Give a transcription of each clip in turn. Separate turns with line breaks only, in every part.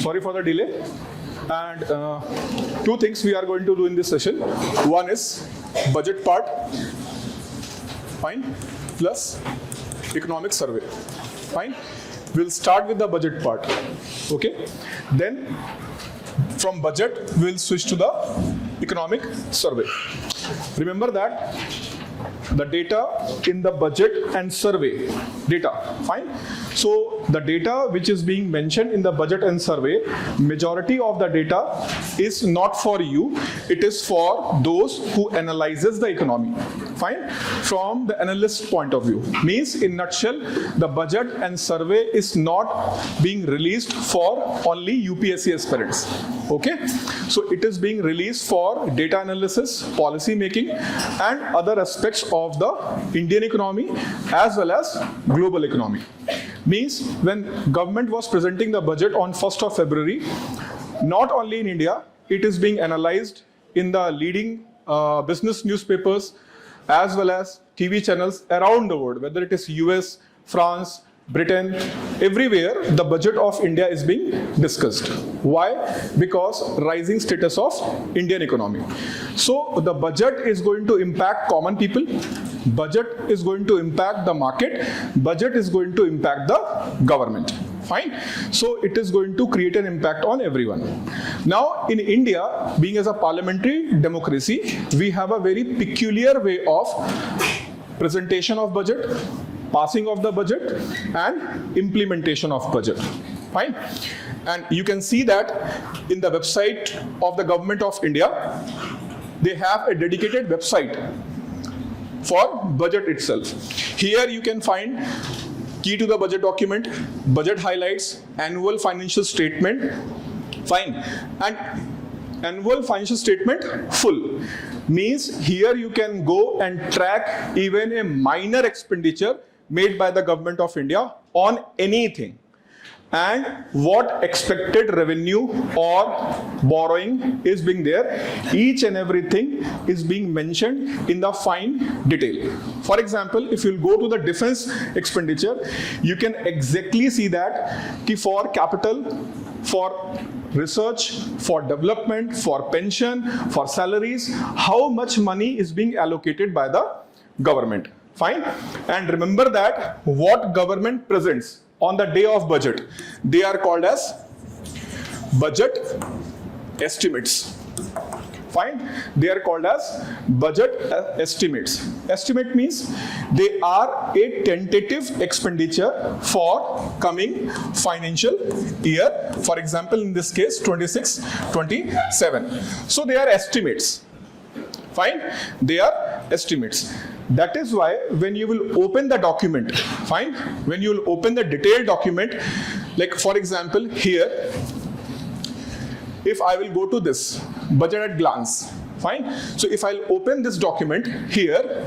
Sorry for the delay. And two things we are going to do in this session. One is budget part, fine, plus economic survey, fine. We'll start with the budget part, okay? Then from budget, we'll switch to the economic survey. Remember that the data in the budget and survey data, fine. So the data which is being mentioned in the budget and survey, majority of the data is not for you, it is for those who analyzes the economy, fine. From the analyst point of view, means in nutshell, the budget and survey is not being released for only UPSC aspirants, okay. So it is being released for data analysis, policy making and other aspects of the Indian economy as well as global economy. Means when government was presenting the budget on 1st of February, not only in India, it is being analyzed in the leading business newspapers as well as TV channels around the world, whether it is US, France, Britain, everywhere the budget of India is being discussed. Why? Because rising status of Indian economy. So the budget is going to impact common people, budget is going to impact the market, budget is going to impact the government. Fine. So it is going to create an impact on everyone. Now in India, being as a parliamentary democracy, we have a very peculiar way of presentation of budget, passing of the budget and implementation of budget, fine. And you can see that in the website of the government of India, they have a dedicated website for budget itself. Here you can find key to the budget document, budget highlights, annual financial statement, fine, and annual financial statement full. Means here you can go and track even a minor expenditure made by the government of India on anything, and what expected revenue or borrowing is being there. Each and everything is being mentioned in the fine detail. For example, if you go to the defense expenditure, you can exactly see that for capital, for research, for development, for pension, for salaries, how much money is being allocated by the government. Fine. And remember that what government presents on the day of budget, they are called as budget estimates. Fine. They are called as budget estimates. Estimate means they are a tentative expenditure for coming financial year. For example, in this case, 26-27. So they are estimates. Fine. They are estimates. That is why when you will open the document, fine, when you will open the detailed document, like for example here, if I will go to this budget at glance, fine. So if I'll open this document here,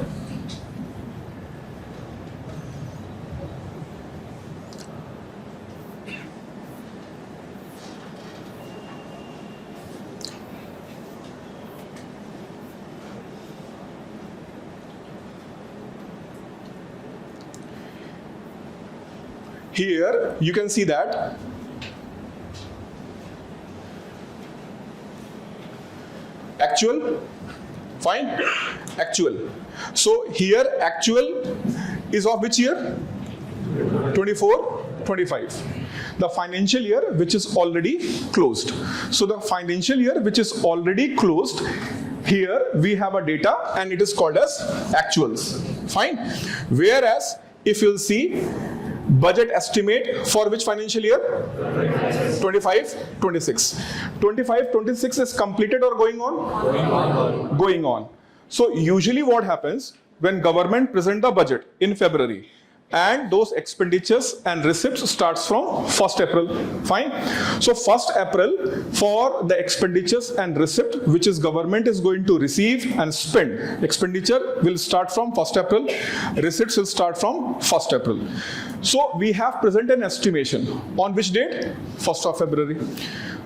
here you can see that actual, fine, actual. So here actual is of which year? 24-25. The financial year which is already closed. So the financial year which is already closed, here we have a data and it is called as actuals, fine. Whereas if you'll see budget estimate for which financial year? 25-26. 25-26 is completed or going on? Going on. So usually what happens when government present the budget in February, and those expenditures and receipts starts from 1st April. Fine. So 1st April for the expenditures and receipt which is government is going to receive and spend. Expenditure will start from 1st April. Receipts will start from 1st April. So we have present an estimation on which date? 1st of February.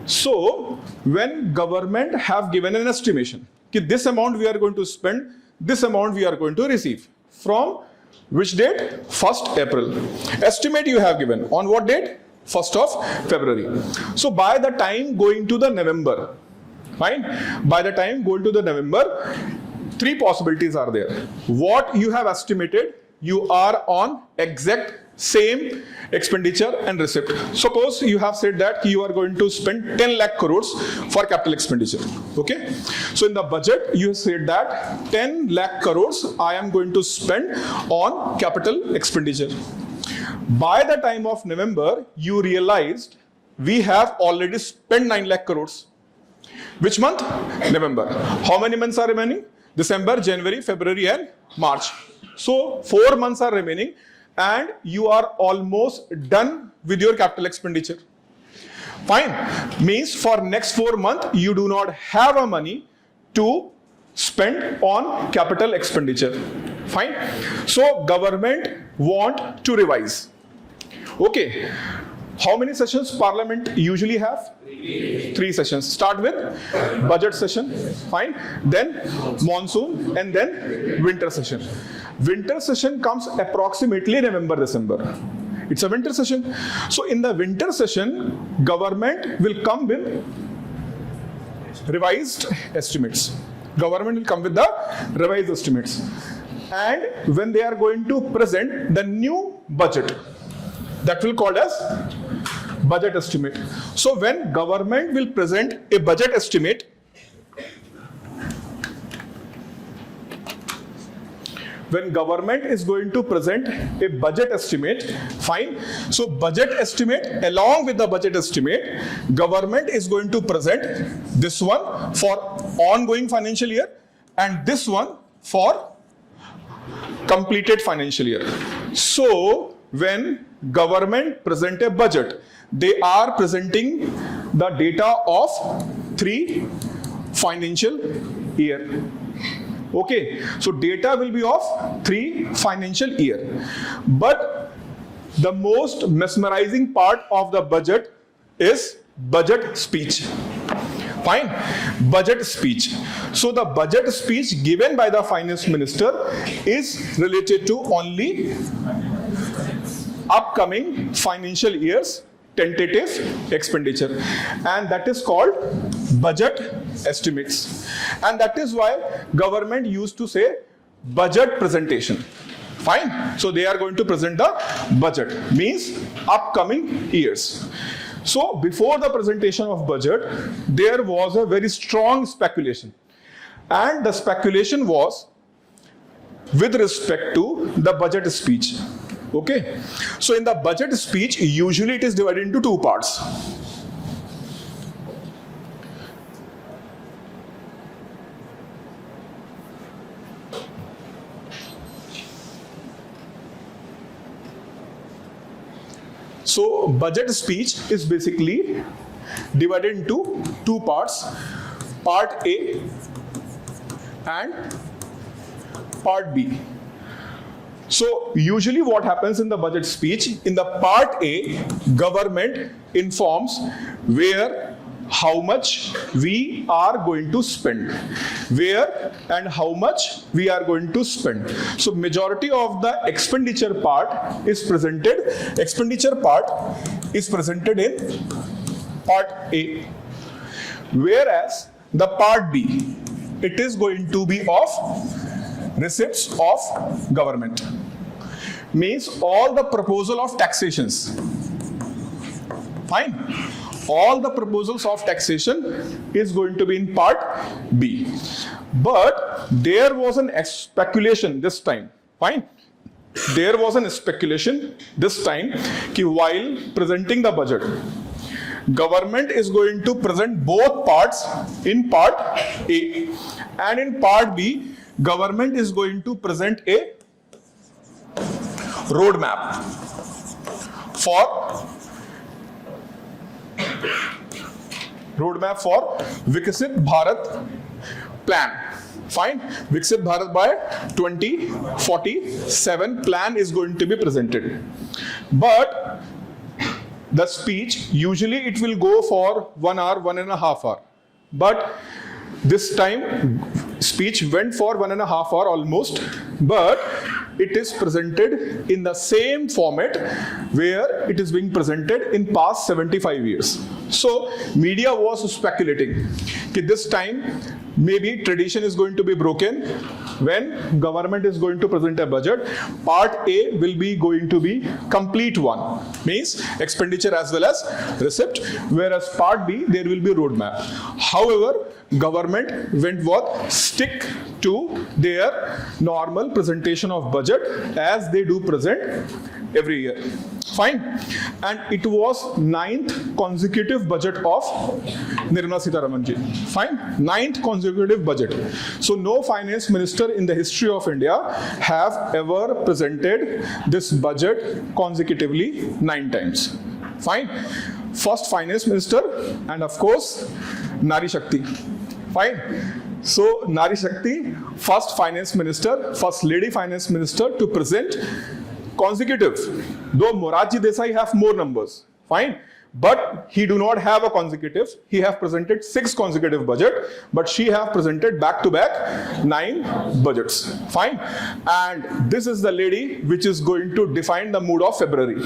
So when government have given an estimation, this amount we are going to spend, this amount we are going to receive from which date? 1st April. Estimate you have given on what date? 1st of February. So by the time going to the November, fine, by the time going to the November, 3 possibilities are there. What you have estimated, you are on exact same expenditure and receipt. Suppose you have said that you are going to spend 10 lakh crores for capital expenditure. Okay. So in the budget, you said that 10 lakh crores I am going to spend on capital expenditure. By the time of November, you realized we have already spent 9 lakh crores. Which month? November. How many months are remaining? December, January, February and March. So 4 months are remaining and you are almost done with your capital expenditure. Fine. Means for next 4 months, you do not have a money to spend on capital expenditure. Fine. So government want to revise. Okay. How many sessions Parliament usually have? 3 sessions. Start with budget session, fine. Then monsoon and then winter session. Winter session comes approximately November, December. It's a winter session. So in the winter session, government will come with revised estimates. Government will come with the revised estimates. And when they are going to present the new budget, that will called as budget estimate. So when government will present a budget estimate, when government is going to present a budget estimate, fine. So budget estimate, along with the budget estimate, government is going to present this one for ongoing financial year and this one for completed financial year. So when government present a budget, they are presenting the data of 3 financial year. Okay, so data will be of 3 financial year. But the most mesmerizing part of the budget is budget speech. Fine, budget speech. So the budget speech given by the finance minister is related to only upcoming financial year's tentative expenditure, and that is called budget estimates. And that is why government used to say budget presentation. Fine. So they are going to present the budget, means upcoming years. So before the presentation of budget, there was a very strong speculation, and the speculation was with respect to the budget speech. Okay, so in the budget speech, usually it is divided into 2 parts. So budget speech is basically divided into 2 parts, part A and part B. So usually what happens in the budget speech, in the part A, government informs where, how much we are going to spend, where and how much we are going to spend. So majority of the expenditure part is presented in part A, whereas the part B, it is going to be of receipts of government, means all the proposal of taxations. Fine. All the proposals of taxation is going to be in part B. But there was an speculation this time. Fine. There was an speculation this time that while presenting the budget, government is going to present both parts in part A, and in part B, government is going to present a roadmap for Viksit Bharat plan. Fine. Viksit Bharat by 2047 plan is going to be presented. But the speech, usually it will go for 1 hour, 1.5 hours. But this time speech went for 1.5 hours almost, but it is presented in the same format where it is being presented in past 75 years. So media was speculating that this time maybe tradition is going to be broken. When government is going to present a budget, part A will be going to be complete one, means expenditure as well as receipt, whereas part B there will be roadmap. However, government went what? Stick to their normal presentation of budget as they do present every year. Fine. And it was 9th consecutive budget of Nirmala Sitharaman ji. Fine. 9th consecutive budget. So no finance minister in the history of India have ever presented this budget consecutively 9 times. Fine. First finance minister, and of course Nari Shakti. Fine. So Nari Shakti, first finance minister, first lady finance minister to present consecutive, though Morarji Desai have more numbers, fine, but he do not have a consecutive. He have presented 6 consecutive budget, but she have presented back to back 9 budgets, fine. And this is the lady which is going to define the mood of February,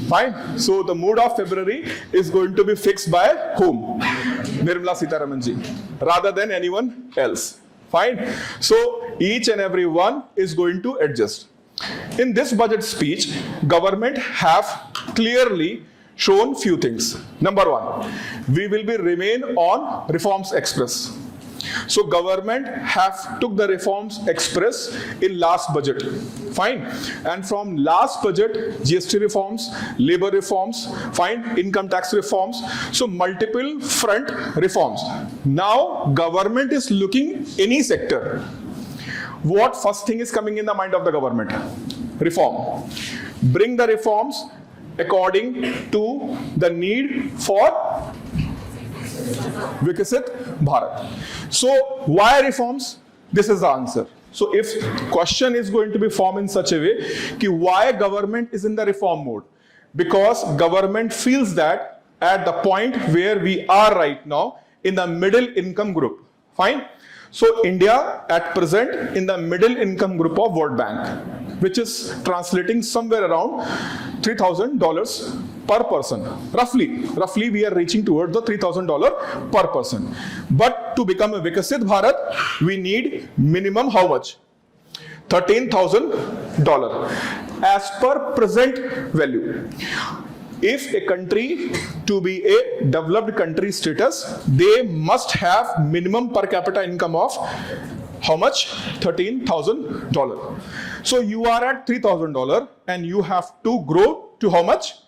fine. So the mood of February is going to be fixed by whom? Nirmala Sitharaman ji, rather than anyone else, fine. So each and every one is going to adjust. In this budget speech, government have clearly shown few things. Number 1, we will be remain on reforms express. So government have took the reforms express in last budget, fine. And from last budget, GST reforms, labor reforms, fine, income tax reforms, so multiple front reforms. Now government is looking any sector. What first thing is coming in the mind of the government? Reform. Bring the reforms according to the need for Vikasit Bharat. So why reforms? This is the answer. So if question is going to be formed in such a way, ki why government is in the reform mode? Because government feels that at the point where we are right now, in the middle income group, fine. So India at present in the middle income group of World Bank, which is translating somewhere around $3,000 per person. Roughly we are reaching towards the $3,000 per person. But to become a Vikasit Bharat, we need minimum how much? $13,000 as per present value. If a country to be a developed country status, they must have minimum per capita income of how much? $13,000. So you are at $3,000 and you have to grow to how much?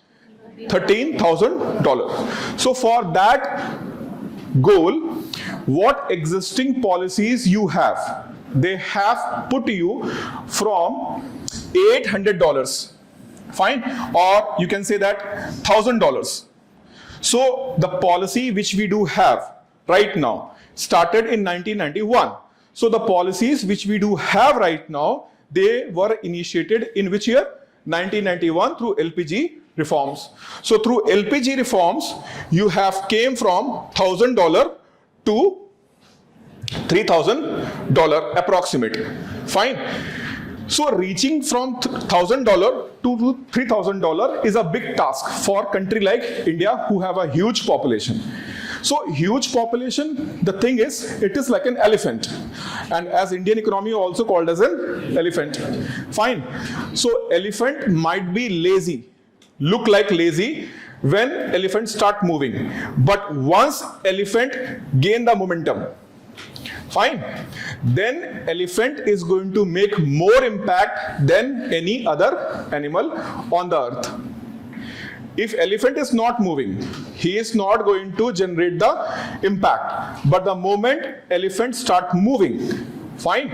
$13,000. So for that goal, what existing policies you have? They have put you from $800. Fine, or you can say that $1,000. So the policy which we do have right now started in 1991. So the policies which we do have right now, they were initiated in which year? 1991 through LPG reforms. So through LPG reforms, you have came from $1,000 to $3,000 approximate. Fine. So reaching from $1,000 to $3,000 is a big task for a country like India who have a huge population. So huge population, the thing is, it is like an elephant. And as Indian economy also called as an elephant. Fine. So elephant might be lazy, look like lazy when elephants start moving. But once elephant gain the momentum, fine, then elephant is going to make more impact than any other animal on the earth. If elephant is not moving, he is not going to generate the impact. But the moment elephant start moving, fine,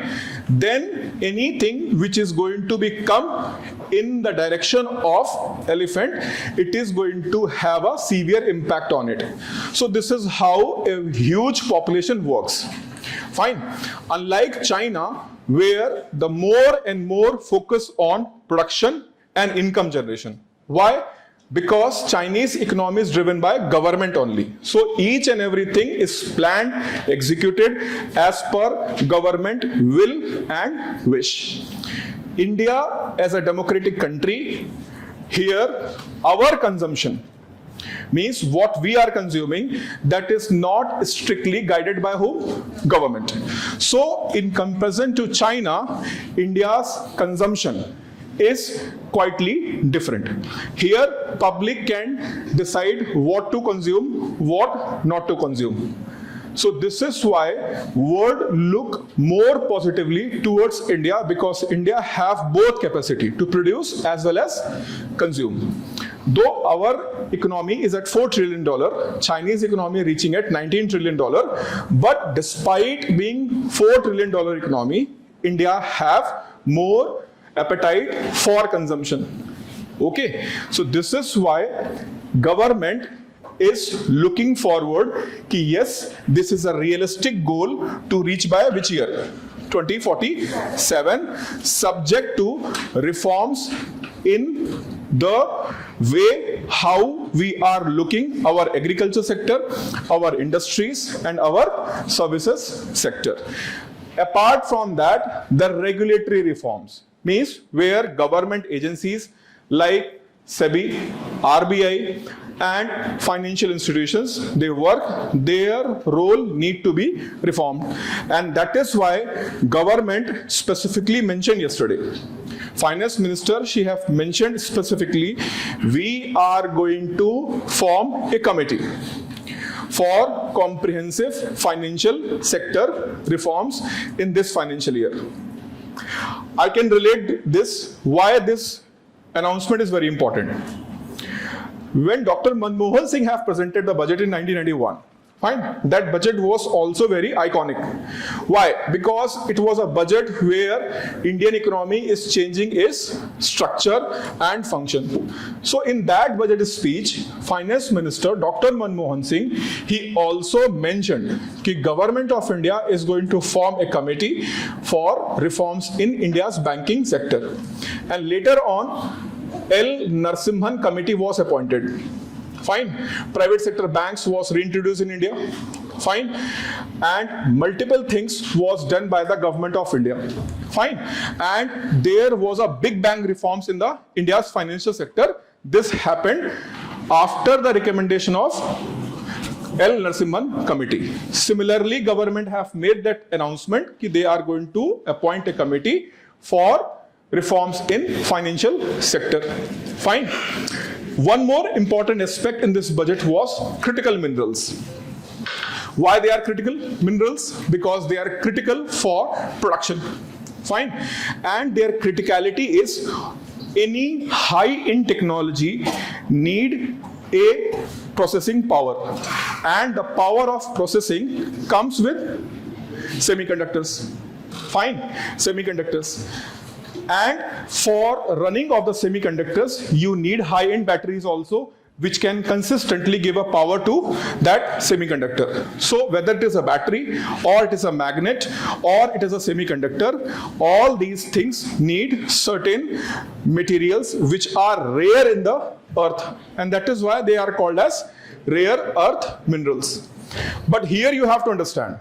then anything which is going to become in the direction of elephant, it is going to have a severe impact on it. So this is how a huge population works. Fine. Unlike China, where the more and more focus on production and income generation. Why? Because Chinese economy is driven by government only. So each and everything is planned, executed as per government will and wish. India as a democratic country, here our consumption means what we are consuming, that is not strictly guided by who? Government. So in comparison to China, India's consumption is quietly different. Here public can decide what to consume, what not to consume. So this is why world look more positively towards India, because India have both capacity to produce as well as consume. Though our economy is at $4 trillion, Chinese economy reaching at $19 trillion, but despite being $4 trillion economy, India have more appetite for consumption. Okay, so this is why government is looking forward ki yes, this is a realistic goal to reach by which year? 2047, subject to reforms in the way how we are looking our agriculture sector, our industries and our services sector. Apart from that, the regulatory reforms means where government agencies like SEBI, RBI and financial institutions, they work, their role need to be reformed. And that is why government specifically mentioned yesterday. Finance Minister, she have mentioned specifically, we are going to form a committee for comprehensive financial sector reforms in this financial year. I can relate this, why this announcement is very important. When Dr. Manmohan Singh have presented the budget in 1991, fine, that budget was also very iconic. Why? Because it was a budget where Indian economy is changing its structure and function. So in that budget speech, Finance Minister Dr. Manmohan Singh, he also mentioned that Government of India is going to form a committee for reforms in India's banking sector. And later on, L. Narasimhan committee was appointed. Fine. Private sector banks was reintroduced in India. Fine. And multiple things was done by the government of India. Fine. And there was a big bang reforms in the India's financial sector. This happened after the recommendation of L. Narasimhan committee. Similarly, government have made that announcement that they are going to appoint a committee for reforms in financial sector. Fine. One more important aspect in this budget was critical minerals. Why they are critical minerals? Because they are critical for production. Fine. And their criticality is any high-end technology need a processing power. And the power of processing comes with semiconductors. Fine. Semiconductors. And for running of the semiconductors, you need high-end batteries also, which can consistently give a power to that semiconductor. So whether it is a battery or it is a magnet or it is a semiconductor, all these things need certain materials which are rare in the earth. And that is why they are called as rare earth minerals. But here you have to understand,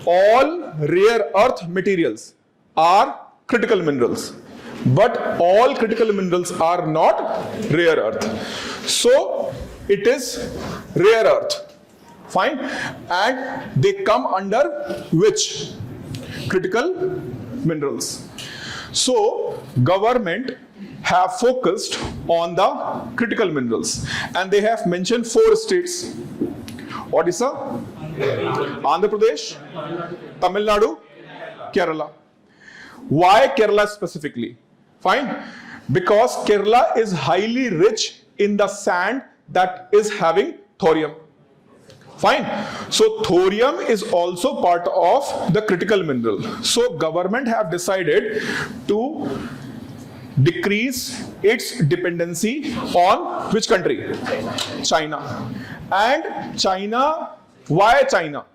all rare earth materials are critical minerals, but all critical minerals are not rare earth. So it is rare earth. Fine. And they come under which? Critical minerals. So government have focused on the critical minerals, and they have mentioned 4 states. Odisha, Andhra Pradesh, Tamil Nadu, Kerala. Why Kerala specifically? Fine. Because Kerala is highly rich in the sand that is having thorium. Fine. So thorium is also part of the critical mineral. So government have decided to decrease its dependency on which country? China. And China, why China?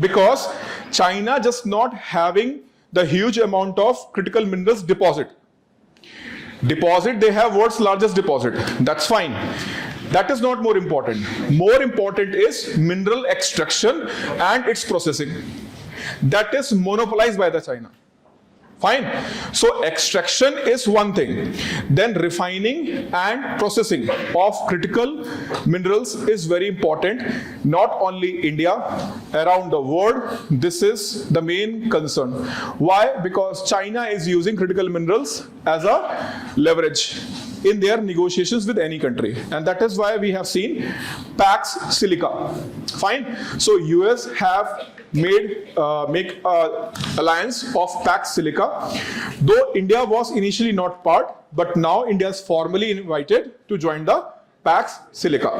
Because China just not having the huge amount of critical minerals deposit. They have world's largest deposit. That's fine. That is not more important. More important is mineral extraction and its processing. That is monopolized by the China. Fine. So extraction is one thing. Then refining and processing of critical minerals is very important. Not only India, around the world, this is the main concern. Why? Because China is using critical minerals as a leverage in their negotiations with any country, and that is why we have seen Pax Silica. Fine. So US have make alliance of Pax Silica, though India was initially not part, but now India is formally invited to join the Pax Silica.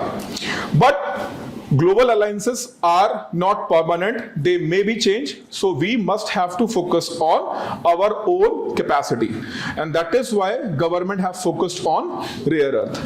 But global alliances are not permanent, they may be changed, so we must have to focus on our own capacity, and that is why government have focused on rare earth.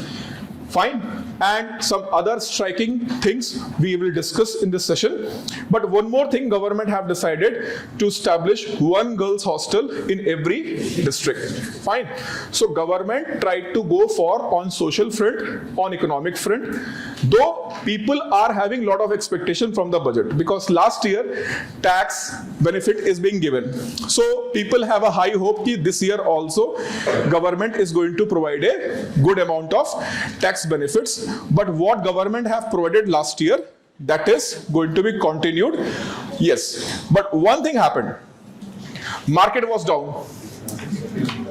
Fine. And some other striking things we will discuss in this session. But one more thing, government have decided to establish one girls hostel in every district. Fine. So government tried to go for on social front, on economic front, though people are having lot of expectation from the budget, because last year tax benefit is being given. So people have a high hope that this year also government is going to provide a good amount of tax benefits. But what government have provided last year, that is going to be continued. Yes, but one thing happened, market was down.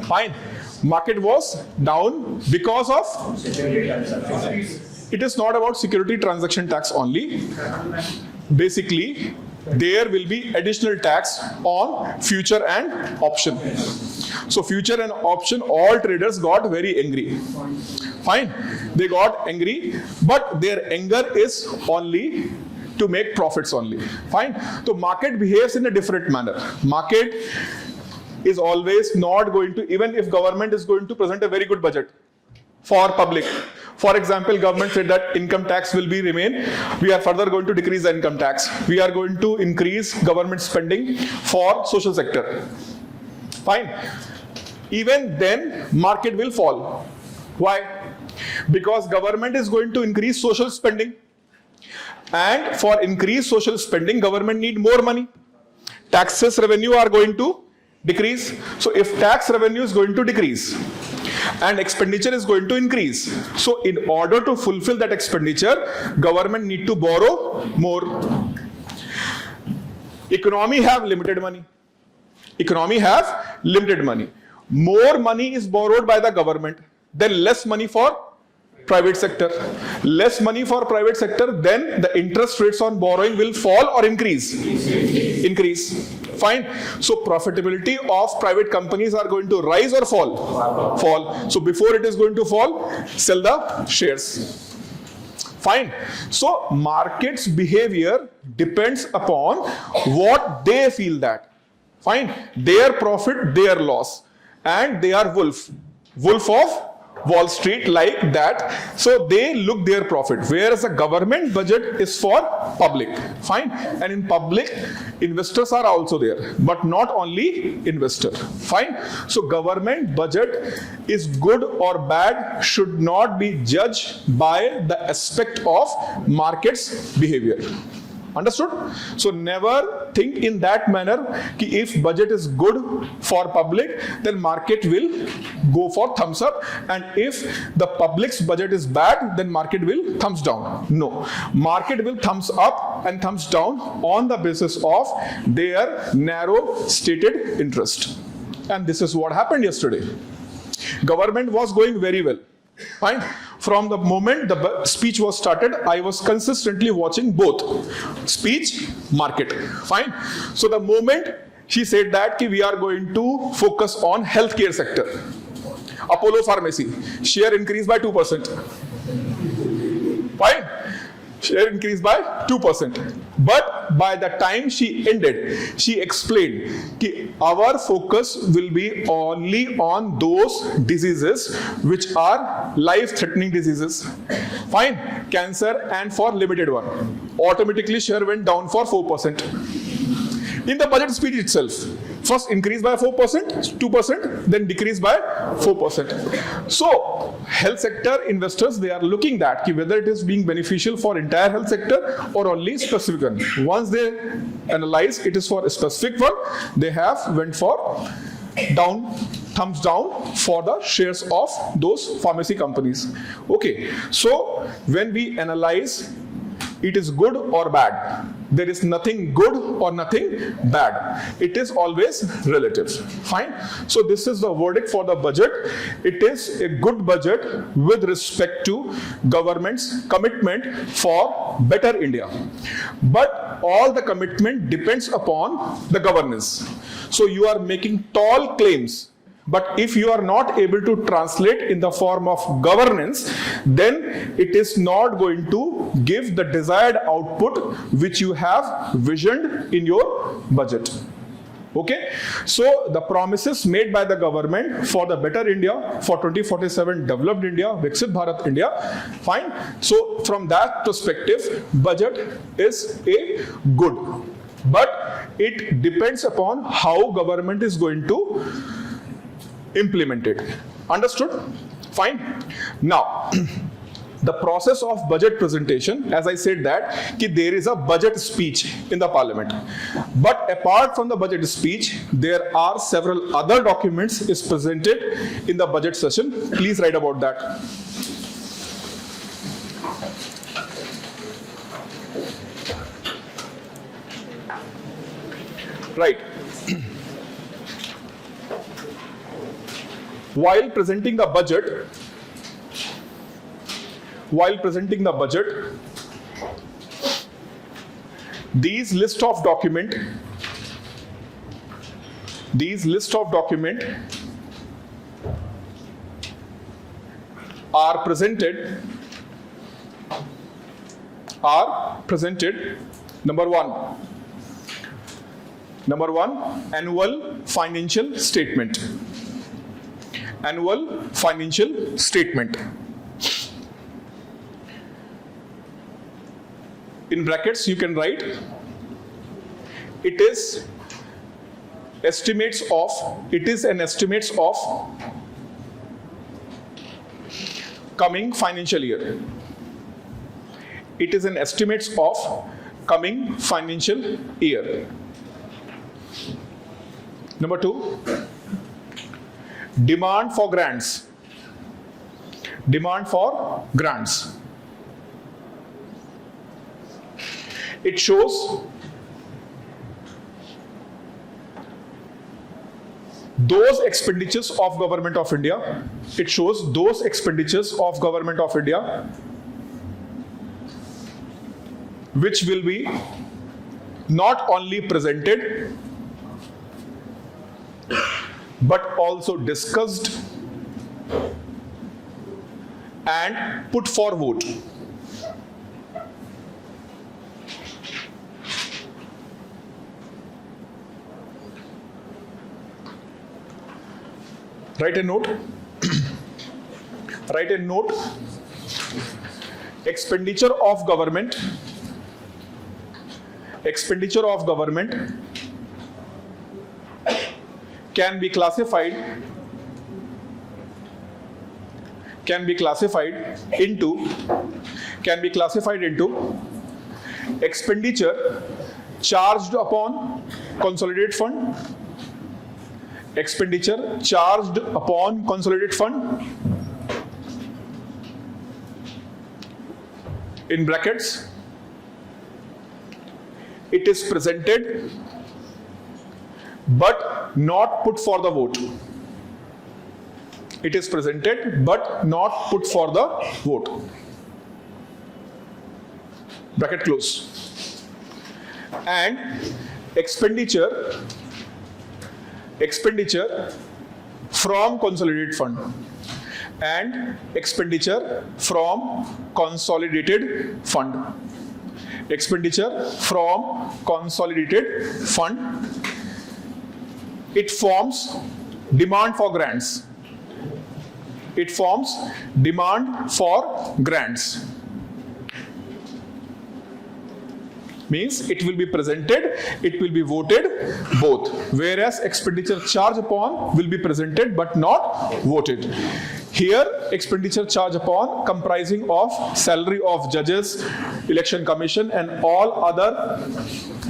Fine. Market was down because of, it is not about security transaction tax only. Basically there will be additional tax on future and option. So future and option, all traders got very angry. Fine. They got angry, but their anger is only to make profits only. Fine. So market behaves in a different manner. Market is always not going to, even if government is going to present a very good budget for public. For example, government said that income tax will be remain. We are further going to decrease the income tax. We are going to increase government spending for social sector. Fine. Even then, market will fall. Why? Because government is going to increase social spending. And for increased social spending, government need more money. Taxes revenue are going to decrease. So if tax revenue is going to decrease and expenditure is going to increase, so in order to fulfill that expenditure, government need to borrow more. Economy have limited money. Economy have limited money. More money is borrowed by the government, then less money for private sector. Less money for private sector, then the interest rates on borrowing will fall or increase? Increase. Fine. So profitability of private companies are going to rise or fall? Fall. So before it is going to fall, sell the shares. Fine. So market's behavior depends upon what they feel that. Fine. Their profit, their loss. And they are wolf of Wall Street, like that. So they look their profit, whereas a government budget is for public. Fine. And in public, investors are also there, but not only investor. Fine. So government budget is good or bad should not be judged by the aspect of market's behavior. Understood? So never think in that manner ki if budget is good for public, then market will go for thumbs up, and if the public's budget is bad, then market will thumbs down. No. Market will thumbs up and thumbs down on the basis of their narrow stated interest. And this is what happened yesterday. Government was going very well. Fine. From the moment the speech was started, I was consistently watching both speech, market. Fine. So the moment she said that we are going to focus on healthcare sector, Apollo Pharmacy, share increased by 2%. Fine. Share increased by 2%. But by the time she ended, she explained that our focus will be only on those diseases which are life-threatening diseases. Fine. Cancer and for limited one. Automatically share went down for 4%. In the budget speech itself, first increase by 4%, 2%, then decrease by 4%. So, health sector investors, they are looking at whether it is being beneficial for entire health sector or only specific one. Once they analyze it is for a specific one, they have went for thumbs down for the shares of those pharmacy companies. Okay, so when we analyze it is good or bad, there is nothing good or nothing bad. It is always relative. Fine. So this is the verdict for the budget. It is a good budget with respect to government's commitment for better India. But all the commitment depends upon the governance. So you are making tall claims, but if you are not able to translate in the form of governance, then it is not going to give the desired output which you have visioned in your budget. Okay, so the promises made by the government for the better India, for 2047 developed India, Viksit Bharat India, fine. So from that perspective, budget is a good, but it depends upon how government is going to implement it. Understood? Fine. Now, the process of budget presentation, as I said that there is a budget speech in the parliament. But apart from the budget speech, there are several other documents is presented in the budget session. Please write about that. Right. While presenting the budget, these list of document are presented. Number one, annual financial statement. Annual financial statement. In brackets, you can write, it is an estimates of coming financial year. It is an estimates of coming financial year. Number 2, demand for grants. Demand for grants. It shows those expenditures of Government of India. It shows those expenditures of Government of India which will be not only presented but also discussed and put for vote. Write a note. Write a note. Expenditure of government. Expenditure of government can be classified into expenditure charged upon consolidated fund, expenditure charged upon consolidated fund, in brackets, it is presented but not put for the vote. It is presented but not put for the vote. Bracket close. And expenditure from consolidated fund and expenditure from consolidated fund. Expenditure from consolidated fund. It forms demand for grants. It forms demand for grants. Means it will be presented, it will be voted both. Whereas expenditure charged upon will be presented but not voted. Here, expenditure charge upon comprising of salary of judges, election commission and all other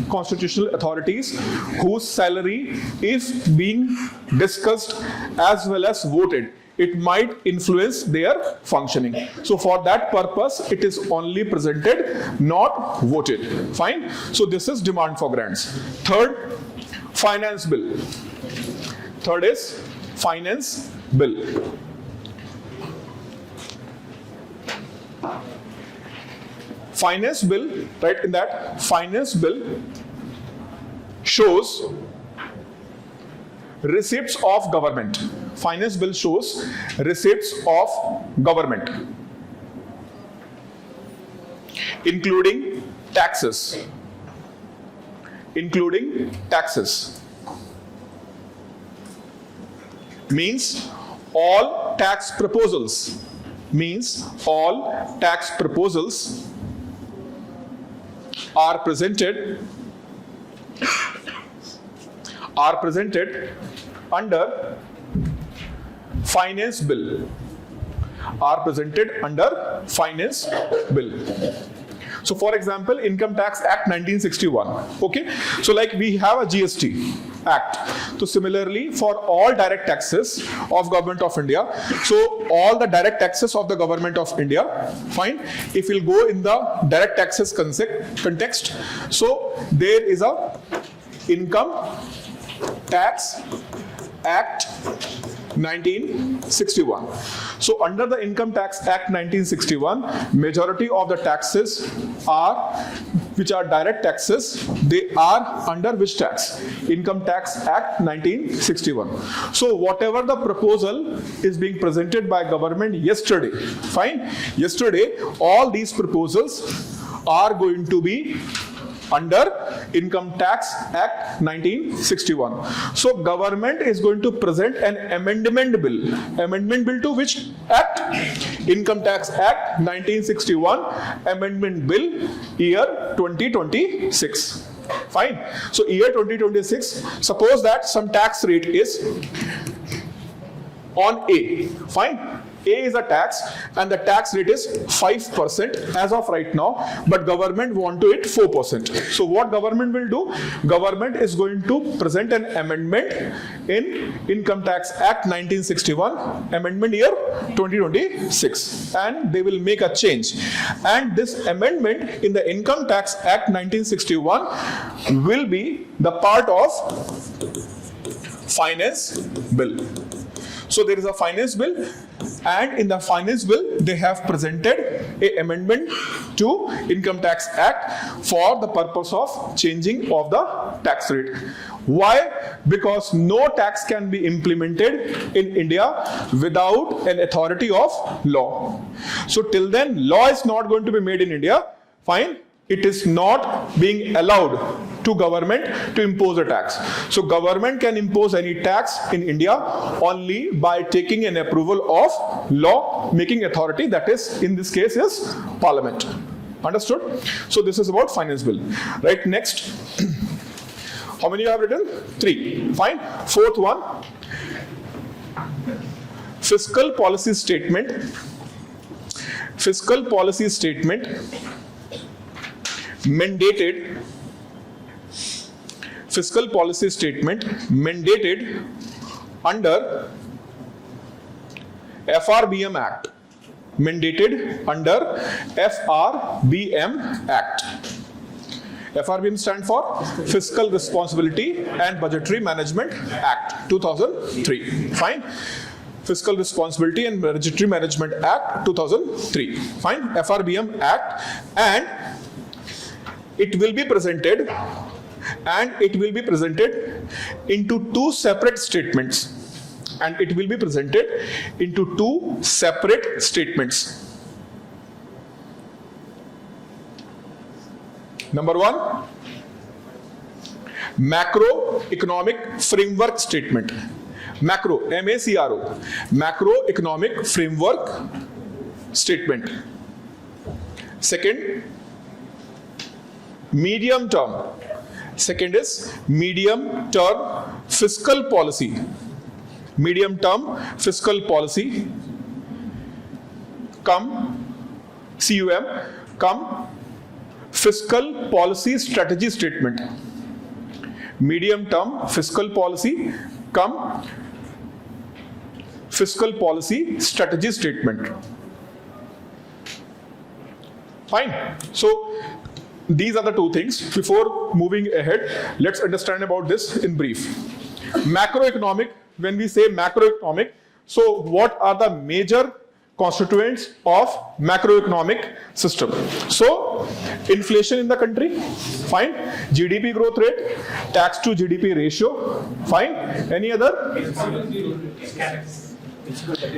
constitutional authorities whose salary is being discussed as well as voted. It might influence their functioning. So for that purpose, it is only presented, not voted. Fine. So this is demand for grants. Third, finance bill. Third is finance bill. Finance bill, right, in that finance bill shows receipts of government. Finance bill shows receipts of government, including taxes. Including taxes. Means all tax proposals. Means all tax proposals are presented under finance bill. Are presented under finance bill. So for example, Income Tax Act 1961. Okay. So like we have a GST Act. So similarly for all direct taxes of Government of India. So all the direct taxes of the Government of India. Fine. If we'll go in the direct taxes context. So there is a Income Tax Act 1961. So under the Income Tax Act 1961, majority of the taxes which are direct taxes, they are under which tax? Income Tax Act 1961. So whatever the proposal is being presented by government yesterday, fine, yesterday, all these proposals are going to be under Income Tax Act 1961. So government is going to present an amendment bill. Amendment bill to which act? Income Tax Act 1961 Amendment Bill year 2026. Fine. So year 2026, suppose that some tax rate is on A. Fine. A is a tax and the tax rate is 5% as of right now, but government want to it 4%. So what government will do? Government is going to present an amendment in Income Tax Act 1961, amendment year 2026, and they will make a change. And this amendment in the Income Tax Act 1961 will be the part of finance bill. So there is a finance bill, and in the finance bill they have presented a amendment to Income Tax Act for the purpose of changing of the tax rate. Why? Because no tax can be implemented in India without an authority of law. So till then law is not going to be made in India. Fine. It is not being allowed to government to impose a tax. So government can impose any tax in India only by taking an approval of law making authority, that is in this case is Parliament. Understood? So this is about finance bill. Right, next. How many you have written? 3. Fine. Fourth one. Fiscal policy statement. Fiscal policy statement mandated. Fiscal policy statement mandated under FRBM Act. Mandated under FRBM Act. FRBM stand for Fiscal Responsibility and Budgetary Management Act 2003. Fine. Fiscal Responsibility and Budgetary Management Act 2003. Fine. FRBM Act, and it will be presented into 2 separate statements. And it will be presented into 2 separate statements. Number 1, macroeconomic framework statement. Macro, M-A-C-R-O, macroeconomic framework statement. Second, medium term. Second is medium term fiscal policy. Medium term fiscal policy come CUM, come fiscal policy strategy statement. Medium term fiscal policy, come fiscal policy strategy statement. Fine. So these are the two things. Before moving ahead, let's understand about this in brief. Macroeconomic, when we say macroeconomic, so what are the major constituents of macroeconomic system? So inflation in the country, fine. GDP growth rate, tax to GDP ratio, fine. Any other?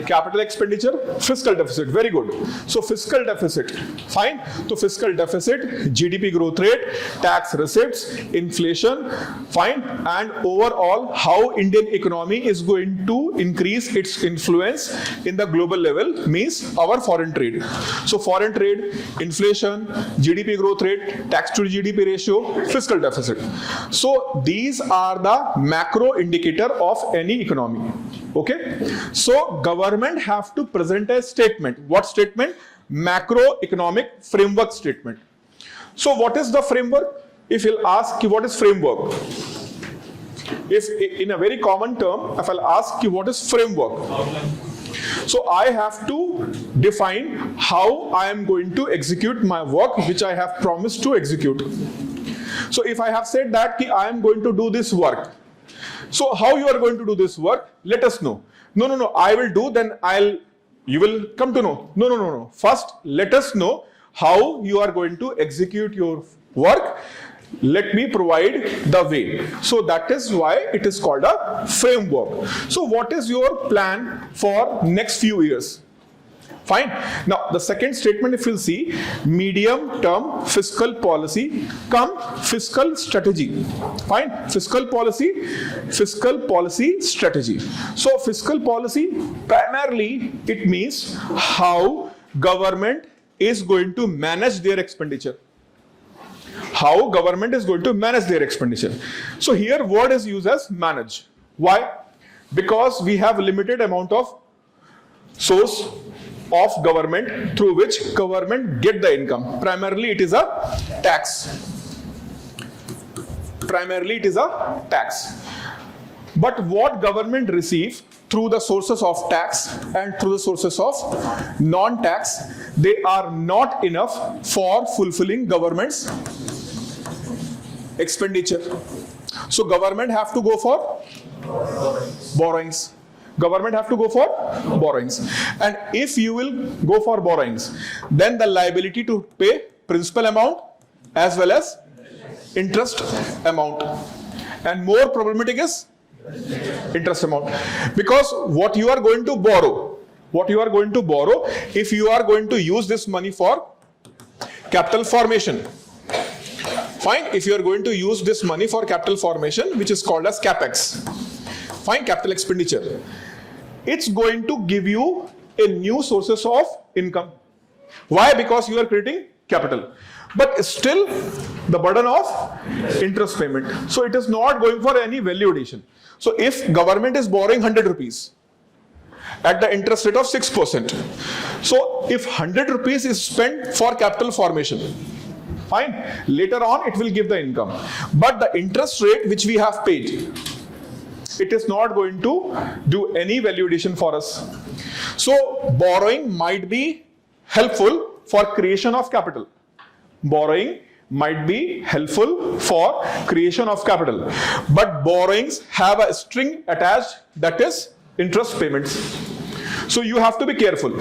Capital expenditure, fiscal deficit, very good. So fiscal deficit, fine. So fiscal deficit, GDP growth rate, tax receipts, inflation, fine. And overall, how Indian economy is going to increase its influence in the global level means our foreign trade. So foreign trade, inflation, GDP growth rate, tax to GDP ratio, fiscal deficit. So these are the macro indicator of any economy. Okay, so government have to present a statement. What statement? Macroeconomic framework statement. So what is the framework? If you'll ask you what is framework, if in a very common term, if I'll ask you what is framework, so I have to define how I am going to execute my work which I have promised to execute. So if I have said that I am going to do this work, so how you are going to do this work? Let us know. No, I will do, then you will come to know. No. First, let us know how you are going to execute your work. Let me provide the way. So that is why it is called a framework. So what is your plan for next few years? Fine. Now, the second statement, if you'll see, medium term fiscal policy, come fiscal strategy. Fine. Fiscal policy strategy. So, fiscal policy, primarily, it means how government is going to manage their expenditure. How government is going to manage their expenditure. So, here word is used as manage. Why? Because we have limited amount of source of government through which government get the income. Primarily it is a tax. But what government receive through the sources of tax and through the sources of non-tax, they are not enough for fulfilling government's expenditure. So government have to go for borrowings. Government have to go for borrowings. And if you will go for borrowings, then the liability to pay principal amount as well as interest amount. And more problematic is interest amount. Because what you are going to borrow, if you are going to use this money for capital formation, fine, if you are going to use this money for capital formation, which is called as CapEx, fine, capital expenditure, it's going to give you a new sources of income. Why? Because you are creating capital. But still the burden of interest payment. So it is not going for any value addition. So if government is borrowing 100 rupees at the interest rate of 6%. So if 100 rupees is spent for capital formation, fine, later on it will give the income. But the interest rate which we have paid, it is not going to do any value addition for us. So borrowing might be helpful for creation of capital. Borrowing might be helpful for creation of capital. But borrowings have a string attached, that is interest payments. So you have to be careful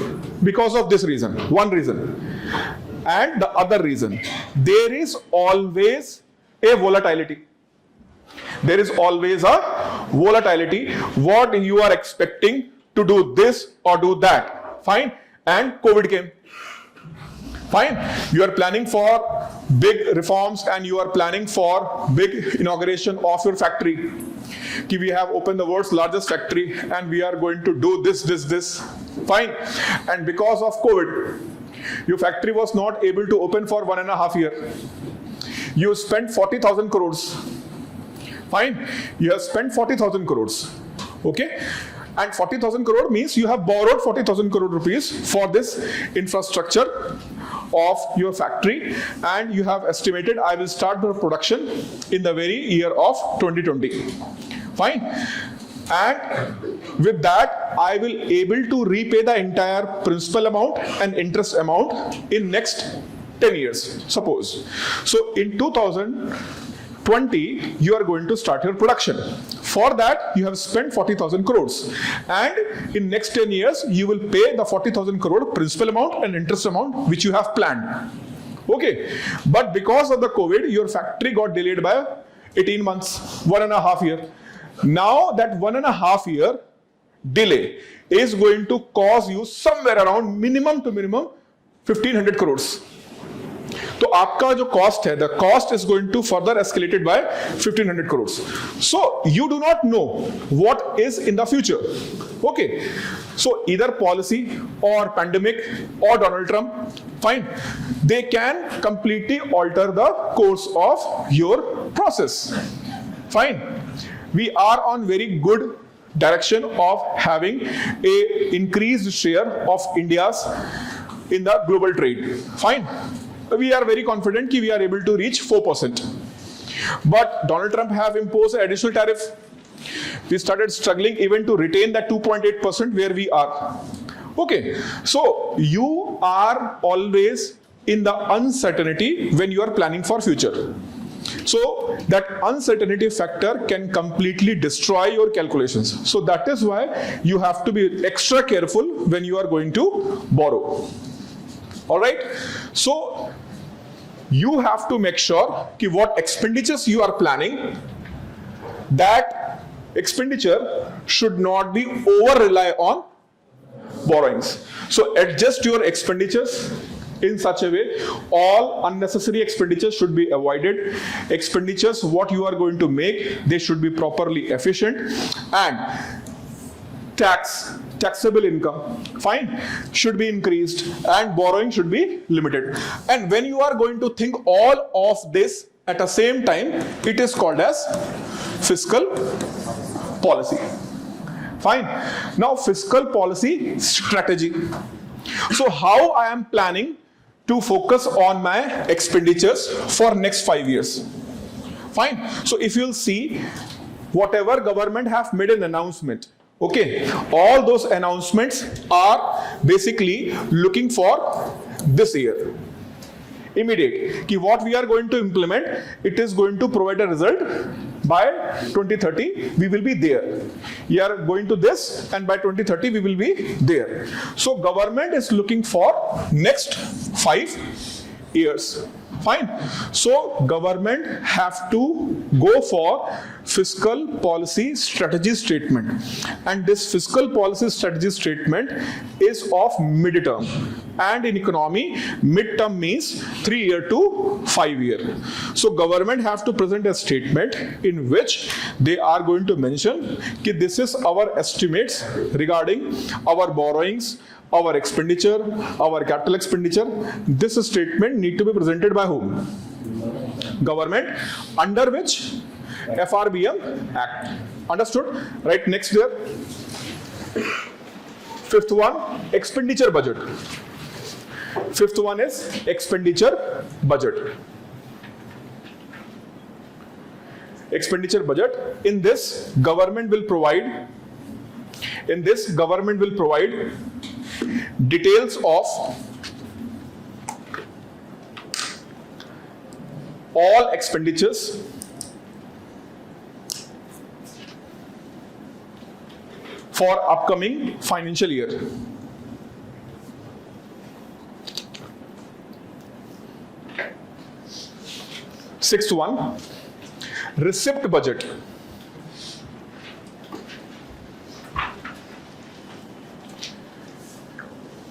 because of this reason, one reason. And the other reason, there is always a volatility. There is always a volatility. What you are expecting to do this or do that, fine, and COVID came. Fine, you are planning for big reforms and you are planning for big inauguration of your factory. We have opened the world's largest factory and we are going to do this, fine. And because of COVID, your factory was not able to open for 1.5 years. You spent 40,000 crores. Fine, you have spent 40,000 crores. Okay, And 40,000 crore means you have borrowed 40,000 crore rupees for this infrastructure of your factory, and you have estimated I will start the production in the very year of 2020. Fine. And with that, I will able to repay the entire principal amount and interest amount in next 10 years, suppose. So in 2020, you are going to start your production. For that, you have spent 40,000 crores. And in next 10 years, you will pay the 40,000 crore principal amount and interest amount which you have planned. Okay. But because of the COVID, your factory got delayed by 18 months, 1.5 years. Now that 1.5 year delay is going to cause you somewhere around minimum to minimum 1,500 crores. तो आपका जो cost है, the cost is going to further escalated by 1,500 crores. So you do not know what is in the future. Okay. So either policy or pandemic or Donald Trump, fine, they can completely alter the course of your process. Fine. We are on very good direction of having a increased share of India's in the global trade. Fine. We are very confident that we are able to reach 4%. But Donald Trump have imposed an additional tariff. We started struggling even to retain that 2.8% where we are. Okay. So you are always in the uncertainty when you are planning for future. So that uncertainty factor can completely destroy your calculations. So that is why you have to be extra careful when you are going to borrow. All right. So you have to make sure that what expenditures you are planning, that expenditure should not be over rely on borrowings. So adjust your expenditures in such a way. All unnecessary expenditures should be avoided. Expenditures what you are going to make, they should be properly efficient, and taxable income, fine, should be increased, and borrowing should be limited. And when you are going to think all of this at the same time, it is called as fiscal policy. Fine. Now fiscal policy strategy. So how I am planning to focus on my expenditures for next 5 years. Fine. So if you'll see, whatever government have made an announcement, okay, all those announcements are basically looking for this year. Immediate. Ki what we are going to implement, it is going to provide a result by 2030, we will be there. We are going to this, and by 2030, we will be there. So government is looking for next 5 years. Fine. So government have to go for fiscal policy strategy statement, and this fiscal policy strategy statement is of midterm, and in economy midterm means 3 year to 5 year. So government have to present a statement in which they are going to mention that this is our estimates regarding our borrowings, our expenditure, our capital expenditure. This statement need to be presented by whom? Government, under which? FRBM Act. Understood? Right, next there. Fifth one, expenditure budget. Fifth one is expenditure budget. Expenditure budget. In this, government will provide details of all expenditures for upcoming financial year. Sixth one, receipt budget.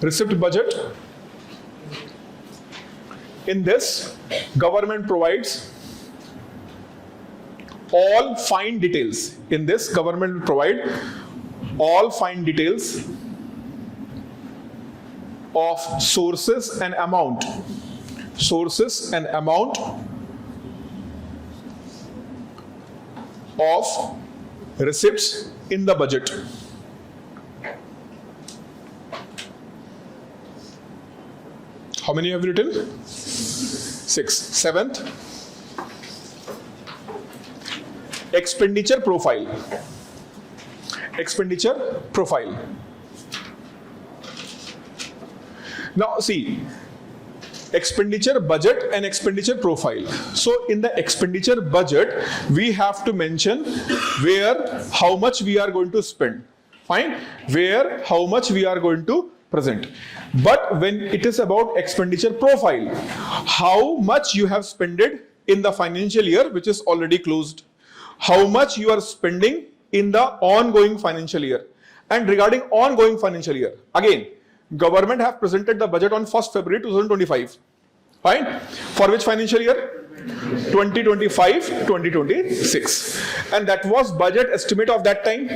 Receipt budget. In this, government provides all fine details. In this, government will provide all fine details of sources and amount. Sources and amount of receipts in the budget. How many have you written? 6. Seventh, expenditure profile. Expenditure profile. Now see, expenditure budget and expenditure profile. So in the expenditure budget, we have to mention where, how much we are going to spend. Fine? Where, how much we are going to present. But when it is about expenditure profile, how much you have spent in the financial year which is already closed, how much you are spending in the ongoing financial year. And regarding ongoing financial year, again, government have presented the budget on 1st February 2025. Fine? For which financial year? 2025-2026. And that was budget estimate of that time.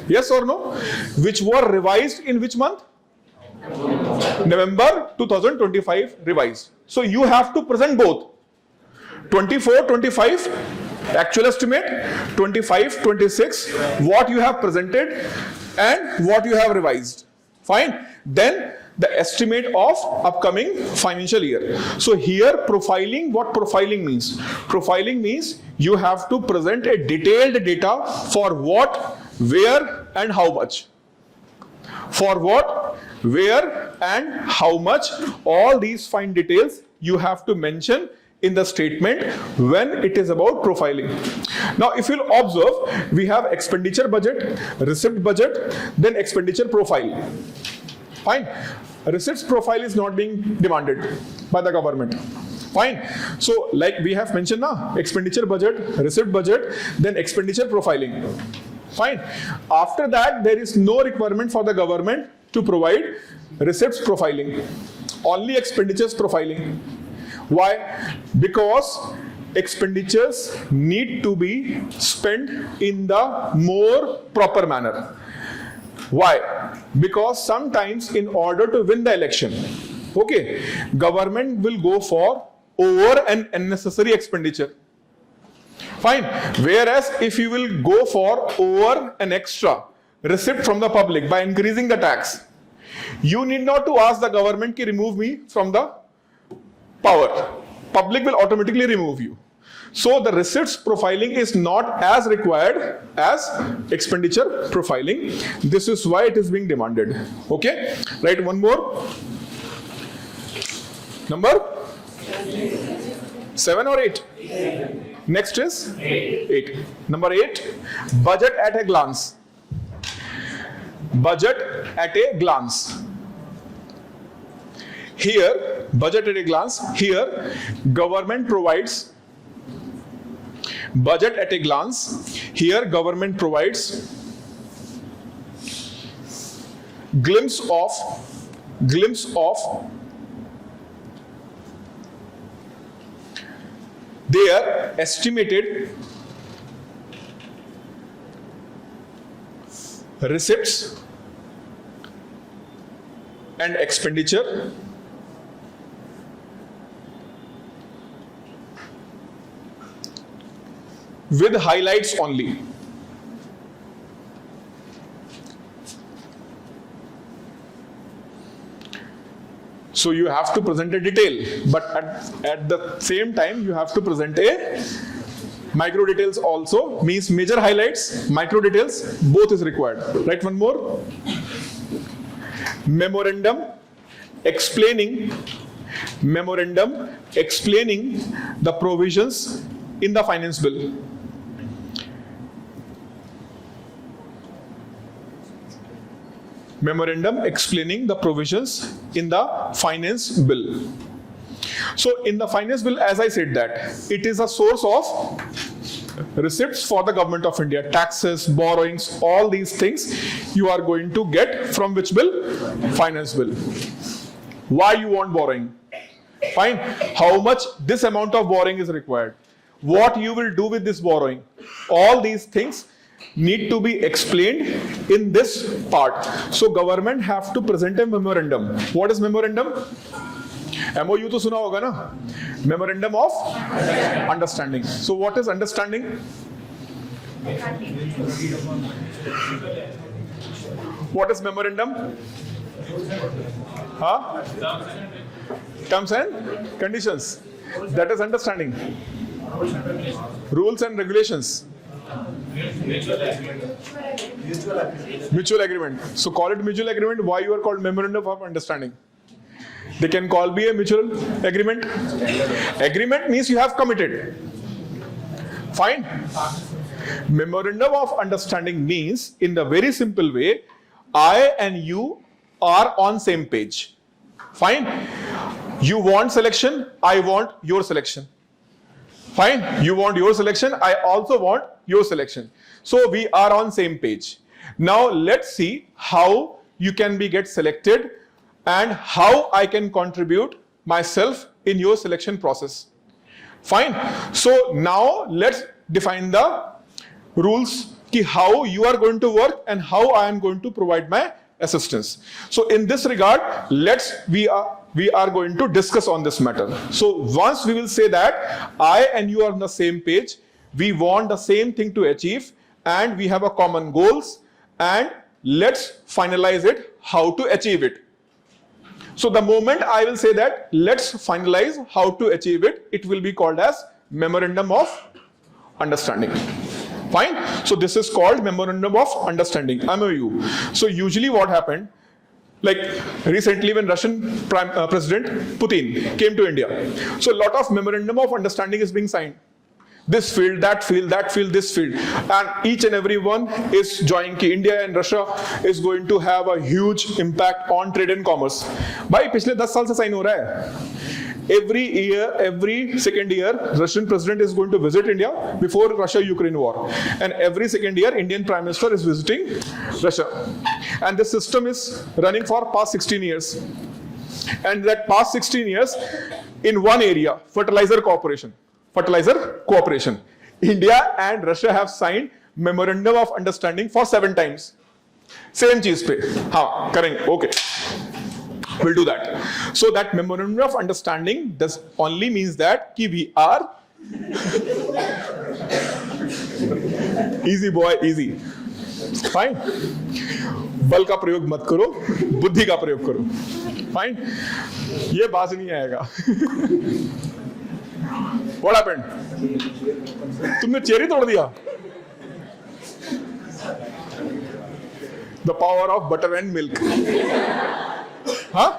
Yes or no? Which were revised in which month? November 2025 revised. So you have to present both. 24-25 actual estimate, 25-26 what you have presented and what you have revised. Fine? Then the estimate of upcoming financial year. So here profiling, what profiling means? Profiling means you have to present a detailed data for what, where and how much. For what, where and how much, all these fine details you have to mention in the statement when it is about profiling. Now if you'll observe, we have expenditure budget, receipt budget, then expenditure profile. Fine. Receipts profile is not being demanded by the government. Fine. So like we have mentioned now, expenditure budget, receipt budget, then expenditure profiling. Fine. After that, there is no requirement for the government to provide receipts profiling. Only expenditures profiling. Why? Because expenditures need to be spent in the more proper manner. Why? Because sometimes in order to win the election, okay, government will go for over and unnecessary expenditure. Fine. Whereas if you will go for over an extra receipt from the public by increasing the tax, you need not to ask the government to remove me from the power. Public will automatically remove you. So the receipts profiling is not as required as expenditure profiling. This is why it is being demanded. Okay? Right, one more. Number? 7 or 8? Next is? 8. Number 8, budget at a glance. Budget at a glance. Here, budget at a glance, here government provides budget at a glance. Here government provides glimpse of their estimated receipts and expenditure with highlights only. So you have to present a detail, but at the same time you have to present a micro details also, means major highlights, micro details, both is required. Right, one more. Memorandum explaining the provisions in the finance bill. Memorandum explaining the provisions in the finance bill. So in the finance bill, as I said, that it is a source of receipts for the government of India, taxes, borrowings, all these things you are going to get from which bill? Finance bill. Why you want borrowing? Fine. How much this amount of borrowing is required? What you will do with this borrowing? All these things need to be explained in this part. So government have to present a memorandum. What is memorandum? MOU to suna hoga na? Memorandum of understanding. So what is understanding? What is memorandum? Huh? Terms and conditions. That is understanding. Rules and regulations. Mutual agreement. So call it mutual agreement. Why you are called memorandum of understanding? They can call be a mutual agreement. Agreement means you have committed. Fine. Memorandum of understanding means, in the very simple way, I and you are on same page. Fine. You want selection, I want your selection. Fine. You want your selection, I also want your selection. So we are on same page. Now let's see how you can get selected and how I can contribute myself in your selection process. Fine. So now let's define the rules ki how you are going to work and how I am going to provide my assistance. So in this regard, we are going to discuss on this matter. So once we will say that I and you are on the same page, we want the same thing to achieve and we have a common goals, and let's finalize it, how to achieve it. So the moment I will say that let's finalize how to achieve it, it will be called as memorandum of understanding. Fine. So this is called memorandum of understanding, MOU. So usually what happened, like recently when Russian President Putin came to India, so a lot of memorandum of understanding is being signed. This field, that field, that field, this field, and each and every one is joining ki India and Russia is going to have a huge impact on trade and commerce. Bhai, पिछले 10 साल से sign हो रहा है. Every year, every second year, Russian president is going to visit India before Russia-Ukraine war. And every second year, Indian Prime Minister is visiting Russia. And this system is running for past 16 years. And that past 16 years, in one area, fertilizer cooperation, India and Russia have signed memorandum of understanding for 7 times. Same cheese pe. Haan, karenge. Okay. We'll do that. So that memorandum of understanding does only means that ki we are easy boy, easy. Fine. बल का प्रयोग मत करो, बुद्धि का प्रयोग करो. Fine. ये बात नहीं आएगा. What happened? तुमने चेरी तोड़ दिया. The power of butter and milk. हाँ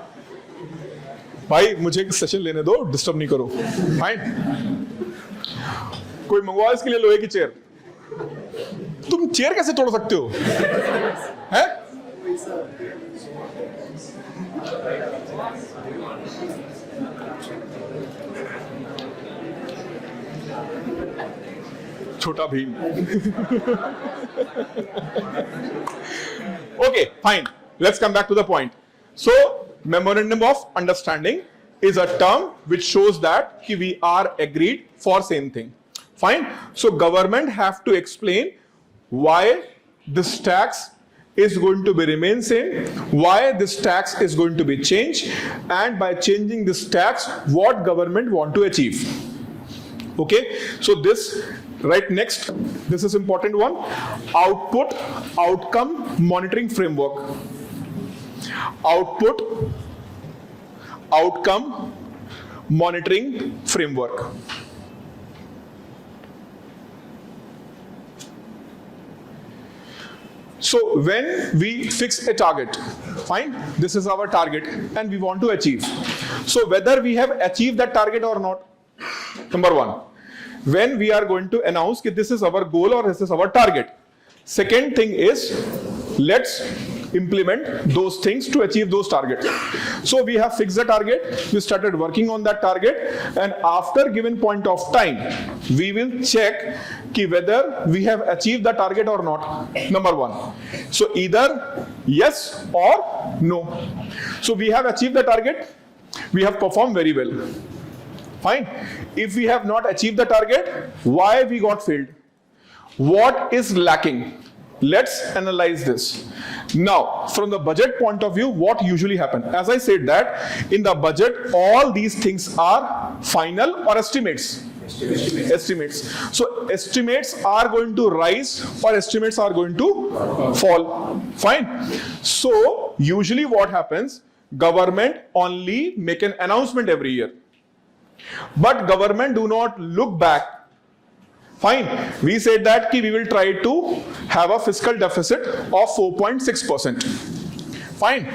भाई, मुझे एक सेशन लेने दो, डिस्टर्ब नहीं करो. फाइन. कोई मंगवा इसके लिए लोहे की चेयर. तुम चेयर कैसे तोड़ सकते हो? हैं? छोटा Bhim. Okay, fine. Let's come back to the point. So, memorandum of understanding is a term which shows that we are agreed for same thing. Fine. So, government have to explain why this tax is going to be remain same, why this tax is going to be changed, and by changing this tax, what government want to achieve. Okay. So, this right next, this is important one. Output, outcome, monitoring framework. Output, outcome, monitoring framework. So when we fix a target, fine, this is our target and we want to achieve. So whether we have achieved that target or not, number one. When we are going to announce that this is our goal or this is our target. Second thing is, let's implement those things to achieve those targets. So we have fixed the target, we started working on that target, and after given point of time, we will check whether we have achieved the target or not, number one. So either yes or no. So we have achieved the target, we have performed very well. Fine. If we have not achieved the target, why we got failed? What is lacking? Let's analyze this. Now, from the budget point of view, what usually happens? As I said that in the budget, all these things are final or estimates. Estimates. So estimates are going to rise or estimates are going to fall. Fine. So usually what happens? government only make an announcement every year, but government do not look back. Fine, we said that we will try to have a fiscal deficit of 4.6%. Fine.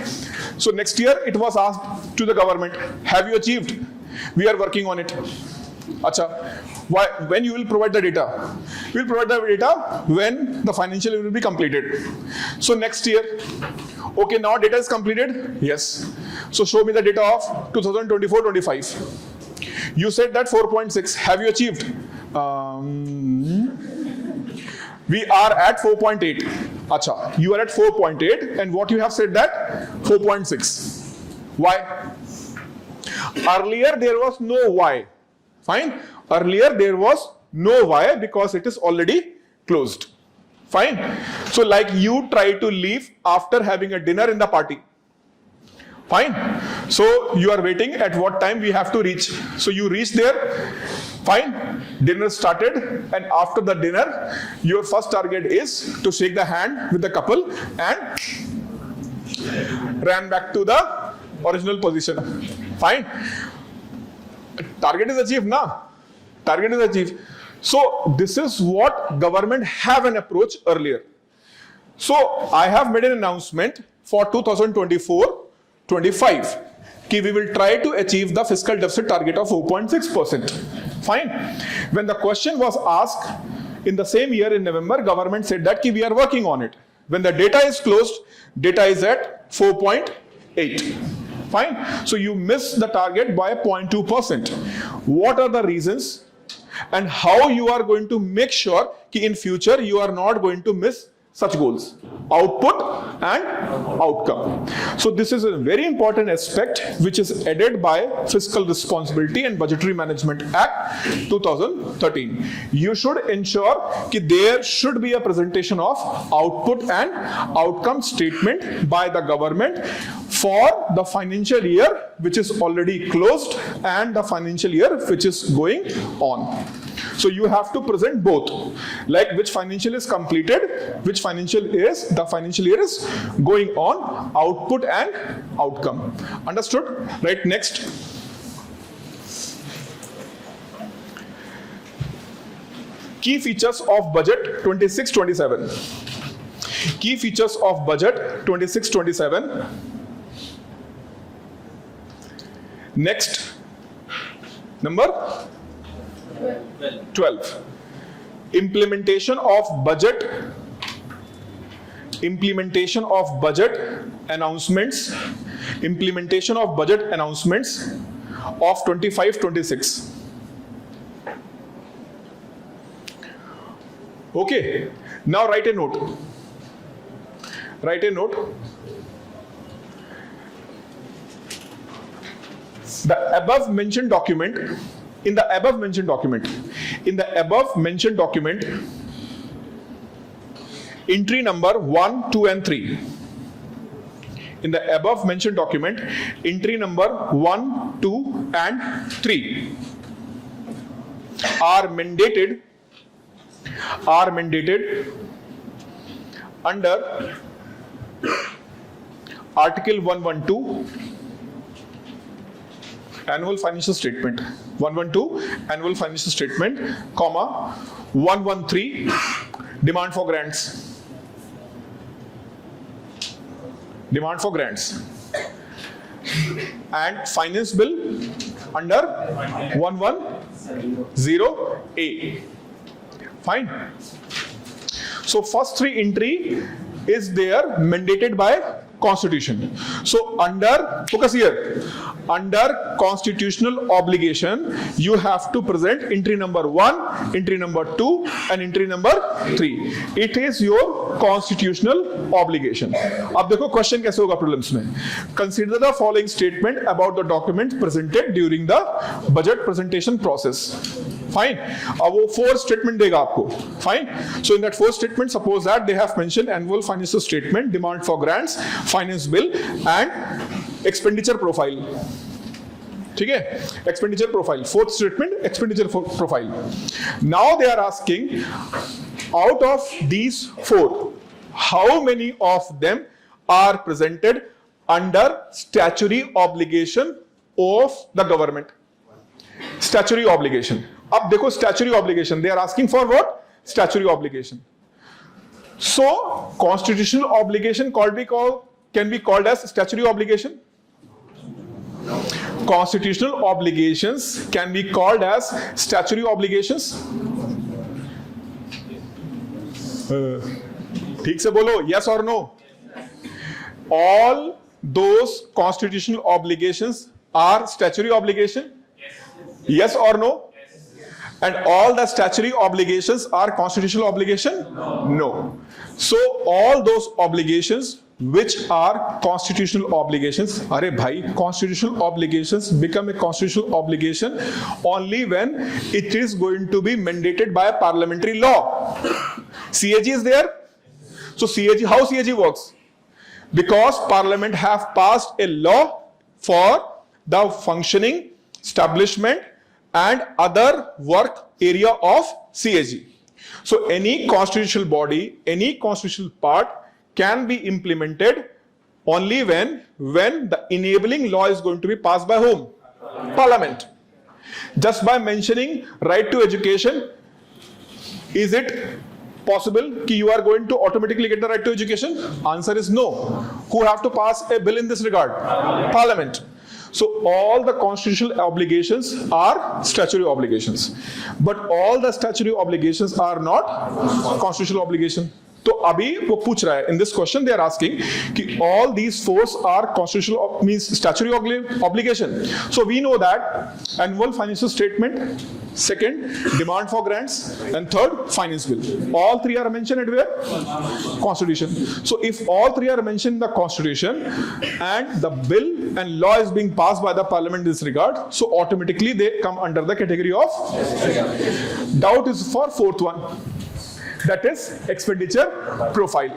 So next year it was asked to the government, have you achieved? We are working on it. Acha. Why? When you will provide the data? We will provide the data when the financial year will be completed. So next year, okay, now data is completed? Yes. So show me the data of 2024-25. You said that 4.6. Have you achieved? We are at 4.8. Acha, you are at 4.8, and what you have said that 4.6. Why? Earlier there was no why. Fine. Earlier there was no why because it is already closed. Fine. So like you try to leave after having a dinner in the party. Fine. So you are waiting at what time we have to reach. So you reach there. Fine. Dinner started, and after the dinner, your first target is to shake the hand with the couple and ran back to the original position. Fine. Target is achieved, na? Target is achieved. So this is what government have an approach earlier. So I have made an announcement for 2024-25. We will try to achieve the fiscal deficit target of 4.6%. Fine. When the question was asked in the same year in November, government said that we are working on it. When the data is closed, data is at 4.8. Fine. So you miss the target by 0.2%. What are the reasons and how you are going to make sure that in future you are not going to miss such goals? Output and outcome. So this is a very important aspect which is added by Fiscal Responsibility and Budgetary Management Act 2013. You should ensure that there should be a presentation of output and outcome statement by the government for the financial year which is already closed and the financial year which is going on. So you have to present both, like which financial is completed, which financial is the financial year is going on, output and outcome. Understood? Right, next. Key features of budget 26-27. Key features of budget 26-27. Next, number 12. Implementation of budget announcements. Implementation of budget announcements of 25-26. Okay. Now write a note. Write a note. The above mentioned document. In the above mentioned document, entry number 1, 2 and 3. In the above mentioned document, entry number 1, 2 and 3 are mandated under Article 112 Annual Financial Statement, 112 Annual Financial Statement, comma 113 Demand for grants. Demand for grants. And Finance Bill under 110A. Fine. So first three entry is there mandated by Constitution. So under, focus here, under constitutional obligation, you have to present entry number 1, entry number 2 and entry number 3. It is your constitutional obligation. अब देखो question कैसे होगा prelims में. Consider the following statement about the document presented during the budget presentation process. Fine. अब वो 4 statement देगा आपको. Fine. So in that 4 statement, suppose that they have mentioned annual financial statement, demand for grants, finance bill and expenditure profile. ठीक है? Expenditure profile. 4th statement, expenditure profile. Now they are asking, out of these 4, how many of them are presented under statutory obligation of the government. Statutory obligation. Ab dekho statutory obligation. They are asking for what? Statutory obligation. So constitutional obligation can be called as statutory obligation. Constitutional obligations can be called as statutory obligations. ठीक से बोलो, yes or no? All those constitutional obligations are statutory obligation? Yes or no? And all the statutory obligations are constitutional obligation? No. So all those obligations which are constitutional obligations, अरे भाई, constitutional obligations become a constitutional obligation only when it is going to be mandated by a parliamentary law. CAG is there. So CAG, how CAG works? Because Parliament have passed a law for the functioning, establishment and other work area of CAG. So any constitutional body, any constitutional part can be implemented only when the enabling law is going to be passed by whom? Parliament. Just by mentioning right to education, is it possible that you are going to automatically get the right to education? Answer is no. Who have to pass a bill in this regard? Parliament. So all the constitutional obligations are statutory obligations, but all the statutory obligations are not constitutional obligation. तो अभी वो पूछ रहा है, in this question they are asking कि all these four are constitutional, means statutory obligation. So we know that annual financial statement, second demand for grants, and third finance bill. All three are mentioned at where? Constitution. So if all three are mentioned in the Constitution and the bill and law is being passed by the Parliament in this regard, so automatically they come under the category of. Doubt is for fourth one. That is expenditure profile.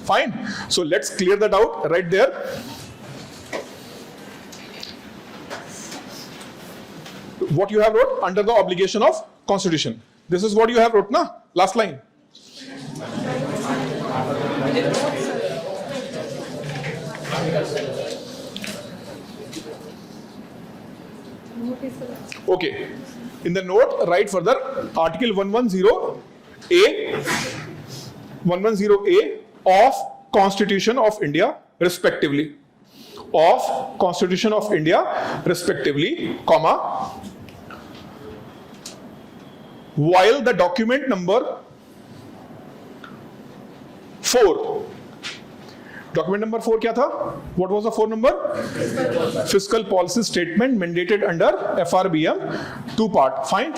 Fine. So let's clear that out right there. What you have wrote under the obligation of Constitution. This is what you have wrote, na? Last line. Okay. In the note, write further Article 110A 110A of Constitution of India respectively, of Constitution of India respectively, comma, while the document number 4, document number 4 क्या था? What was the 4 number? Fiscal policy statement mandated under FRBM, 2 part. Fine.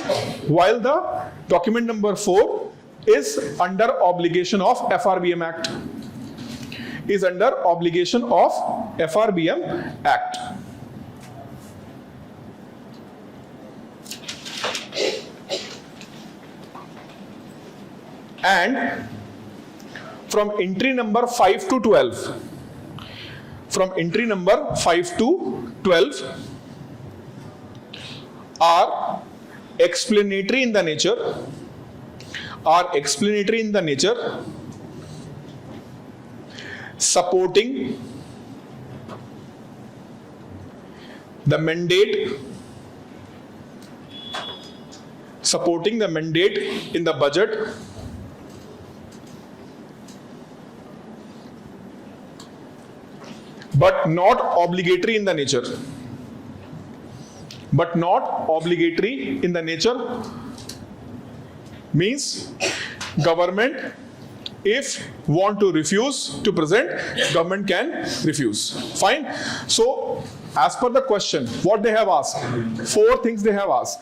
While the document number 4 is under obligation of FRBM Act. Is under obligation of FRBM Act. And from entry number 5 to 12, from entry number 5 to 12 are explanatory in the nature, supporting the mandate, in the budget, but not obligatory in the nature. But not obligatory in the nature means government, if want to refuse to present, government can refuse. Fine. So as per the question, what they have asked, 4 things they have asked.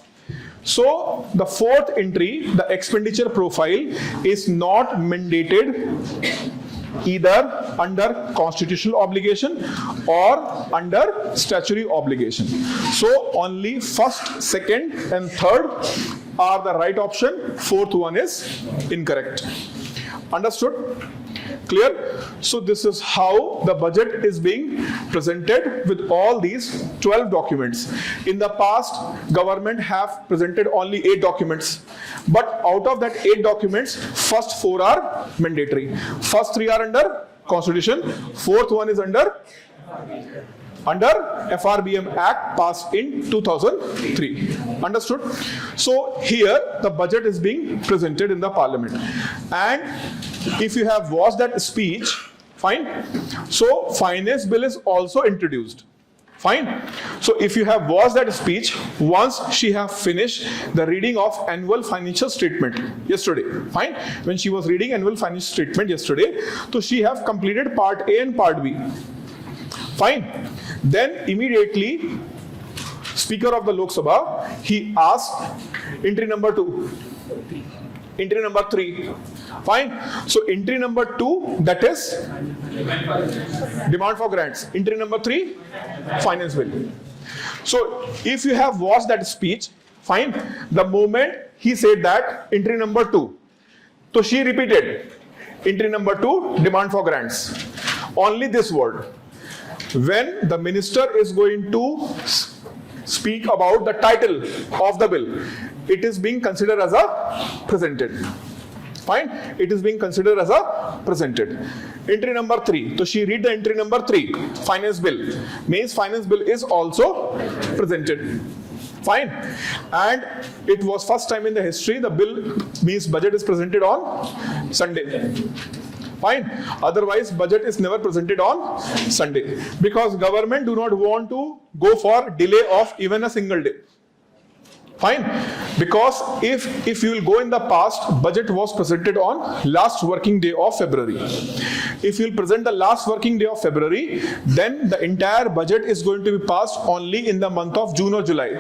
So the 4th entry, the expenditure profile, is not mandated either under constitutional obligation or under statutory obligation. So only 1st, 2nd and 3rd are the right option. 4th one is incorrect. Understood? Clear? So this is how the budget is being presented with all these 12 documents. In the past, government have presented only 8 documents. But out of that 8 documents, first 4 are mandatory. First 3 are under Constitution. 4th one is under Under FRBM Act passed in 2003. Understood? So here the budget is being presented in the parliament. And if you have watched that speech, fine. So finance bill is also introduced. Fine. So if you have watched that speech, once she have finished the reading of annual financial statement yesterday, fine. When she was reading annual financial statement yesterday, so she have completed part A and part B. Fine. Then immediately, Speaker of the Lok Sabha, he asked entry number 2, entry number 3. Fine. So entry number 2, that is demand for grants. Entry number 3, finance bill. So if you have watched that speech, fine. The moment he said that entry number 2, so she repeated entry number 2, demand for grants. Only this word. When the minister is going to speak about the title of the bill, it is being considered as a presented. Fine. It is being considered as a presented. Entry number 3. So she read the entry number 3. Finance bill. Means finance bill is also presented. Fine. And it was first time in the history the bill means budget is presented on Sunday. Fine. Otherwise, budget is never presented on Sunday because government do not want to go for delay of even a single day. Fine. Because if you will go in the past, budget was presented on last working day of February. If you will present the last working day of February, then the entire budget is going to be passed only in the month of June or July.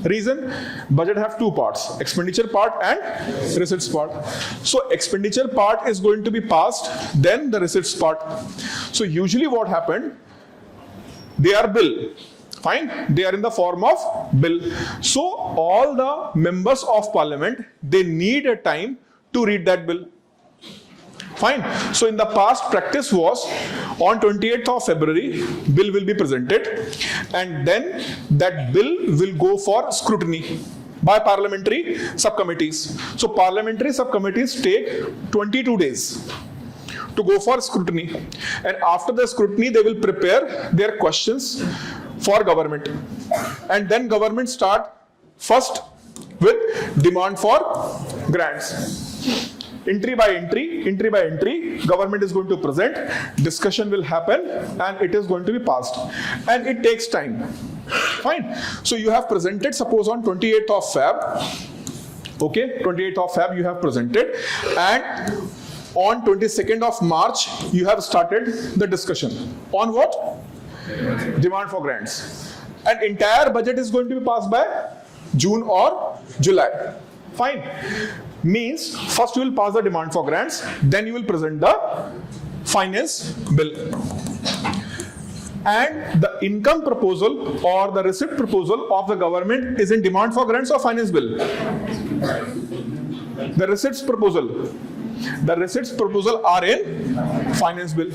Reason? Budget have two parts, expenditure part and receipts part. So expenditure part is going to be passed, then the receipts part. So usually what happened, they are bill. Fine, they are in the form of bill. So all the members of parliament, they need a time to read that bill. Fine. So in the past practice was on 28th of February, bill will be presented and then that bill will go for scrutiny by parliamentary subcommittees. So parliamentary subcommittees take 22 days to go for scrutiny. And after the scrutiny, they will prepare their questions for government. And then government start first with demand for grants. Entry by entry, government is going to present, discussion will happen and it is going to be passed. And it takes time. Fine. So you have presented, suppose on 28th of Feb, okay, 28th of Feb you have presented and on 22nd of March you have started the discussion. On what? Demand for grants. And entire budget is going to be passed by June or July. Fine. Means first you will pass the demand for grants, then you will present the finance bill. And the income proposal or the receipt proposal of the government is in demand for grants or finance bill. The receipts proposal. The receipts proposal are in finance bill.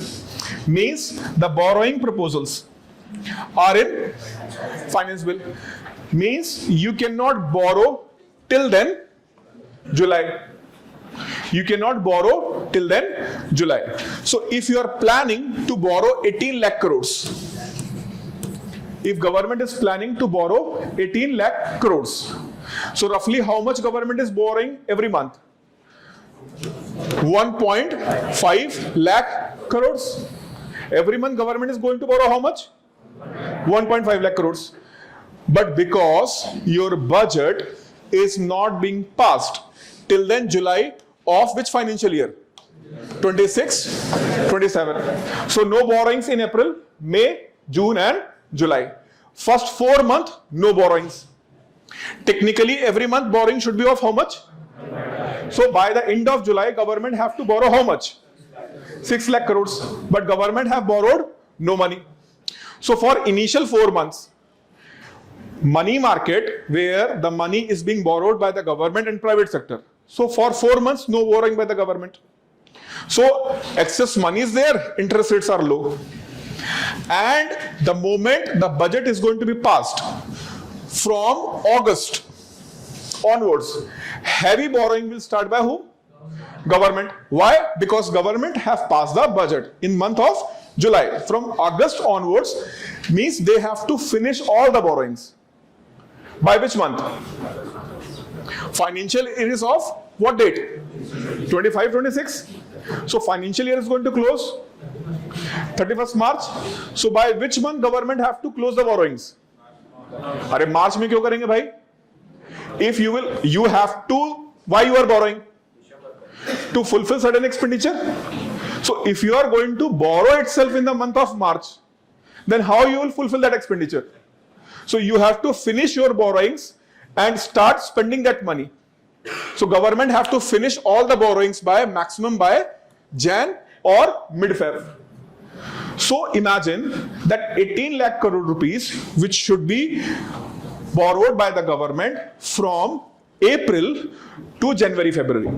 Means the borrowing proposals are in finance bill. Means you cannot borrow till then July. You cannot borrow till then July. So if you are planning to borrow 18 lakh crores, if government is planning to borrow 18 lakh crores, so roughly how much government is borrowing every month? 1.5 lakh crores. Every month government is going to borrow how much? 1.5 lakh crores. But because your budget is not being passed till then July of which financial year? 26, 27. So no borrowings in April, May, June and July. First 4 months, no borrowings. Technically every month borrowing should be of how much? So by the end of July, government have to borrow how much? 6 lakh crores. But government have borrowed no money. So for initial 4 months, money market where the money is being borrowed by the government and private sector. So for 4 months, no borrowing by the government. So excess money is there, interest rates are low. And the moment the budget is going to be passed from August onwards, heavy borrowing will start by whom? Government. Why? Because government have passed the budget in month of July. From August onwards means they have to finish all the borrowings. By which month? Financial year is of what date? 25, 26. So financial year is going to close 31st March. So by which month government have to close the borrowings? अरे मार्च में क्यों करेंगे भाई? If you have to, why you are borrowing? To fulfill certain expenditure. So if you are going to borrow itself in the month of March, then how you will fulfill that expenditure? So you have to finish your borrowings and start spending that money. So government have to finish all the borrowings by maximum by Jan or mid-Feb. So imagine that 18 lakh crore rupees which should be borrowed by the government from April to January, February.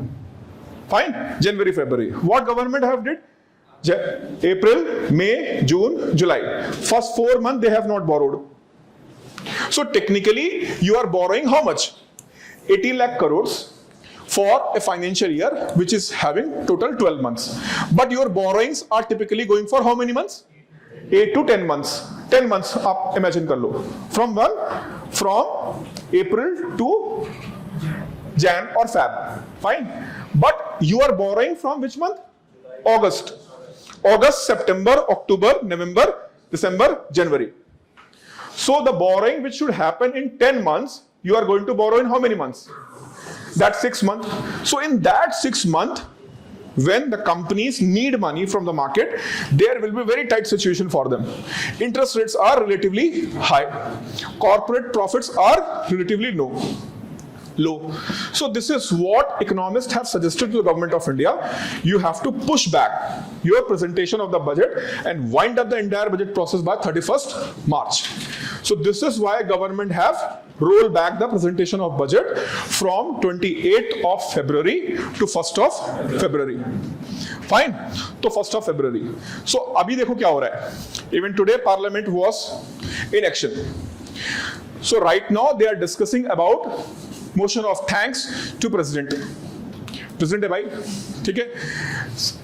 Fine? January, February. What government have did? April, May, June, July. First 4 months they have not borrowed. So technically you are borrowing how much? 18 lakh crores for a financial year which is having total 12 months. But your borrowings are typically going for how many months? 8 to 10 months. 10 months up, imagine kar lo. From when? From April to Jan or Feb. Fine. But you are borrowing from which month? August. August, September, October, November, December, January. So the borrowing which should happen in 10 months, you are going to borrow in how many months? That's 6 months. So in that 6 months, when the companies need money from the market, there will be very tight situation for them. Interest rates are relatively high. Corporate profits are relatively low. So this is what economists have suggested to the government of India. You have to push back your presentation of the budget and wind up the entire budget process by 31st March. So this is why government have rolled back the presentation of budget from 28th of February to 1st of February. Fine. So 1st of February. So अभी देखो क्या हो रहा है. Even today Parliament was in action. So right now they are discussing about motion of thanks to President. President है भाई, ठीक है?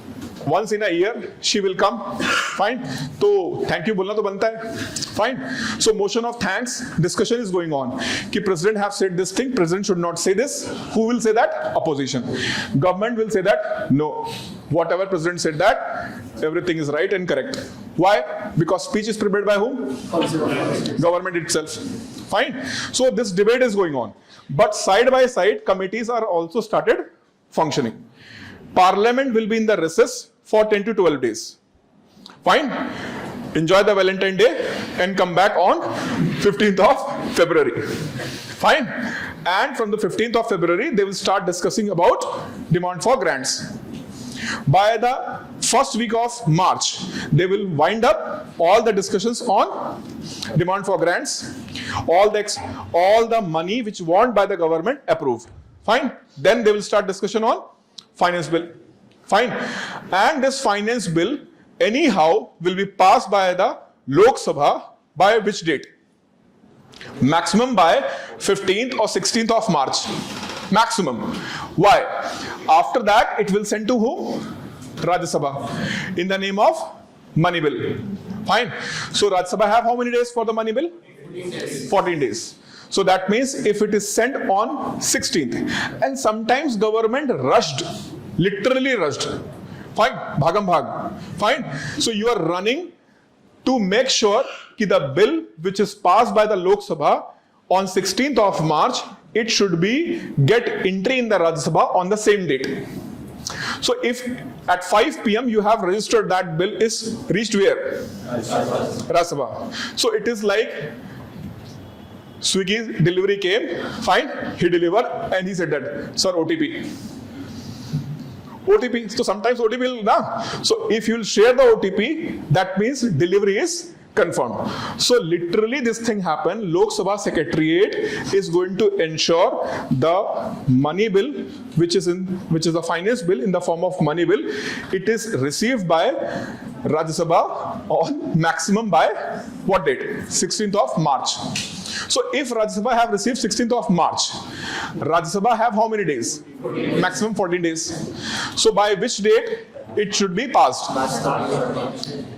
Once in a year she will come. Fine. तो thank you बोलना तो बनता है. Fine. So motion of thanks discussion is going on. कि President have said this thing, President should not say this. Who will say that? Opposition. Government will say that no. Whatever President said that, everything is right and correct. Why? Because speech is prepared by whom? Government itself. Fine. So this debate is going on. But side by side, committees are also started functioning. Parliament will be in the recess for 10 to 12 days. Fine. Enjoy the Valentine Day and come back on 15th of February. Fine. And from the 15th of February, they will start discussing about demand for grants. By the first week of March, they will wind up all the discussions on demand for grants, all the money which want by the government approved. Fine. Then they will start discussion on finance bill. Fine. And this finance bill anyhow will be passed by the Lok Sabha by which date? Maximum by 15th or 16th of March. Maximum. Why? After that, it will send to whom? Rajya Sabha. In the name of money bill. Fine. So Rajya Sabha have how many days for the money bill? 14 days. 14 days. So that means if it is sent on 16th, and sometimes government rushed, literally rushed. Fine. Bhagam bhag. Fine. So you are running to make sure that the bill which is passed by the Lok Sabha on 16th of March, it should be get entry in the Rajya Sabha on the same date. So if at 5 p.m. you have registered that bill is reached where? Rajya Sabha. So it is like Swiggy's delivery came, fine, he delivered and he said that, sir, OTP. OTP. So sometimes OTP will, nah. So if you will share the OTP, that means delivery is confirmed. So literally this thing happened. Lok Sabha Secretariat is going to ensure the money bill, which is a finance bill in the form of money bill, it is received by Rajya Sabha on maximum by what date? 16th of March. So if Rajya Sabha have received 16th of March, Rajya Sabha have how many days? 14 days. Maximum 14 days. So by which date it should be passed?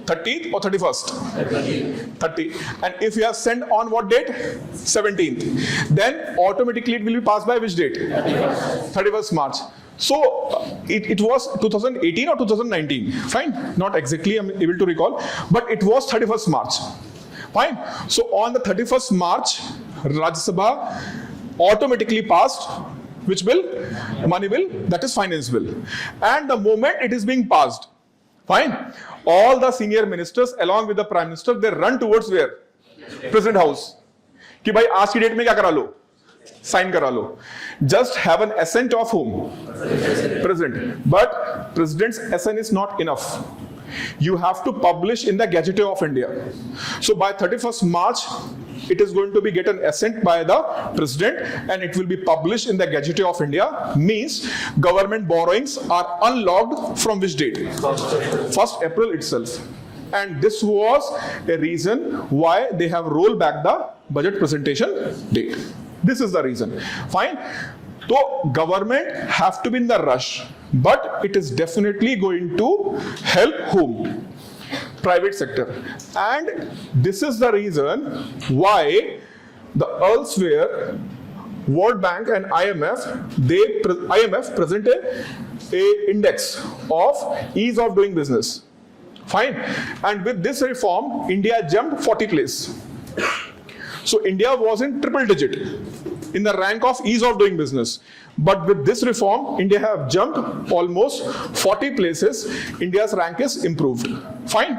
30th or 31st? 30. And if you have sent on what date? 17th. Then automatically it will be passed by which date? 31st March. So it was 2018 or 2019. Fine. Not exactly I'm able to recall. But it was 31st March. Fine. So on the 31st March, Rajya Sabha automatically passed which bill? Money bill, that is finance bill. And the moment it is being passed, fine, all the senior ministers along with the prime minister, they run towards where? President house. कि भाई आज की date में क्या करा लो? Sign करा लो. Just have an assent of whom? President. But president's assent is not enough. You have to publish in the Gazette of India. So by 31st March, it is going to be get an assent by the president and it will be published in the Gazette of India. Means government borrowings are unlocked from which date? 1st April itself. And this was a reason why they have rolled back the budget presentation date. This is the reason. Fine. So government have to be in the rush, but it is definitely going to help whom? Private sector. And this is the reason why the elsewhere World Bank and IMF presented a index of ease of doing business. Fine. And with this reform, India jumped 40 place. So India was in triple digit in the rank of ease of doing business. But with this reform, India have jumped almost 40 places. India's rank is improved. Fine.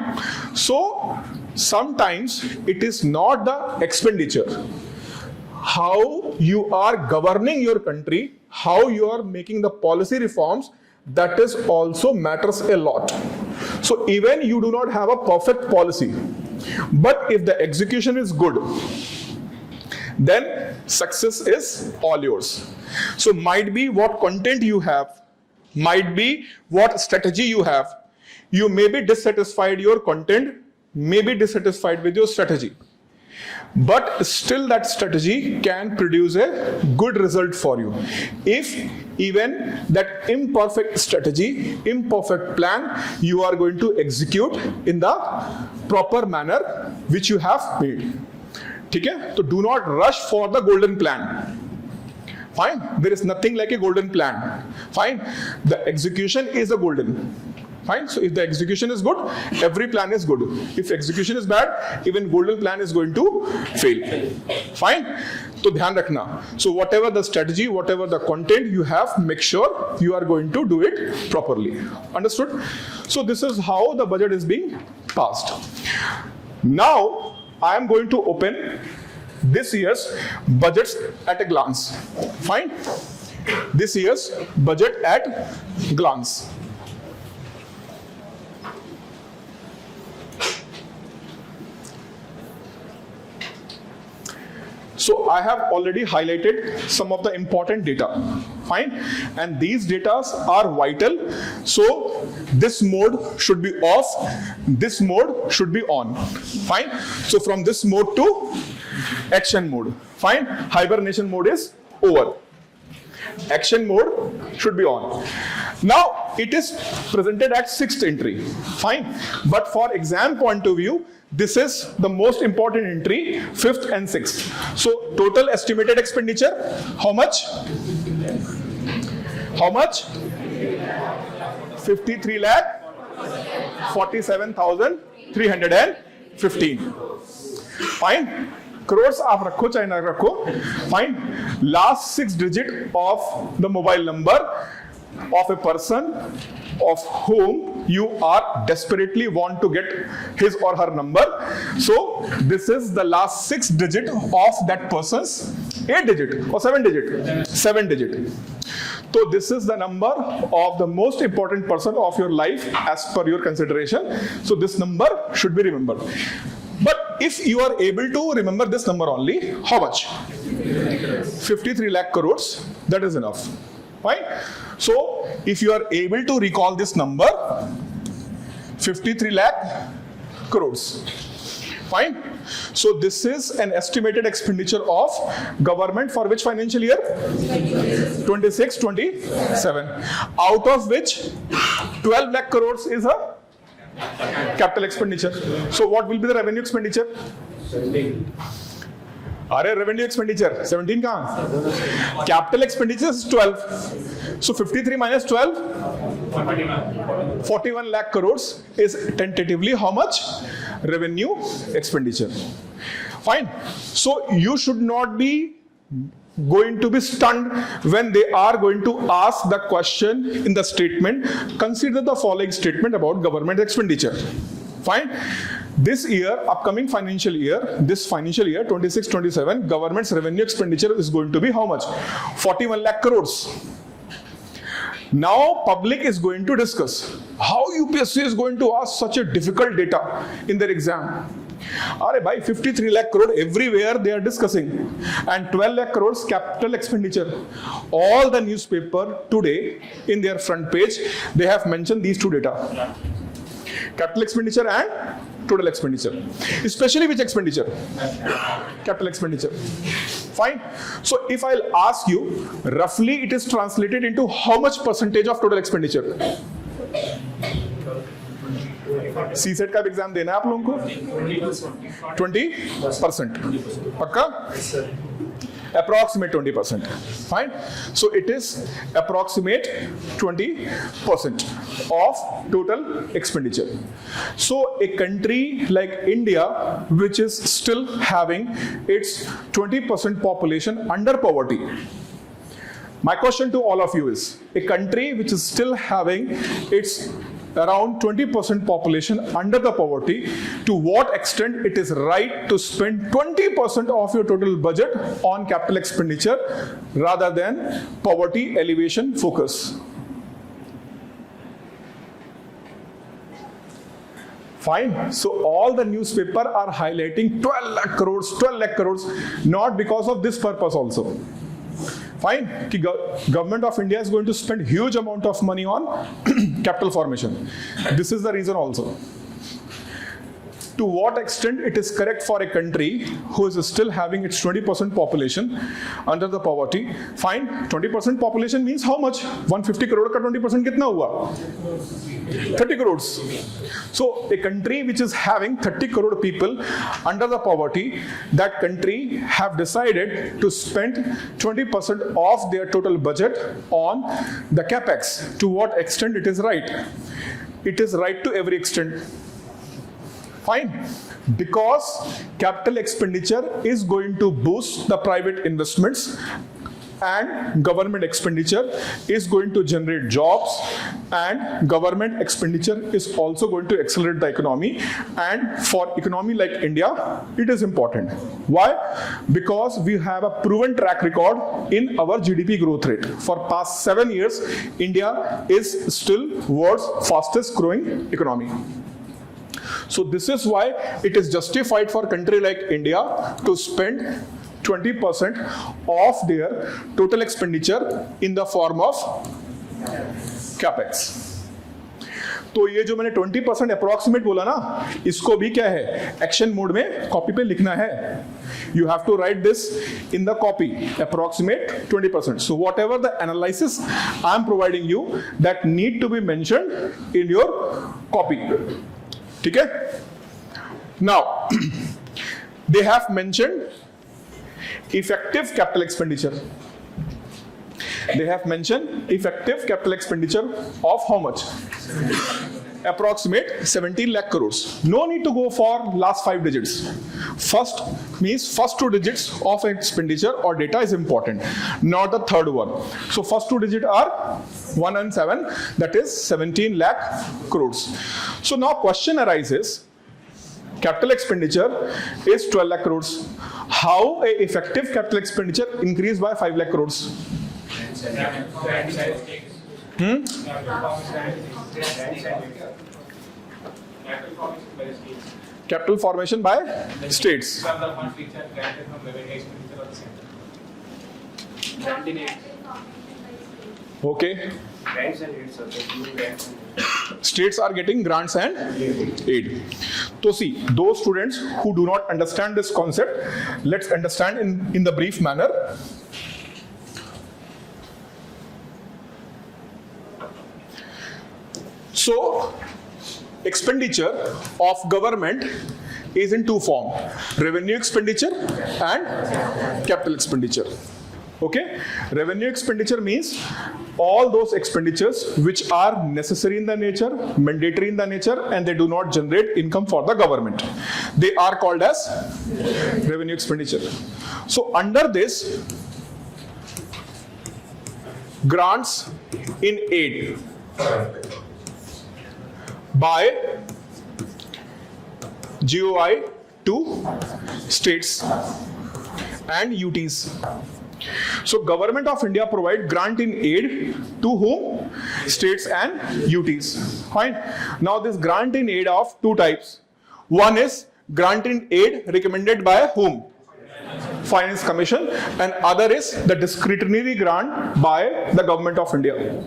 So sometimes it is not the expenditure. How you are governing your country, how you are making the policy reforms, that is also matters a lot. So even you do not have a perfect policy, but if the execution is good, then success is all yours. So might be what content you have, might be what strategy you have. You may be dissatisfied your content, may be dissatisfied with your strategy. But still that strategy can produce a good result for you. If even that imperfect strategy, imperfect plan, you are going to execute in the proper manner which you have made. Okay? So do not rush for the golden plan. Fine. There is nothing like a golden plan. Fine. The execution is a golden. Fine. So if the execution is good, every plan is good. If execution is bad, even golden plan is going to fail. Fine. So dhyan rakhna. So whatever the strategy, whatever the content you have, make sure you are going to do it properly. Understood? So this is how the budget is being passed. Now I am going to open this year's budgets at a glance. Fine. This year's budget at glance. So I have already highlighted some of the important data. Fine. And these data are vital. So this mode should be off. This mode should be on. Fine. So from this mode to action mode. Fine. Hibernation mode is over. Action mode should be on. Now it is presented at 6th entry. Fine. But for exam point of view, this is the most important entry, 5th and 6th. So total estimated expenditure, how much? How much? 53 lakh 47,315. Fine. Crores आप रखो चाहे ना रखो. Fine. Last 6 digit of the mobile number of a person of whom you are desperately want to get his or her number. So this is the last 6 digit of that person's 8 digit or 7 digit? 7 digit. So this is the number of the most important person of your life as per your consideration. So this number should be remembered. But if you are able to remember this number only, how much? 53 lakh crores, that is enough. Fine. So if you are able to recall this number, 53 lakh crores. Fine. So this is an estimated expenditure of government for which financial year? 26-27. Out of which 12 lakh crores is a capital expenditure. So what will be the revenue expenditure?
17.
Are revenue expenditure 17 kahan? Capital expenditure is 12. So 53 minus 12? 41 lakh crores is tentatively how much? Revenue expenditure. Fine. So you should not be going to be stunned when they are going to ask the question in the statement. Consider the following statement about government expenditure. Fine. This year, upcoming financial year, this financial year 26-27, government's revenue expenditure is going to be how much? 41 lakh crores. Now public is going to discuss how UPSC is going to ask such a difficult data in their exam. Are by 53 lakh crore everywhere they are discussing, and 12 lakh crores capital expenditure. All the newspaper today in their front page they have mentioned these two data: capital expenditure and total expenditure. Especially which expenditure? Capital expenditure. Fine. So if I'll ask you, roughly it is translated into how much percentage of total expenditure? CSET का exam देना है आप लोगों को 20%. पक्का? Approximate 20%. Fine. So it is approximate 20% of total expenditure. So a country like India, which is still having its 20% population under poverty. My question to all of you is, a country which is still having its around 20% population under the poverty, to what extent it is right to spend 20% of your total budget on capital expenditure rather than poverty elevation focus? Fine. So all the newspaper are highlighting 12 lakh crores, not because of this purpose also. Fine. Government of India is going to spend huge amount of money on capital formation. This is the reason also. To what extent it is correct for a country who is still having its 20% population under the poverty. Fine. 20% population means how much? 150 crore ka 20% kitna hua? 30 crores. So a country which is having 30 crore people under the poverty, that country have decided to spend 20% of their total budget on the capex. To what extent it is right? It is right to every extent. Fine. Because capital expenditure is going to boost the private investments, and government expenditure is going to generate jobs, and government expenditure is also going to accelerate the economy. And for economy like India, it is important. Why? Because we have a proven track record in our GDP growth rate. For past 7 years, India is still world's fastest growing economy. So this is why it is justified for a country like India to spend 20% of their total expenditure in the form of capex. तो ये जो मैंने 20% approximate बोला ना, इसको भी क्या है, एक्शन मोड में कॉपी पे लिखना है. You have to write this in the copy, approximate 20%. So whatever the analysis I am providing you, that need to be mentioned in your copy. ठीक है? Now they have mentioned effective capital expenditure. They have mentioned effective capital expenditure of how much? Approximate 17 lakh crores. No need to go for last 5 digits. First means first 2 digits of expenditure or data is important, not the third one. So first 2 digits are 1 and 7, that is 17 lakh crores. So now question arises, capital expenditure is 12 lakh crores. How a effective capital expenditure increased by 5 lakh crores? Capital formation by states. Okay. States are getting grants and aid. So see, those students who do not understand this concept, let's understand in the brief manner. So expenditure of government is in two forms: revenue expenditure and capital expenditure. Okay, revenue expenditure means all those expenditures which are necessary in the nature, mandatory in the nature, and they do not generate income for the government. They are called as revenue expenditure. So under this, grants in aid by GOI to states and UTs. So Government of India provide grant in aid to whom? States and UTs. Fine. Now this grant in aid of two types. One is grant in aid recommended by whom? Finance Commission, and other is the discretionary grant by the Government of India.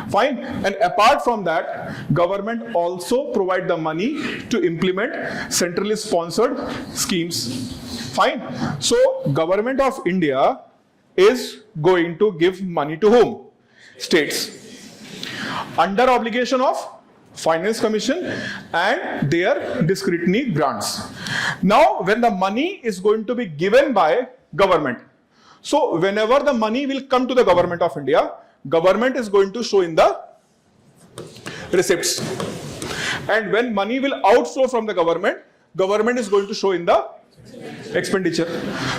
Fine. And apart from that, government also provide the money to implement centrally sponsored schemes. Fine. So Government of India is going to give money to whom? States. Under obligation of Finance Commission and their discretionary grants. Now, when the money is going to be given by government, so whenever the money will come to the Government of India, government is going to show in the receipts. And when money will outflow from the government, government is going to show in the expenditure.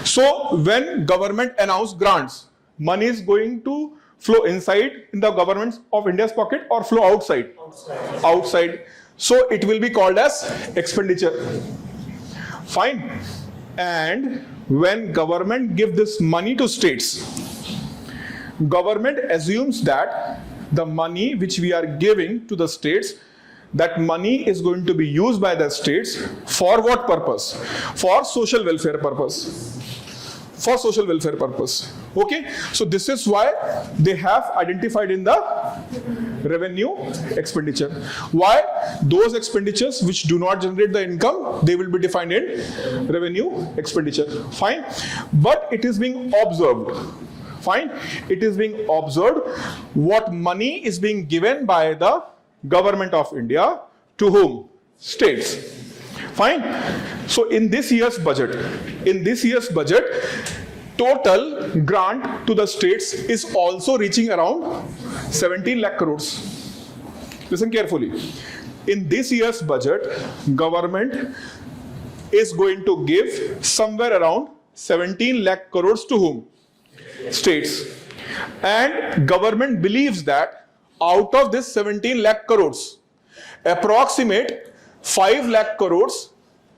So when government announce grants, money is going to flow inside in the Government of India's pocket or flow outside? Outside. So it will be called as expenditure. Fine. And when government give this money to states, government assumes that the money which we are giving to the states, that money is going to be used by the states for what purpose? For social welfare purpose. For social welfare purpose. Okay, so this is why they have identified in the revenue expenditure. Why? Those expenditures which do not generate the income, they will be defined in revenue expenditure. Fine. But it is being observed. Fine. It is being observed what money is being given by the Government of India to whom? States. Fine. So in this year's budget, total grant to the states is also reaching around 17 lakh crores. Listen carefully. In this year's budget, government is going to give somewhere around 17 lakh crores to whom? States. And government believes that out of this 17 lakh crores, approximate 5 lakh crores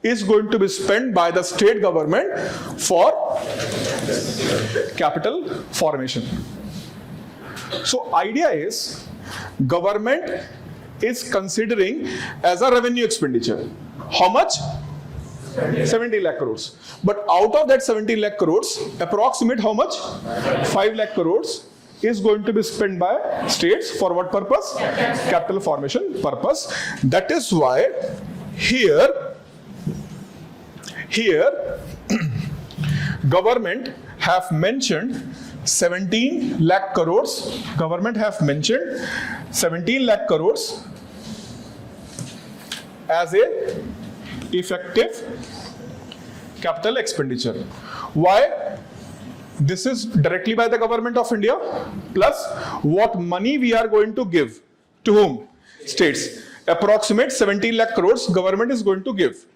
is going to be spent by the state government for capital formation. So idea is government is considering as a revenue expenditure. How much? 70 lakh crores. But out of that 70 lakh crores, approximate how much? 5 lakh crores is going to be spent by states for what purpose? Capital formation purpose. That is why here government have mentioned 17 lakh crores. Government have mentioned 17 lakh crores as a effective capital expenditure. Why? This is directly by the Government of India, plus what money we are going to give to whom? States. Approximate 17 lakh crores government is going to give.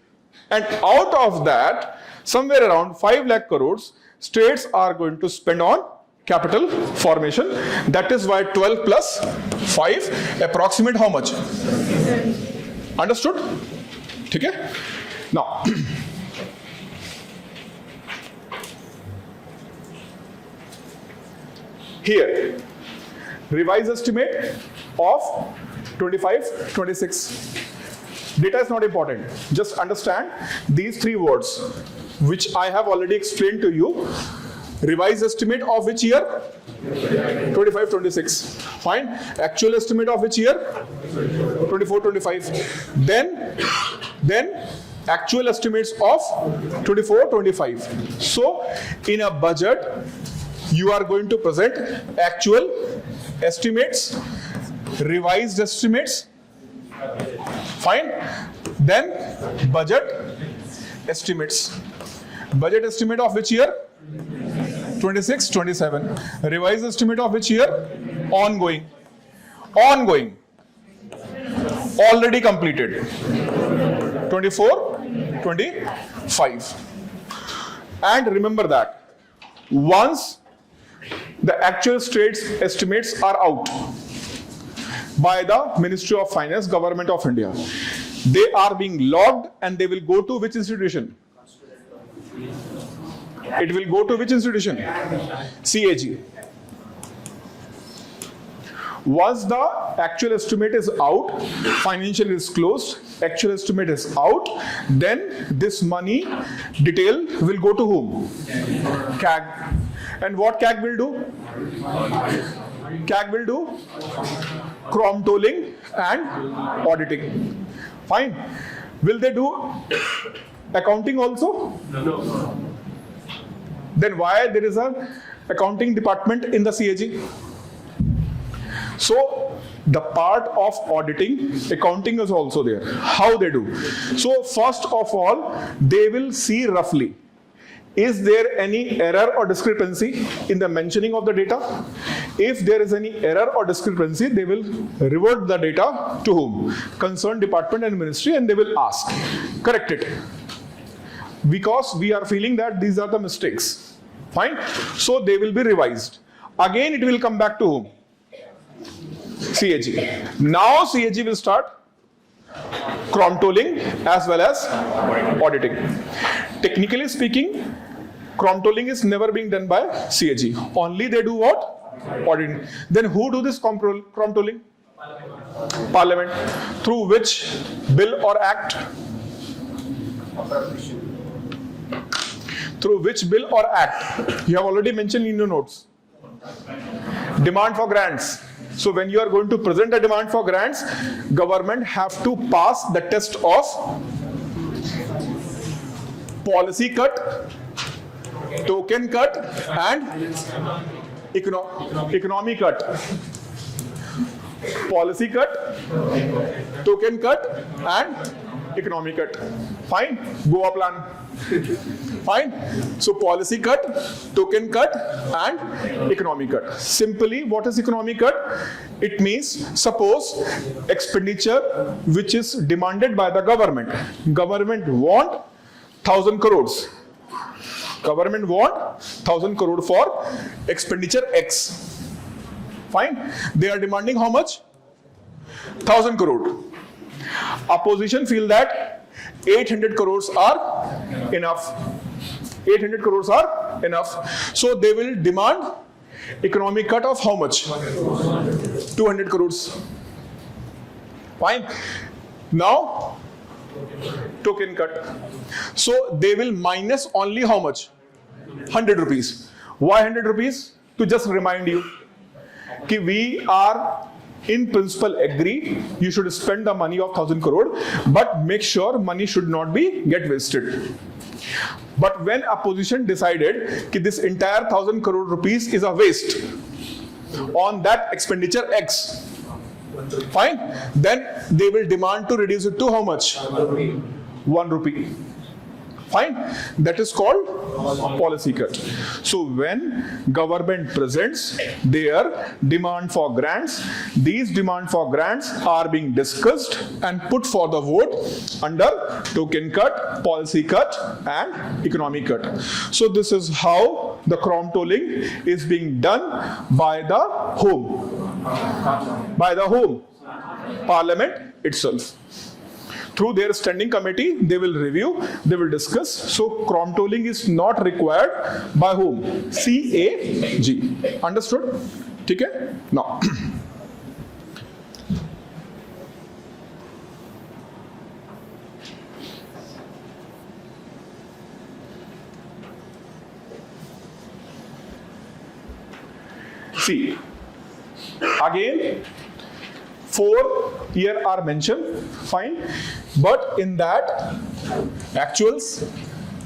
And out of that, somewhere around 5 lakh crores, states are going to spend on capital formation. That is why 12 plus 5, approximate how much? Understood? Okay? Now, here, revised estimate of 25-26. Data is not important. Just understand these three words, which I have already explained to you. Revised estimate of which year? 25-26. Fine. Actual estimate of which year? 24-25. Then actual estimates of 24-25. So in a budget, you are going to present actual estimates, revised estimates, Fine. Then budget estimates. Budget estimate of which year? 26, 27. Revised estimate of which year? Ongoing. Ongoing. Already completed. 24, 25. And remember that once the actual states estimates are out by the Ministry of Finance, Government of India, they are being logged and they will go to which institution? It will go to which institution? CAG. Once the actual estimate is out, financial is closed, actual estimate is out, then this money detail will go to whom? CAG. And what CAG will do? CAG will do crom tolling and auditing. Fine. Will they do accounting also? No. Then why there is a accounting department in the CAG? So the part of auditing, accounting is also there. How they do? So first of all, they will see roughly, is there any error or discrepancy in the mentioning of the data? If there is any error or discrepancy, they will revert the data to whom? Concerned department and ministry, and they will ask, correct it. Because we are feeling that these are the mistakes. Fine. So they will be revised. Again, it will come back to whom? CAG. Now CAG will start crom tolling as well as auditing. Technically speaking, crom tolling is never being done by CAG. Only they do what? Auditing. Then who do this crom tolling? Parliament. Through which bill or act? Through which bill or act? You have already mentioned in your notes. Demand for grants. So when you are going to present a demand for grants, government have to pass the test of policy cut, token cut and economy cut. Policy cut, token cut and economy cut. Fine. Goa plan. Fine. So policy cut, token cut and economy cut. Simply, what is economy cut? It means, suppose expenditure which is demanded by the government. Government want 1,000 crores. Government want 1,000 crore for expenditure X. Fine. They are demanding how much? 1,000 crore. Opposition feel that 800 crores are enough. 800 crores are enough. So they will demand economic cut of how much? 200 crores. Fine. Now, token cut. So they will minus only how much? 100 rupees. Why 100 rupees? To just remind you that we are in principle agree you should spend the money of 1,000 crore, but make sure money should not be get wasted. But when opposition decided that this entire 1,000 crore rupees is a waste on that expenditure X, fine, then they will demand to reduce it to how much? 1 rupee. Fine. That is called policy cut. So when government presents their demand for grants, these demand for grants are being discussed and put for the vote under token cut, policy cut and economic cut. So this is how the crom tolling is being done by the whom? By the whom? Parliament itself. Through their standing committee, they will review, they will discuss. So crom tolling is not required by whom? CAG. Understood? Okay? Now. See, again, 4 year are mentioned, fine, but in that actuals,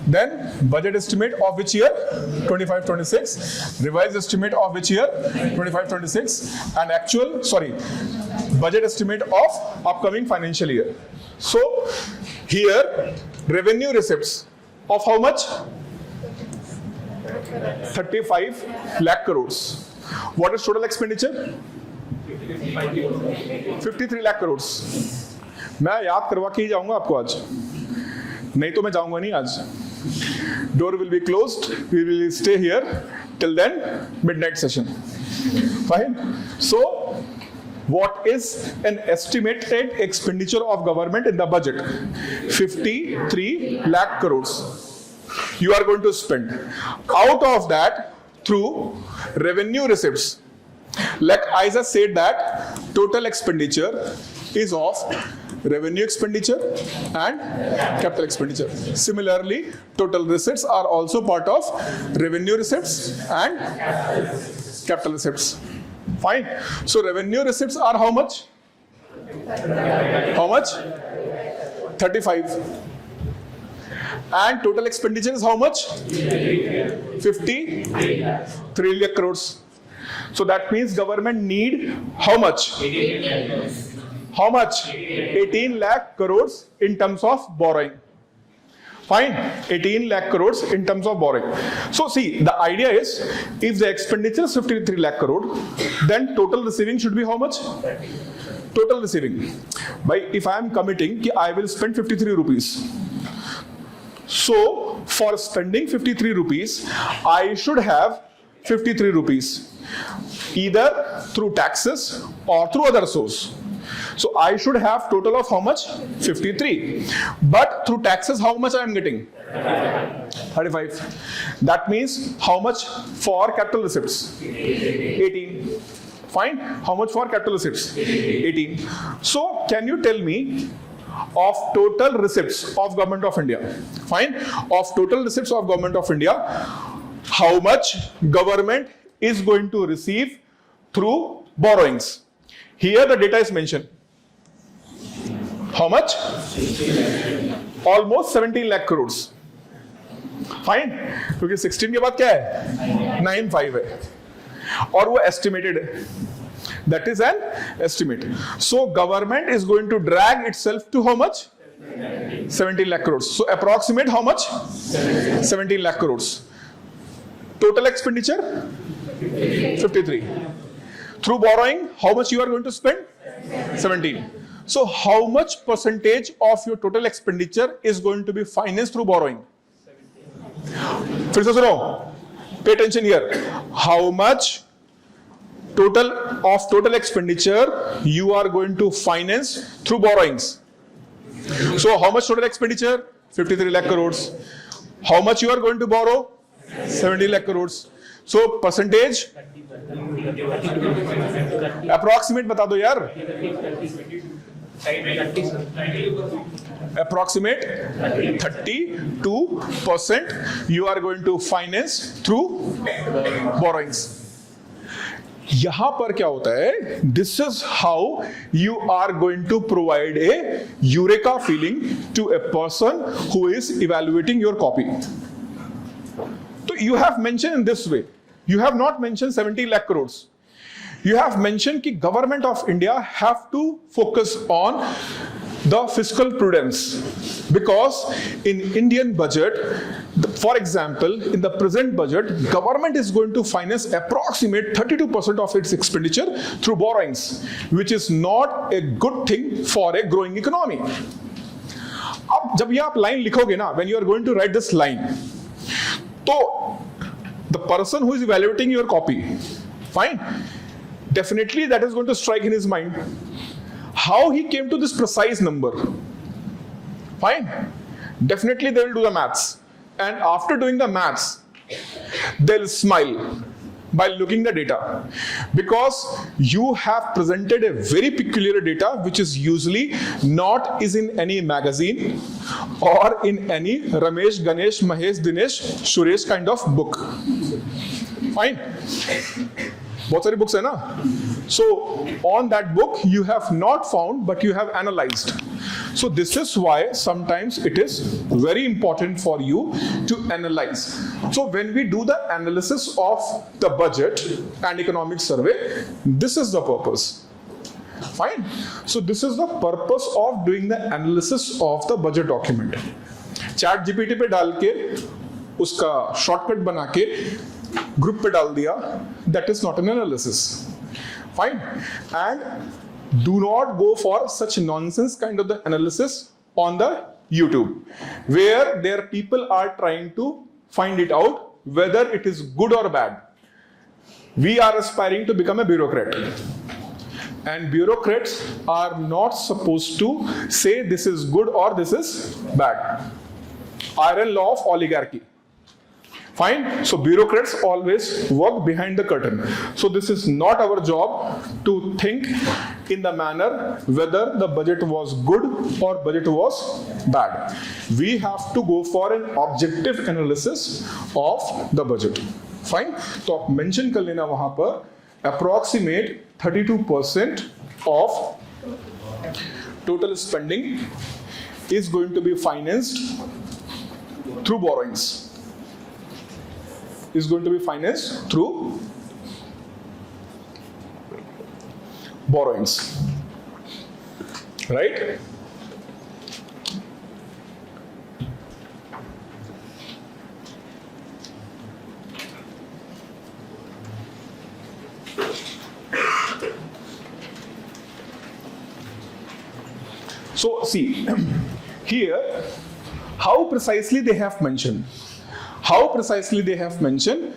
then budget estimate of which year? 25-26, revised estimate of which year? 25-26, and actual, sorry, budget estimate of upcoming financial year. So here revenue receipts of how much? 35 lakh crores. What is total expenditure? 53 lakh crores. मैं याद करवा के ही जाऊंगा आपको आज, नहीं तो मैं जाऊंगा नहीं आज. Door will be closed. We will stay here till then, midnight session. Fine. So what is an estimated expenditure of government in the budget? 53 lakh crores you are going to spend. Out of that, through revenue receipts, like I just said that total expenditure is of revenue expenditure and capital expenditure. Similarly, total receipts are also part of revenue receipts and capital receipts. Fine. So revenue receipts are how much? How much? 35. And total expenditure is how much? 53 lakh crores. So that means government need how much? How much? 18 lakh crores in terms of borrowing. Fine. 18 lakh crores in terms of borrowing. So see, the idea is, if the expenditure is 53 lakh crore, then total receiving should be how much? Total receiving. If I am committing कि I will spend 53 rupees. So for spending 53 rupees, I should have 53 rupees, either through taxes or through other source. So I should have total of how much? 53. But through taxes, how much I am getting? 35. That means how much for capital receipts? 18. Fine. How much for capital receipts? 18. So can you tell me of total receipts of Government of India? Fine. Of total receipts of Government of India, how much government is going to receive through borrowings? Here the data is mentioned. How much? Almost 17 lakh crores. Fine. क्योंकि 16 के बाद क्या है? 95 है. और वो estimated है. That is an estimate. So government is going to drag itself to how much? 17 lakh crores. So approximate how much? 17 lakh crores. Total expenditure? 53. Through borrowing, how much you are going to spend? 17. So how much percentage of your total expenditure is going to be financed through borrowing? फिर से सुनो. Pay attention here. How much total expenditure you are going to finance through borrowings? So how much total expenditure? 53 lakh crores. How much you are going to borrow? 70 lakh crores. So percentage? Approximate बता दो यार. Approximate 32% you are going to finance through borrowings. यहां पर क्या होता है? This is how you are going to provide a eureka feeling to a person who is evaluating your copy. So you have mentioned in this way. You have not mentioned 70 lakh crores. You have mentioned that government of India have to focus on the fiscal prudence, because in Indian budget, for example, in the present budget, government is going to finance approximate 32% of its expenditure through borrowings, which is not a good thing for a growing economy. अब जब ये आप line लिखोगे ना, when you are going to write this line, तो the person who is evaluating your copy, fine, definitely that is going to strike in his mind. How he came to this precise number? Fine. Definitely they will do the maths. And after doing the maths, they'll smile by looking the data. Because you have presented a very peculiar data which is usually not is in any magazine or in any Ramesh, Ganesh, Mahesh, Dinesh, Suresh kind of book. Fine. बहुत सारी books है ना? So on that book you have not found, but you have analyzed. So this is why sometimes it is very important for you to analyze. So when we do the analysis of the budget and economic survey, this is the purpose. Fine. So this is the purpose of doing the analysis of the budget document. Chat GPT पे डाल के उसका shortcut बना के group पे डाल दिया, that is not an analysis. Fine. And do not go for such nonsense kind of the analysis on the YouTube, where their people are trying to find it out whether it is good or bad. We are aspiring to become a bureaucrat, and bureaucrats are not supposed to say this is good or this is bad. Iron law of oligarchy. Fine. So bureaucrats always work behind the curtain. So this is not our job to think in the manner whether the budget was good or budget was bad. We have to go for an objective analysis of the budget. Fine. तो आप mention कर लेना वहां पर approximate 32% of total spending is going to be financed through borrowings. Is going to be financed through borrowings, right? So see here how precisely they have mentioned. How precisely they have mentioned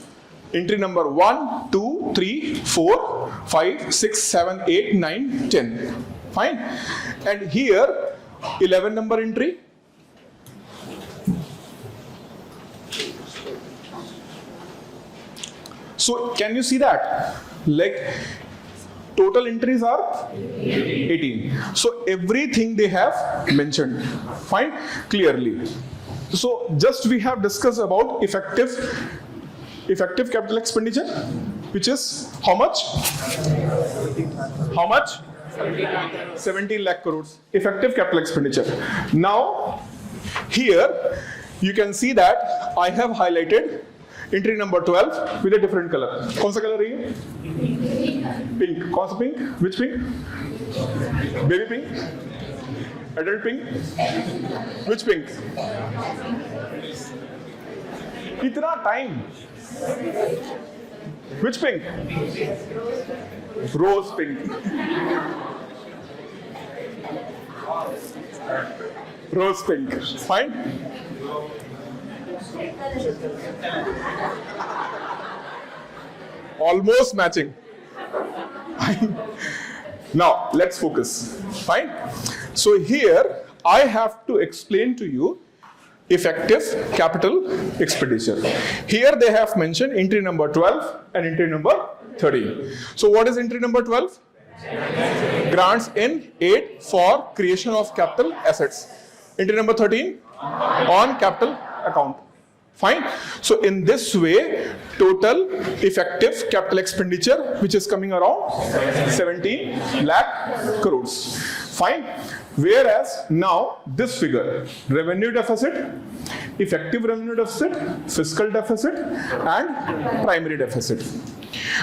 entry number 1, 2, 3, 4, 5, 6, 7, 8, 9, 10. Fine. And here 11 number entry. So can you see that? Like total entries are 18. So everything they have mentioned. Fine. Clearly. So just we have discussed about effective capital expenditure, which is how much? How much? 17 lakh crores. Effective capital expenditure. Now here you can see that I have highlighted entry number 12 with a different color. कौन सा color है? Pink. कौन सा pink? Which pink? Baby pink? Adult pink? Which pink? Kitna time? Which pink? Rose pink. Rose pink. Fine? Almost matching. Now let's focus. Fine? So here I have to explain to you effective capital expenditure. Here they have mentioned entry number 12 and entry number 13. So what is entry number 12? Grants in aid for creation of capital assets. Entry number 13 on capital account. Fine. So in this way, total effective capital expenditure, which is coming around 17 lakh crores. Fine. Whereas now this figure, revenue deficit, effective revenue deficit, fiscal deficit, and primary deficit.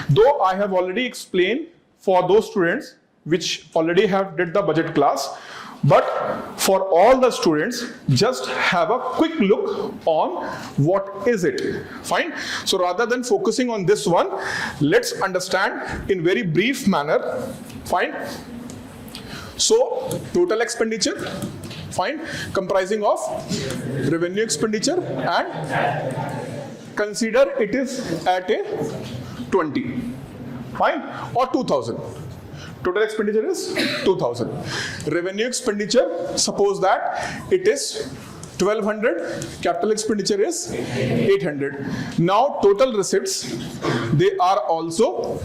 Though I have already explained for those students which already have did the budget class, but for all the students, just have a quick look on what is it. Fine. So rather than focusing on this one, let's understand in very brief manner. Fine. So total expenditure, fine, comprising of revenue expenditure, and consider it is at a 20, fine, or 2000. Total expenditure is 2000. Revenue expenditure, suppose that it is 1200, capital expenditure is 800. Now total receipts, they are also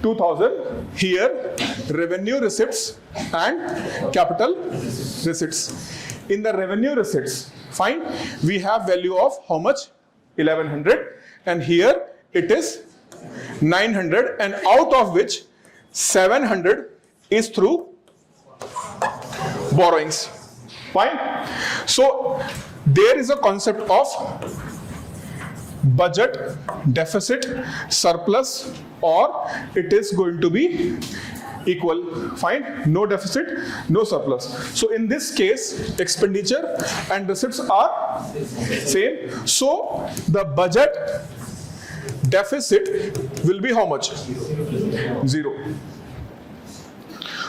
2000. Here revenue receipts and capital receipts. In the revenue receipts, fine, we have value of how much? 1100, and here it is 900, and out of which 700 is through borrowings. Fine. So there is a concept of budget deficit, surplus, or it is going to be equal. Fine, no deficit, no surplus. So in this case, expenditure and receipts are same. So the budget deficit will be how much? 0.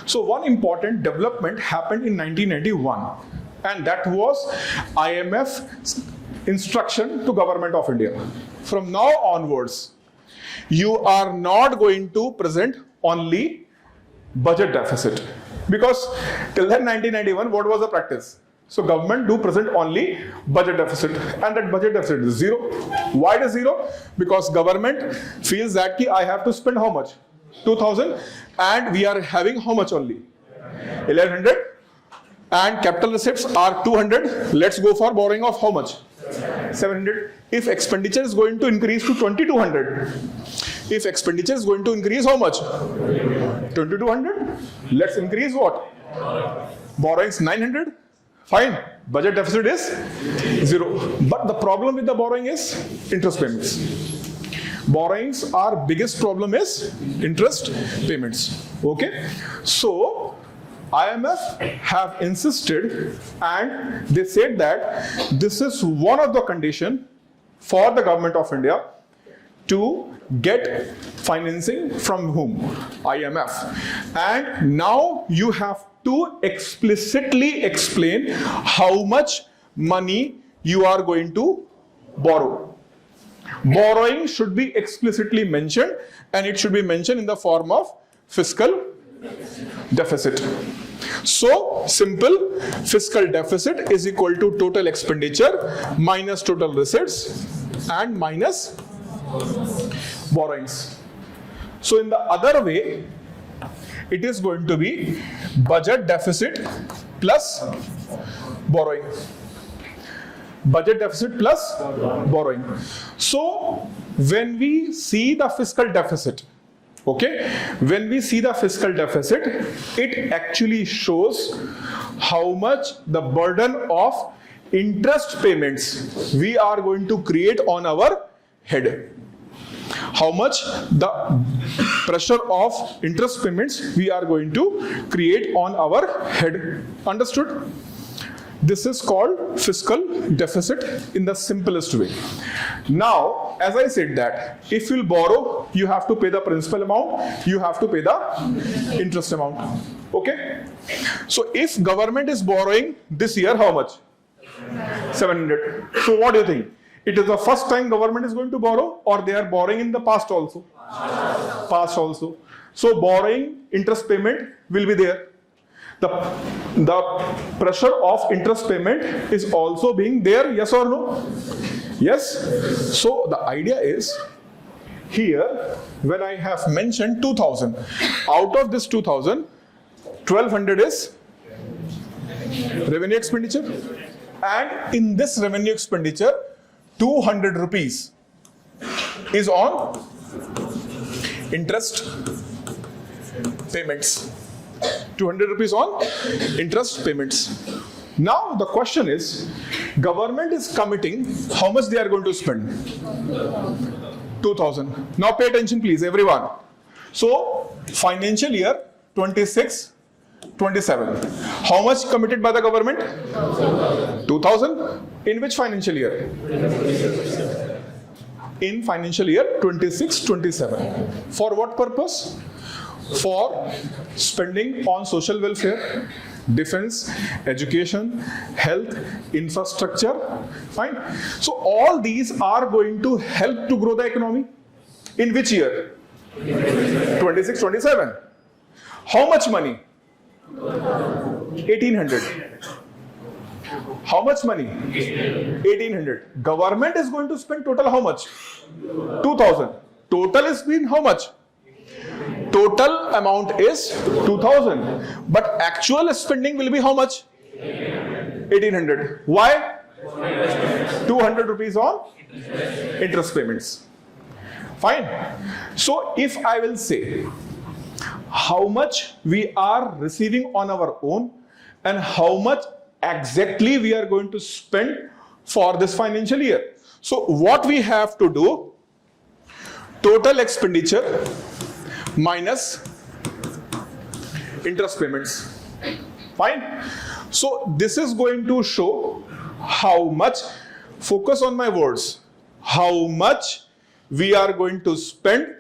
So one important development happened in 1991, and that was IMF instruction to Government of India. From now onwards, you are not going to present only budget deficit, because till then 1991, what was the practice? So government do present only budget deficit, and that budget deficit is 0. Why it is 0? Because government feels that I have to spend how much? 2000, and we are having how much only? 1100, and capital receipts are 200. Let's go for borrowing of how much? 700. If expenditure is going to increase to 2200, if expenditure is going to increase how much? 2200. Let's increase what? Borrowings 900. Fine. Budget deficit is 0. But the problem with the borrowing is interest payments. Borrowings, our biggest problem is interest payments. Okay. So IMF have insisted, and they said that this is one of the condition for the Government of India to get financing from whom? IMF. And now you have to explicitly explain how much money you are going to borrow. Borrowing should be explicitly mentioned, and it should be mentioned in the form of fiscal deficit. So simple, fiscal deficit is equal to total expenditure minus total receipts and minus borrowings. So in the other way, it is going to be budget deficit plus borrowing. Budget deficit plus borrowing. So when we see the fiscal deficit, okay, when we see the fiscal deficit, it actually shows how much the burden of interest payments we are going to create on our head. How much the pressure of interest payments we are going to create on our head. Understood? This is called fiscal deficit in the simplest way. Now, as I said that if you borrow, you have to pay the principal amount, you have to pay the interest amount. Okay? So if government is borrowing this year, how much? 700. So what do you think? It is the first time government is going to borrow, or they are borrowing in the past also? Past also. So borrowing, interest payment will be there. The pressure of interest payment is also being there, yes or no? Yes. So the idea is, here when I have mentioned 2000, out of this 2000, 1200 is revenue expenditure, and in this revenue expenditure 200 rupees is on interest payments. 200 rupees on interest payments. Now the question is, government is committing how much they are going to spend? 2000. Now pay attention please, everyone. So financial year 26-27. How much committed by the government? 2000. In which financial year? In financial year 26-27. For what purpose? For spending on social welfare, defense, education, health, infrastructure. Fine. So all these are going to help to grow the economy. In which year? 26-27. How much money? 1800. How much money? 1800. Government is going to spend total how much? 2000. Total is been how much? Total amount is 2000, but actual spending will be how much? 1800. Why? 200 rupees on interest payments. Fine. So if I will say how much we are receiving on our own and how much exactly we are going to spend for this financial year. So what we have to do, total expenditure minus interest payments. Fine. So this is going to show how much, focus on my words, how much we are going to spend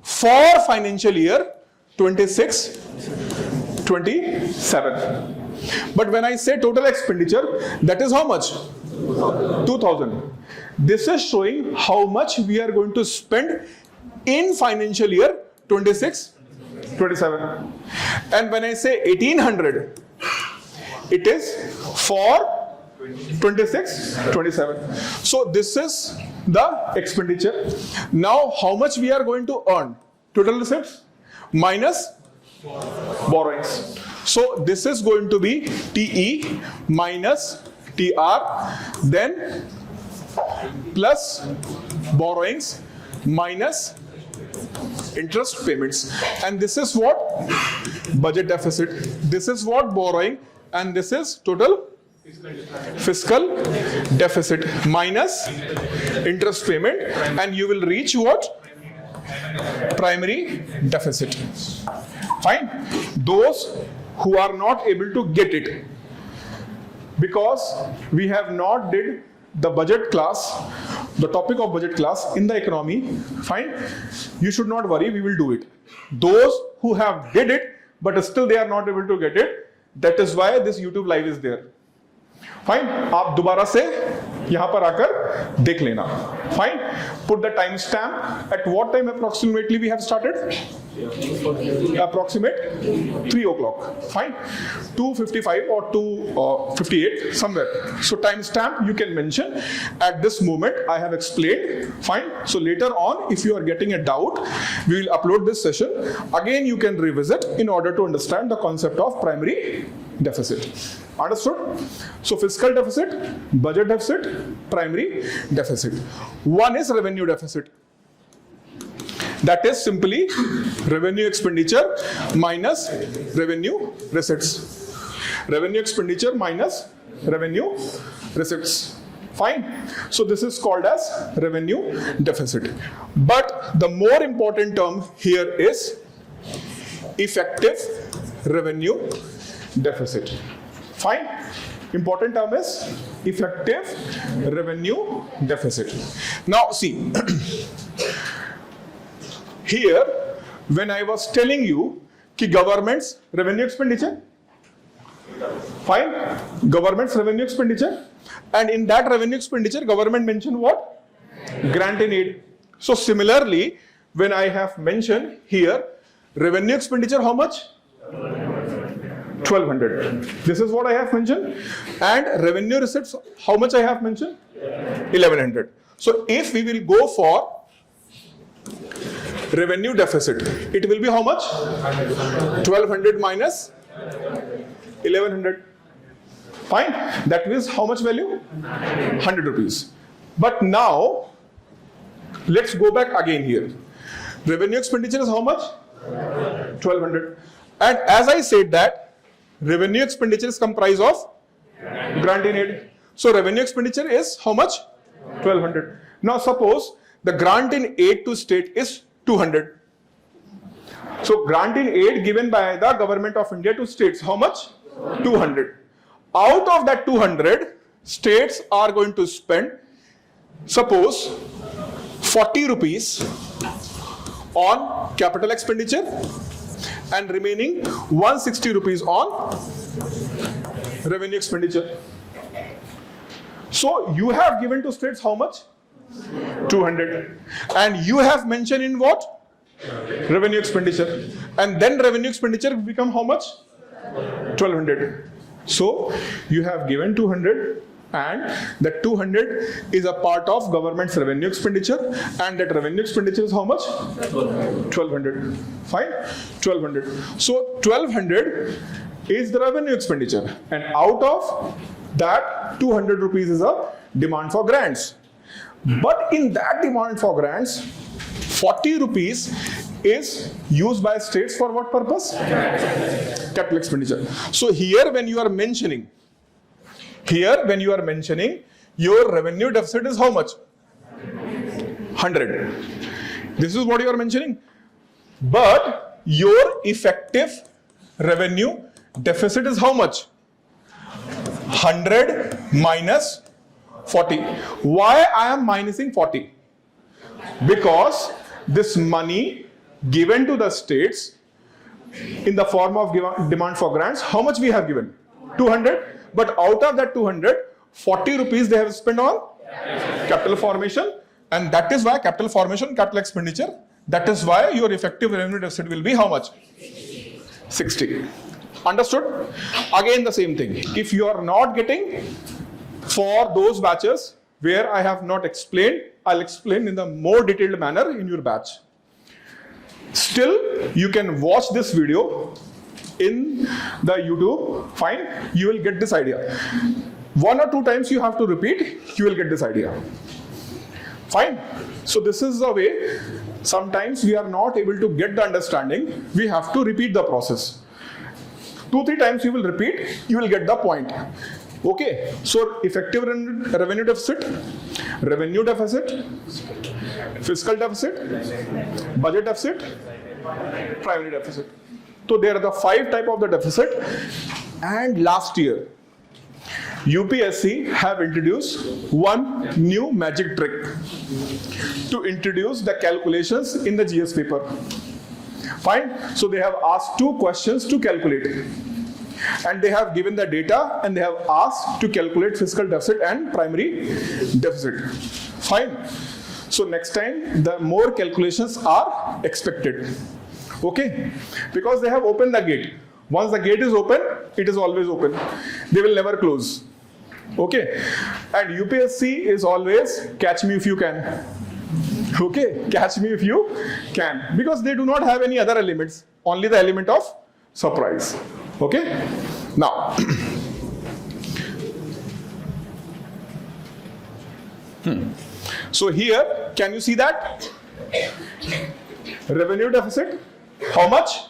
for financial year 26-27. But when I say total expenditure, that is how much? 2000. This is showing how much we are going to spend in financial year 26-27. And when I say 1800, it is for 26-27. So this is the expenditure. Now how much we are going to earn? Total receipts minus borrowings. So this is going to be TE minus TR, then plus borrowings minus interest payments. And this is what? Budget deficit. This is what? Borrowing. And this is total fiscal deficit minus interest payment. And you will reach what? Primary deficit. Fine. Those who are not able to get it, because we have not did the budget class, the topic of budget class in the economy, fine, you should not worry, we will do it. Those who have did it but still they are not able to get it, that is why this YouTube live is there. Fine, आप दोबारा से यहाँ पर आकर देख लेना. Fine, put the time stamp. At what time approximately we have started? Approximate 3 o'clock. Fine, 2:55 or 2:58 somewhere. So time stamp you can mention. At this moment I have explained. Fine. So later on, if you are getting a doubt, we will upload this session. Again you can revisit in order to understand the concept of primary deficit. Understood? So fiscal deficit, budget deficit, primary deficit. One is revenue deficit. That is simply revenue expenditure minus revenue receipts. Revenue expenditure minus revenue receipts. Fine. So this is called as revenue deficit. But the more important term here is effective revenue deficit. Fine. Important term is effective revenue deficit. Now see, here when I was telling you कि government's revenue expenditure, fine, government's revenue expenditure, and in that revenue expenditure government mentioned what? Grant and aid. So similarly, when I have mentioned here revenue expenditure, how much? 1200. This is what I have mentioned. And revenue receipts, how much I have mentioned? 1100. So if we will go for revenue deficit, it will be how much? 1200 minus 1100. Fine. That means how much value? 100 rupees. But now let's go back again here. Revenue expenditure is how much? 1200. And as I said that revenue expenditure is comprised of grant and aid. So revenue expenditure is how much? 1200. Now suppose the grant in aid to state is 200. So grant in aid given by the government of India to states, how much? 200. Out of that 200, states are going to spend, suppose, 40 rupees on capital expenditure and remaining 160 rupees on revenue expenditure. So you have given to states how much? 200. And you have mentioned in what? Revenue expenditure. And then revenue expenditure become how much? 1200. So you have given 200 and that 200 is a part of government's revenue expenditure, and that revenue expenditure is how much? 1200. Fine? 1200. So 1200 is the revenue expenditure, and out of that 200 rupees is a demand for grants. But in that demand for grants, 40 rupees is used by states for what purpose? Capital expenditure. So here when you are mentioning, your revenue deficit is how much? 100. This is what you are mentioning. But your effective revenue deficit is how much? 100 minus 40. Why I am minusing 40? Because this money given to the states in the form of demand for grants, how much we have given? 200. But out of that 200, 40 rupees they have spent on capital formation, and that is why capital formation, capital expenditure, that is why your effective revenue deficit will be how much? 60. Understood? Again the same thing. If you are not getting for those batches where I have not explained, I'll explain in the more detailed manner in your batch. Still, you can watch this video in the YouTube, fine, you will get this idea. 1 or 2 times you have to repeat, you will get this idea. Fine. So this is the way. Sometimes we are not able to get the understanding, we have to repeat the process. 2-3 times you will repeat, you will get the point. Okay, so effective revenue deficit, fiscal deficit, budget deficit, primary deficit. So there are the 5 types of the deficit. And last year, UPSC have introduced one new magic trick to introduce the calculations in the GS paper. Fine. So they have asked 2 questions to calculate, and they have given the data, and they have asked to calculate fiscal deficit and primary deficit. Fine. So next time the more calculations are expected. Okay, because they have opened the gate. Once the gate is open, it is always open. They will never close. Okay, and UPSC is always catch me if you can. Okay, catch me if you can, because they do not have any other elements, only the element of surprise. Okay, now so here, can you see that revenue deficit? How much?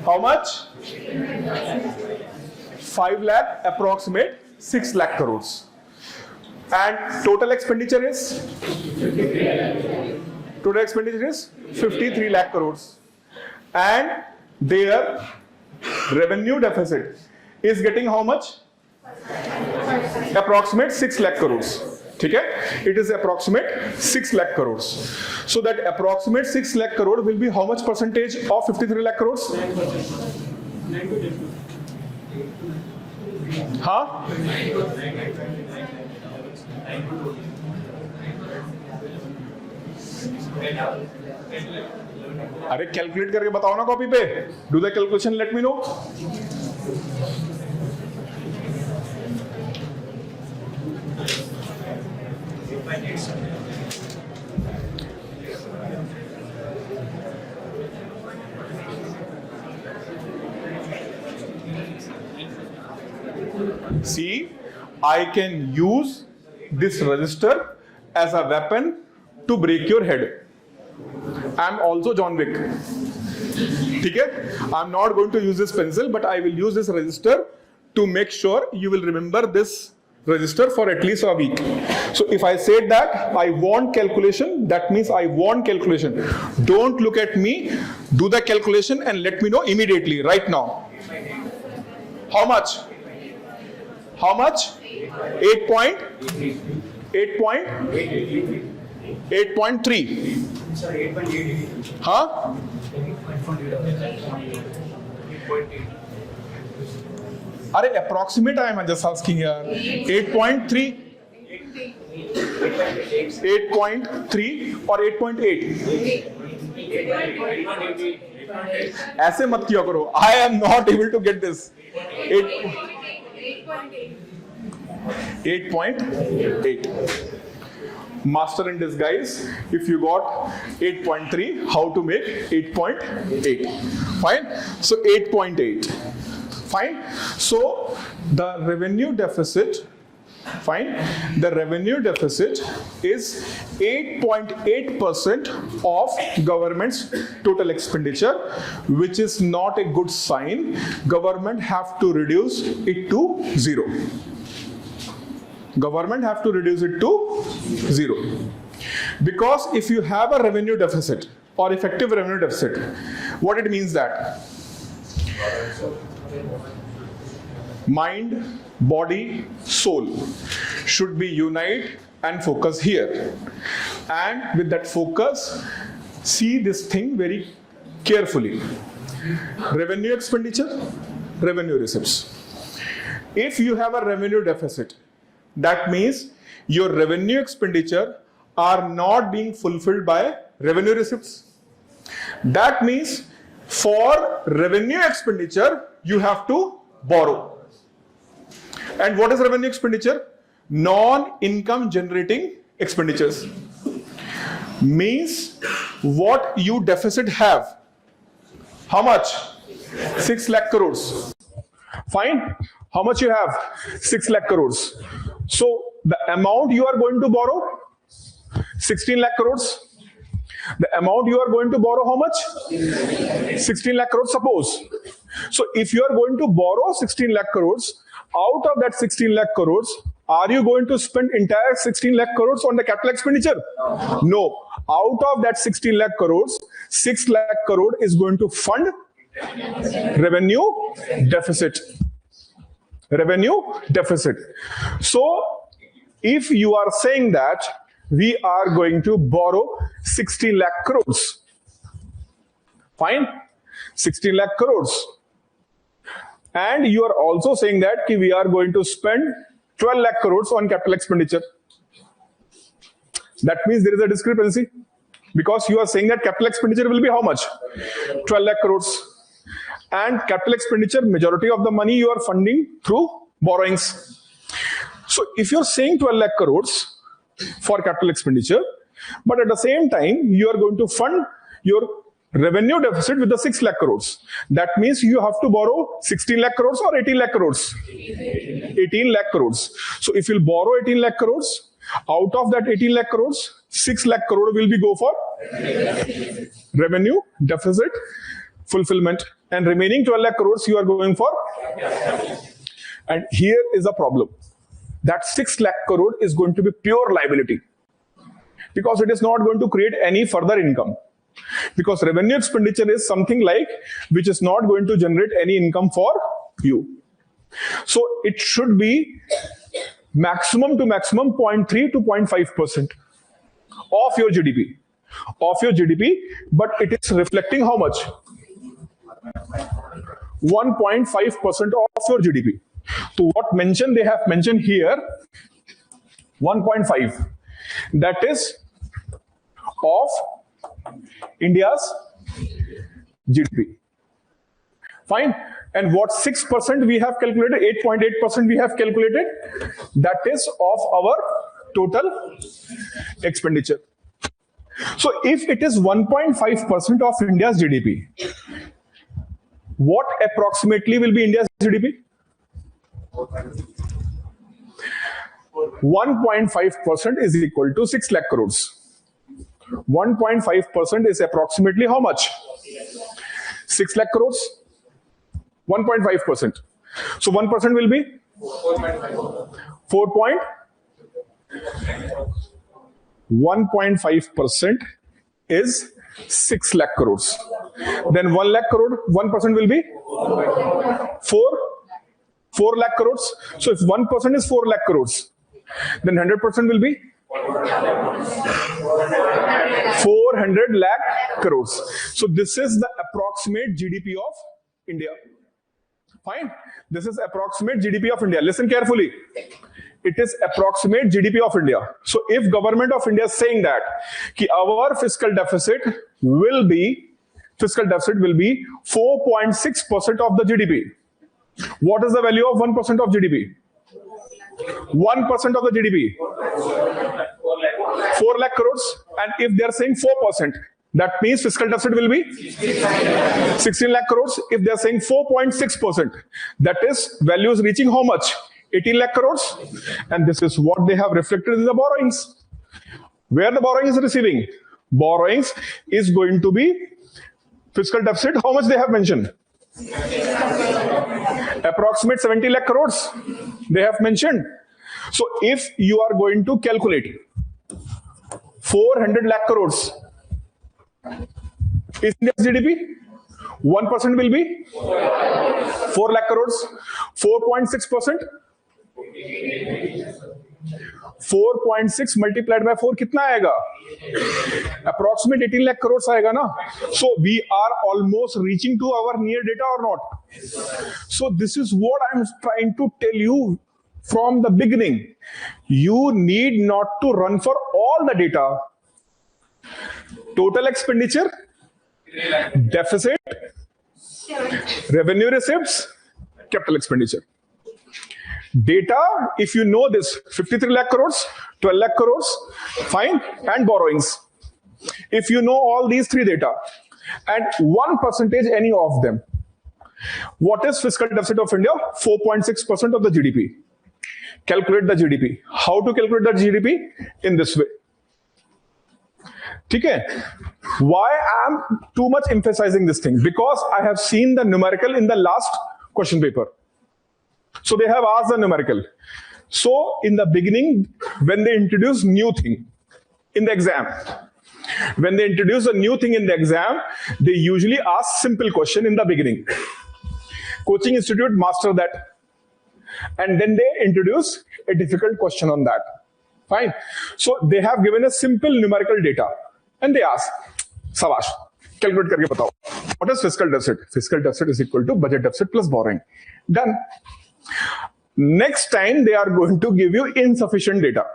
How much? 5 lakh, approximate 6 lakh crores. And total expenditure is? Total expenditure is 53 lakh crores. And their revenue deficit is getting how much? Approximate 6 lakh crores. Okay? It is approximate 6 lakh crores. So that approximate 6 lakh crore will be how much percentage of 53 lakh crores? Huh? अरे calculate करके बताओ ना copy पे. Do the calculation, let me know. See, I can use this resistor as a weapon to break your head. I am also John Wick. Okay? I am not going to use this pencil, but I will use this resistor to make sure you will remember this resistor for at least a week. So if I said that I want calculation, that means I want calculation. Don't look at me, do the calculation and let me know immediately, right now. How much? How much? 8.3.
Sorry, 8.8.
Huh?
8.8.
Are approximate I am just asking here. 8.3. 8.3 or 8.8? ऐसे मत किया करो. I am not able to get this. 8.8. Master in disguise. If you got 8.3, how to make 8.8? Fine. So 8.8. Fine. So the revenue deficit. Fine. The revenue deficit is 8.8% of government's total expenditure, which is not a good sign. Government have to reduce it to 0. Government have to reduce it to 0. Because if you have a revenue deficit or effective revenue deficit, what it means that mind, body, soul should be unite and focus here. And with that focus, see this thing very carefully. Revenue expenditure, revenue receipts. If you have a revenue deficit, that means your revenue expenditure are not being fulfilled by revenue receipts. That means for revenue expenditure, you have to borrow. And what is revenue expenditure? Non-income generating expenditures. Means what you deficit have. How much? 6 lakh crores. Fine. How much you have? 6 lakh crores. So the amount you are going to borrow, 16 lakh crores. The amount you are going to borrow, how much? 16 lakh crores, suppose. So if you are going to borrow 16 lakh crores, out of that 16 lakh crores, are you going to spend entire 16 lakh crores on the capital expenditure? No. Out of that 16 lakh crores, 6 lakh crore is going to fund revenue deficit. Revenue deficit. So if you are saying that we are going to borrow 16 lakh crores, fine, 16 lakh crores, and you are also saying that we are going to spend 12 lakh crores on capital expenditure. That means there is a discrepancy, because you are saying that capital expenditure will be how much? 12 lakh crores. And capital expenditure, majority of the money you are funding through borrowings. So if you're saying 12 lakh crores for capital expenditure, but at the same time, you are going to fund your revenue deficit with the 6 lakh crores. That means you have to borrow 16 lakh crores or 18 lakh crores? 18 lakh crores. So if you'll borrow 18 lakh crores, out of that 18 lakh crores, 6 lakh crore will be go for revenue deficit fulfillment, and remaining 12 lakh crores you are going for. And here is a problem. That 6 lakh crore is going to be pure liability, because it is not going to create any further income. Because revenue expenditure is something like which is not going to generate any income for you. So it should be maximum to maximum 0.3 to 0.5% of your GDP. Of your GDP, but it is reflecting how much? 1.5% of your GDP. So what mention they have mentioned here, 1.5. That is of India's GDP. Fine. And what 6% we have calculated, 8.8% we have calculated, that is of our total expenditure. So if it is 1.5% of India's GDP, what approximately will be India's GDP? 1.5% is equal to 6 lakh crores. 1.5% is approximately how much? 6 lakh crores. 1.5%. So 1% will be 1.5% is 6 lakh crores. Then 1 lakh crore, 1% will be 4 lakh crores. So if 1% is 4 lakh crores, then 100% will be 400 lakh crores. So this is the approximate GDP of India. Fine. This is approximate GDP of India. Listen carefully. It is approximate GDP of India. So if government of India is saying that our fiscal deficit will be 4.6% of the GDP. What is the value of 1% of GDP? 1% of the GDP. 4 lakh crores. And if they are saying 4%, that means fiscal deficit will be 16 lakh crores. If they are saying 4.6%, that is values reaching how much? 18 lakh crores. And this is what they have reflected in the borrowings. Where the borrowing is receiving? Borrowings is going to be fiscal deficit. How much they have mentioned? Approximate 70 lakh crores they have mentioned. So if you are going to calculate 400 lakh crores is India's GDP, 1% will be 4 lakh crores. 4.6%, 4.6 multiplied by 4 कितना आएगा? Approximate 18 lakh crores आएगा ना? So we are almost reaching to our near data or not? So this is what I'm trying to tell you from the beginning. You need not to run for all the data. Total expenditure, deficit, revenue receipts, capital expenditure. Data, if you know this, 53 lakh crores, 12 lakh crores, fine, and borrowings. If you know all these three data, and 1% any of them, what is fiscal deficit of India? 4.6% of the GDP. Calculate the GDP. How to calculate the GDP? In this way. Okay? Why I am too much emphasizing this thing? Because I have seen the numerical in the last question paper. So they have asked the numerical. So in the beginning, when they introduce new thing in the exam, when they introduce a new thing in the exam, they usually ask simple question in the beginning. Coaching institute master that. And then they introduce a difficult question on that. Fine. So they have given a simple numerical data. And they ask, Sabash, calculate karke batao. What is fiscal deficit? Fiscal deficit is equal to budget deficit plus borrowing. Done. Next time they are going to give you insufficient data.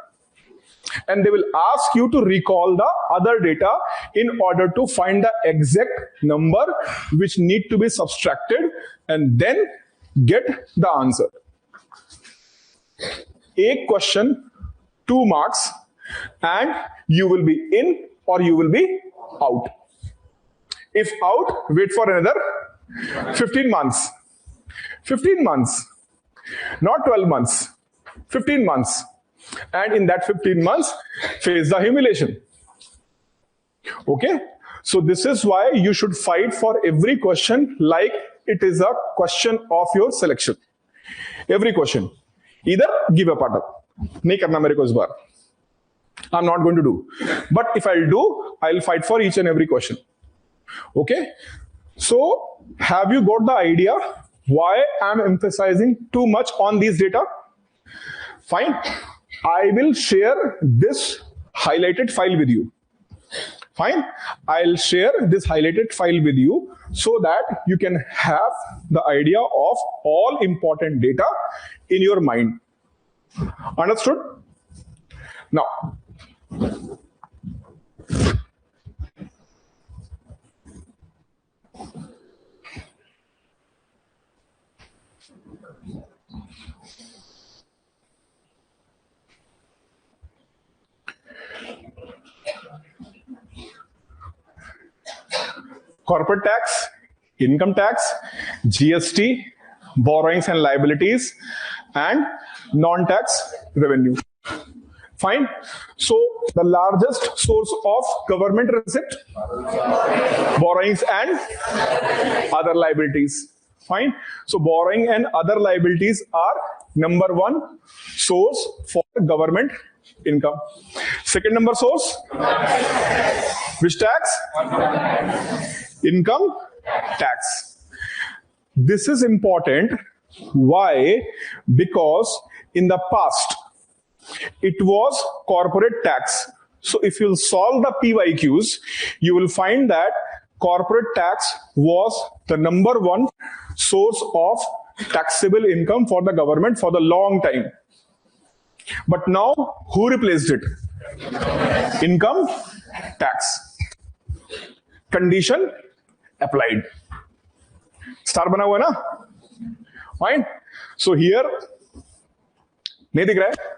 And they will ask you to recall the other data in order to find the exact number which need to be subtracted and then get the answer. A question, 2 marks, and you will be in or you will be out. If out, wait for another 15 months. 15 months. Not 12 months. 15 months. And in that 15 months, face the humiliation. Okay? So this is why you should fight for every question like it is a question of your selection. Every question. Either give up at all. Nahi karna mere ko is baar. I'm not going to do. But if I'll do, I'll fight for each and every question. Okay? So have you got the idea why I'm emphasizing too much on these data? Fine. I will share this highlighted file with you. Fine. I'll share this highlighted file with you so that you can have the idea of all important data in your mind. Understood? Now, corporate tax, income tax, GST, borrowings and liabilities, and non-tax revenue. Fine. So the largest source of government receipt, borrowings and other liabilities. Fine. So borrowing and other liabilities are number one source for government income. Second number source, which tax? Income tax. This is important. Why? Because in the past, it was corporate tax. So if you solve the PYQs, you will find that corporate tax was the number one source of taxable income for the government for the long time. But now, who replaced it? Income tax. Condition applied. Star bana hua na? Fine. So here, nahi dikh raha hai?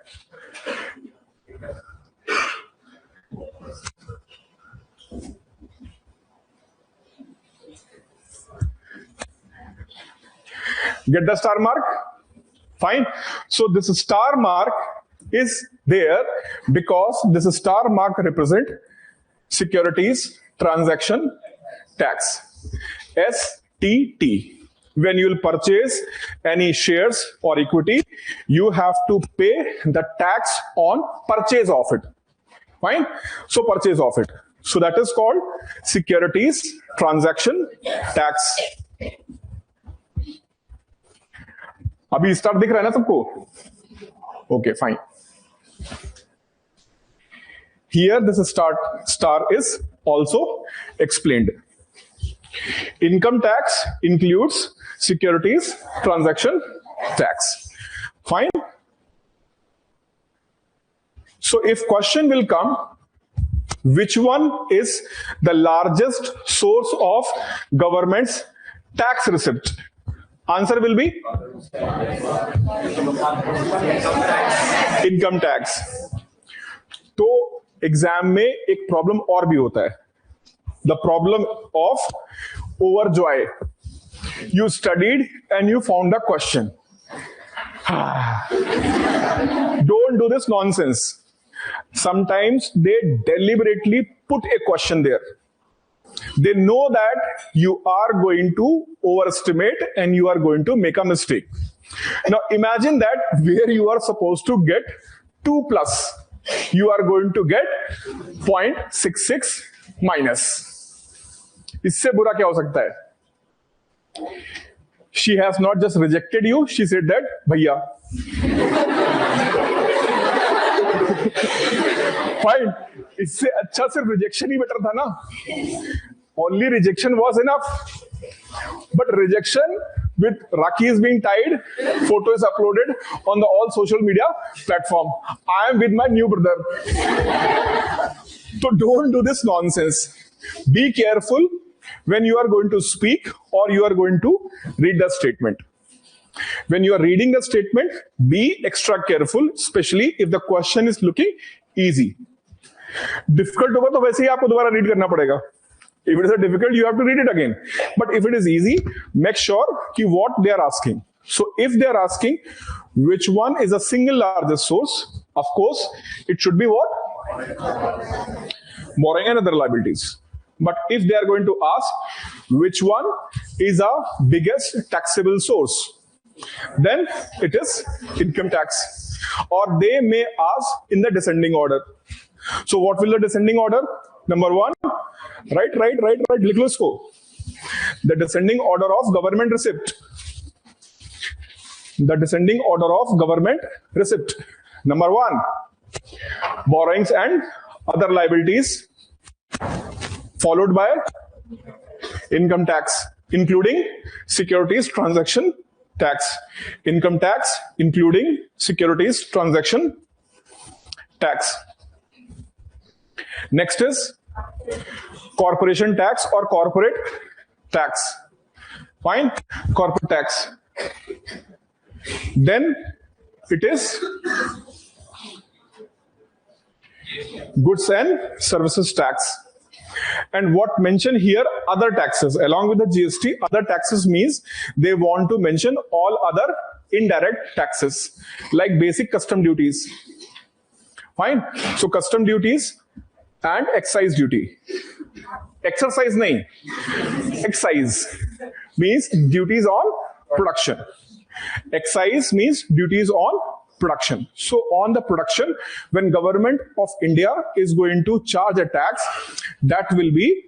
Get the star mark? Fine. So this star mark is there because this star mark represent securities transaction tax. STT. when you will purchase any shares or equity, you have to pay the tax on purchase of it. Fine? So purchase of it. So that is called securities transaction tax. अभी star दिख रहा है ना सबको? Okay, fine. Here this star is also explained. Income tax includes securities transaction tax. Fine. So if question will come, which one is the largest source of government's tax receipt? Answer will be income tax. तो exam में एक problem और भी होता है, the problem of over Joy. You studied and you found the question. Don't do this nonsense. Sometimes they deliberately put a question there. They know that you are going to overestimate and you are going to make a mistake. Now imagine that where you are supposed to get 2 plus, you are going to get 0.66 minus. इससे बुरा क्या हो सकता है? She has not just rejected you, she said that, भैया. Fine. इससे अच्छा सिर्फ रिजेक्शन ही बेटर था ना. Only rejection was enough. But rejection with Rakhi is being tied, photo is uploaded on the all social media platform. I am with my new brother. So don't do this nonsense. Be careful when you are going to speak or you are going to read the statement. When you are reading the statement, be extra careful, especially if the question is looking easy. Difficult होगा तो वैसे ही आपको दोबारा read करना पड़ेगा. If it is a difficult, you have to read it again. But if it is easy, make sure कि what they are asking. So if they are asking which one is the single largest source, of course, it should be what? Borrowing and other liabilities. But if they are going to ask which one is the biggest taxable source, then it is income tax. Or they may ask in the descending order. So what will the descending order? Number one, right, लिख लो इसको. The descending order of government receipt. The descending order of government receipt. Number one, borrowings and other liabilities, followed by income tax, including securities transaction tax. Income tax, including securities transaction tax. Next is corporation tax or corporate tax. Fine, corporate tax. Then it is goods and services tax. And what mentioned here, other taxes. Along with the GST, other taxes means they want to mention all other indirect taxes, like basic custom duties. Fine. So custom duties and excise duty. Exercise nahi. Excise means duties on production. Excise means duties on production. So on the production, when government of India is going to charge a tax, that will be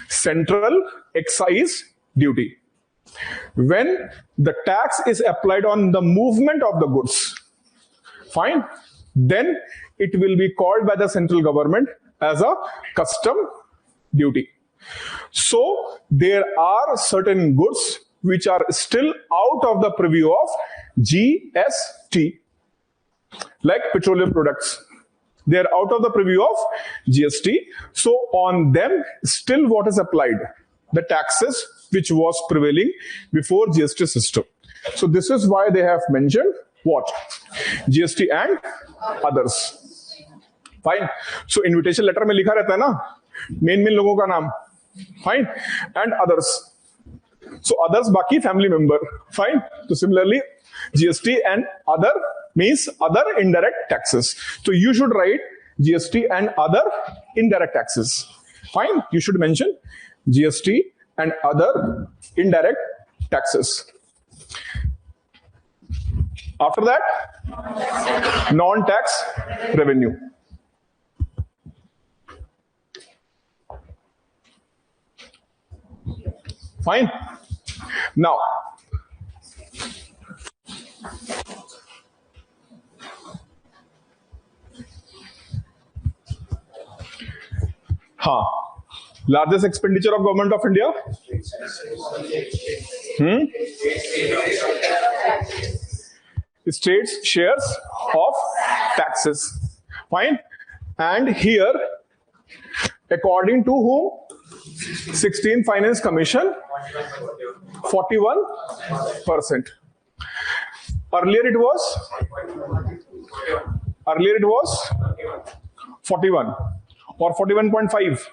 central excise duty. When the tax is applied on the movement of the goods, fine, then it will be called by the central government as a custom duty. So there are certain goods which are still out of the purview of GST, like petroleum products. They are out of the purview of GST. So on them, still what is applied? The taxes which was prevailing before GST system. So this is why they have mentioned what? GST and others. Fine. So invitation letter में लिखा रहता है ना, main लोगों का नाम. Fine. And others. So others बाकी family member. Fine. So similarly, GST and other means other indirect taxes. So you should write GST and other indirect taxes. Fine. You should mention GST and other indirect taxes. After that, non-tax revenue. Fine. Now, largest expenditure of government of India? States shares of taxes. Fine. And here, according to whom? 16th Finance Commission, 41%. Earlier it was 41 or 41.5.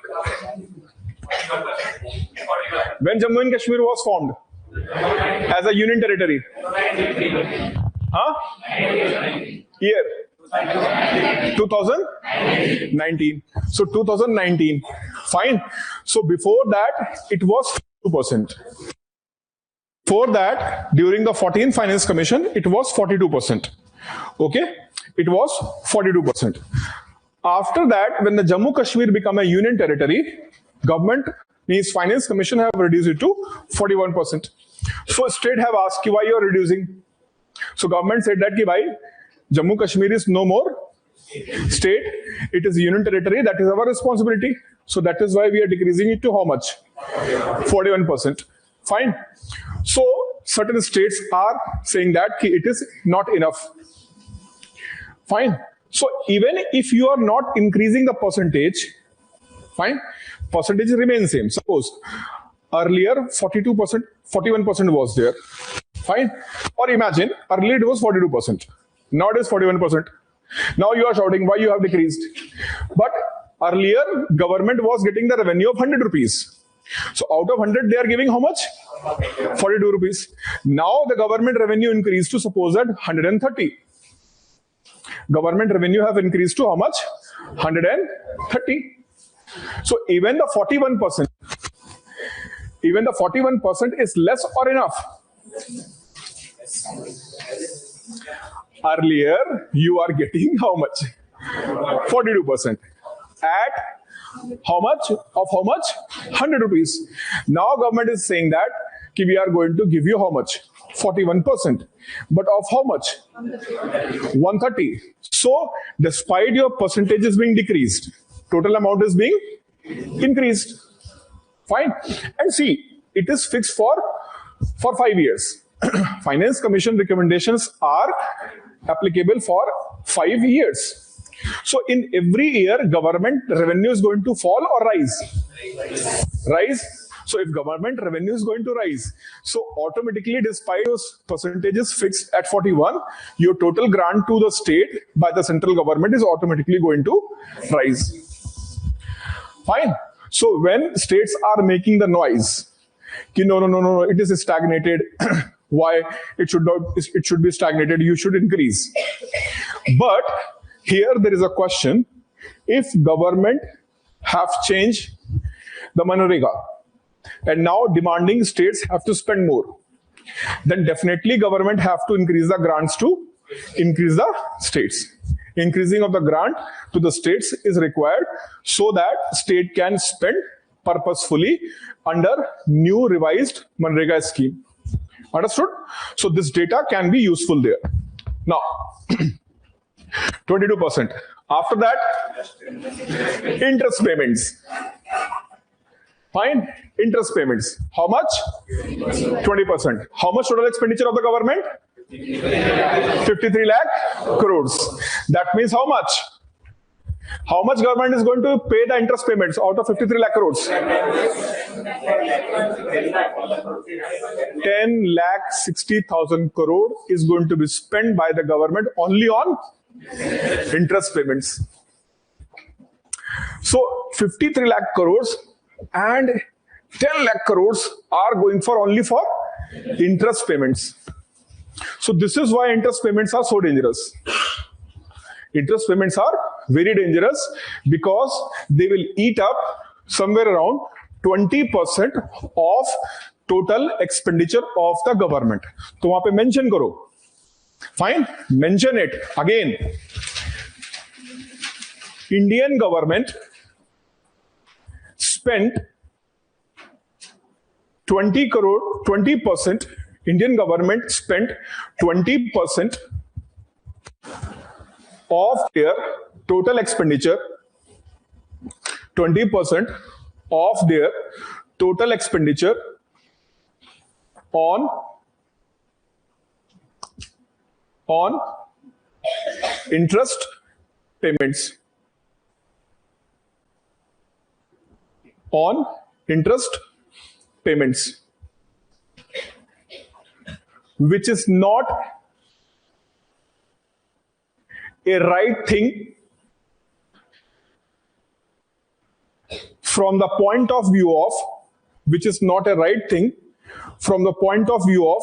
When Jammu and Kashmir was formed as a union territory? Year 2019. So 2019. Fine. So before that, it was 2%. Before that, during the 14th Finance Commission, it was 42%. Okay? It was 42%. After that, when the Jammu Kashmir became a union territory, government means Finance Commission have reduced it to 41%. So state have asked, why you are reducing? So government said that, bhai, Jammu Kashmir is no more state, it is union territory, that is our responsibility. So that is why we are decreasing it to how much? 41%. Fine. So certain states are saying that it is not enough. Fine. So even if you are not increasing the percentage, fine, percentage remains same. Suppose earlier 42%, 41% was there. Fine. Or imagine earlier it was 42%. Now it is 41%. Now you are shouting why you have decreased. But earlier government was getting the revenue of 100 rupees. So out of 100 they are giving how much? 42 rupees. Now the government revenue increased to suppose that 130. Government revenue have increased to how much? 130. So even the 41%, is less or enough? Earlier you are getting how much? 42%. At how much? Of how much? 100 rupees. Now government is saying that we are going to give you how much? 41%. But of how much? 130. So despite your percentages being decreased, total amount is being increased. Fine. And see, it is fixed for 5 years. Finance Commission recommendations are applicable for 5 years. So in every year, government revenue is going to fall or rise? Rise. So if government revenue is going to rise, so automatically despite those percentages fixed at 41, your total grant to the state by the central government is automatically going to rise. Fine. So when states are making the noise, no, it is stagnated. Why? It should be stagnated. You should increase. But here there is a question. If government have changed the Manrega and now demanding states have to spend more, then definitely government have to increase the grants to increase the states. Increasing of the grant to the states is required so that state can spend purposefully under new revised Manrega scheme. Understood? So this data can be useful there. Now, 22%. After that, interest payments. Fine. Interest payments. How much? 20%. How much total expenditure of the government? 53 lakh crores. That means how much? How much government is going to pay the interest payments out of 53 lakh crores? 10 lakh 60,000 crore is going to be spent by the government only on interest payments. So 53 lakh crores and 10 lakh crores are going for only for interest payments. So this is why interest payments are so dangerous. Interest payments are very dangerous because they will eat up somewhere around 20% of total expenditure of the government. तो वहां पे mention करो. Fine, mention it again. Indian government spent 20%. Indian government spent 20% of their total expenditure. 20% of their total expenditure on interest payments. On interest payments, which is not a right thing from the point of view of, which is not a right thing from the point of view of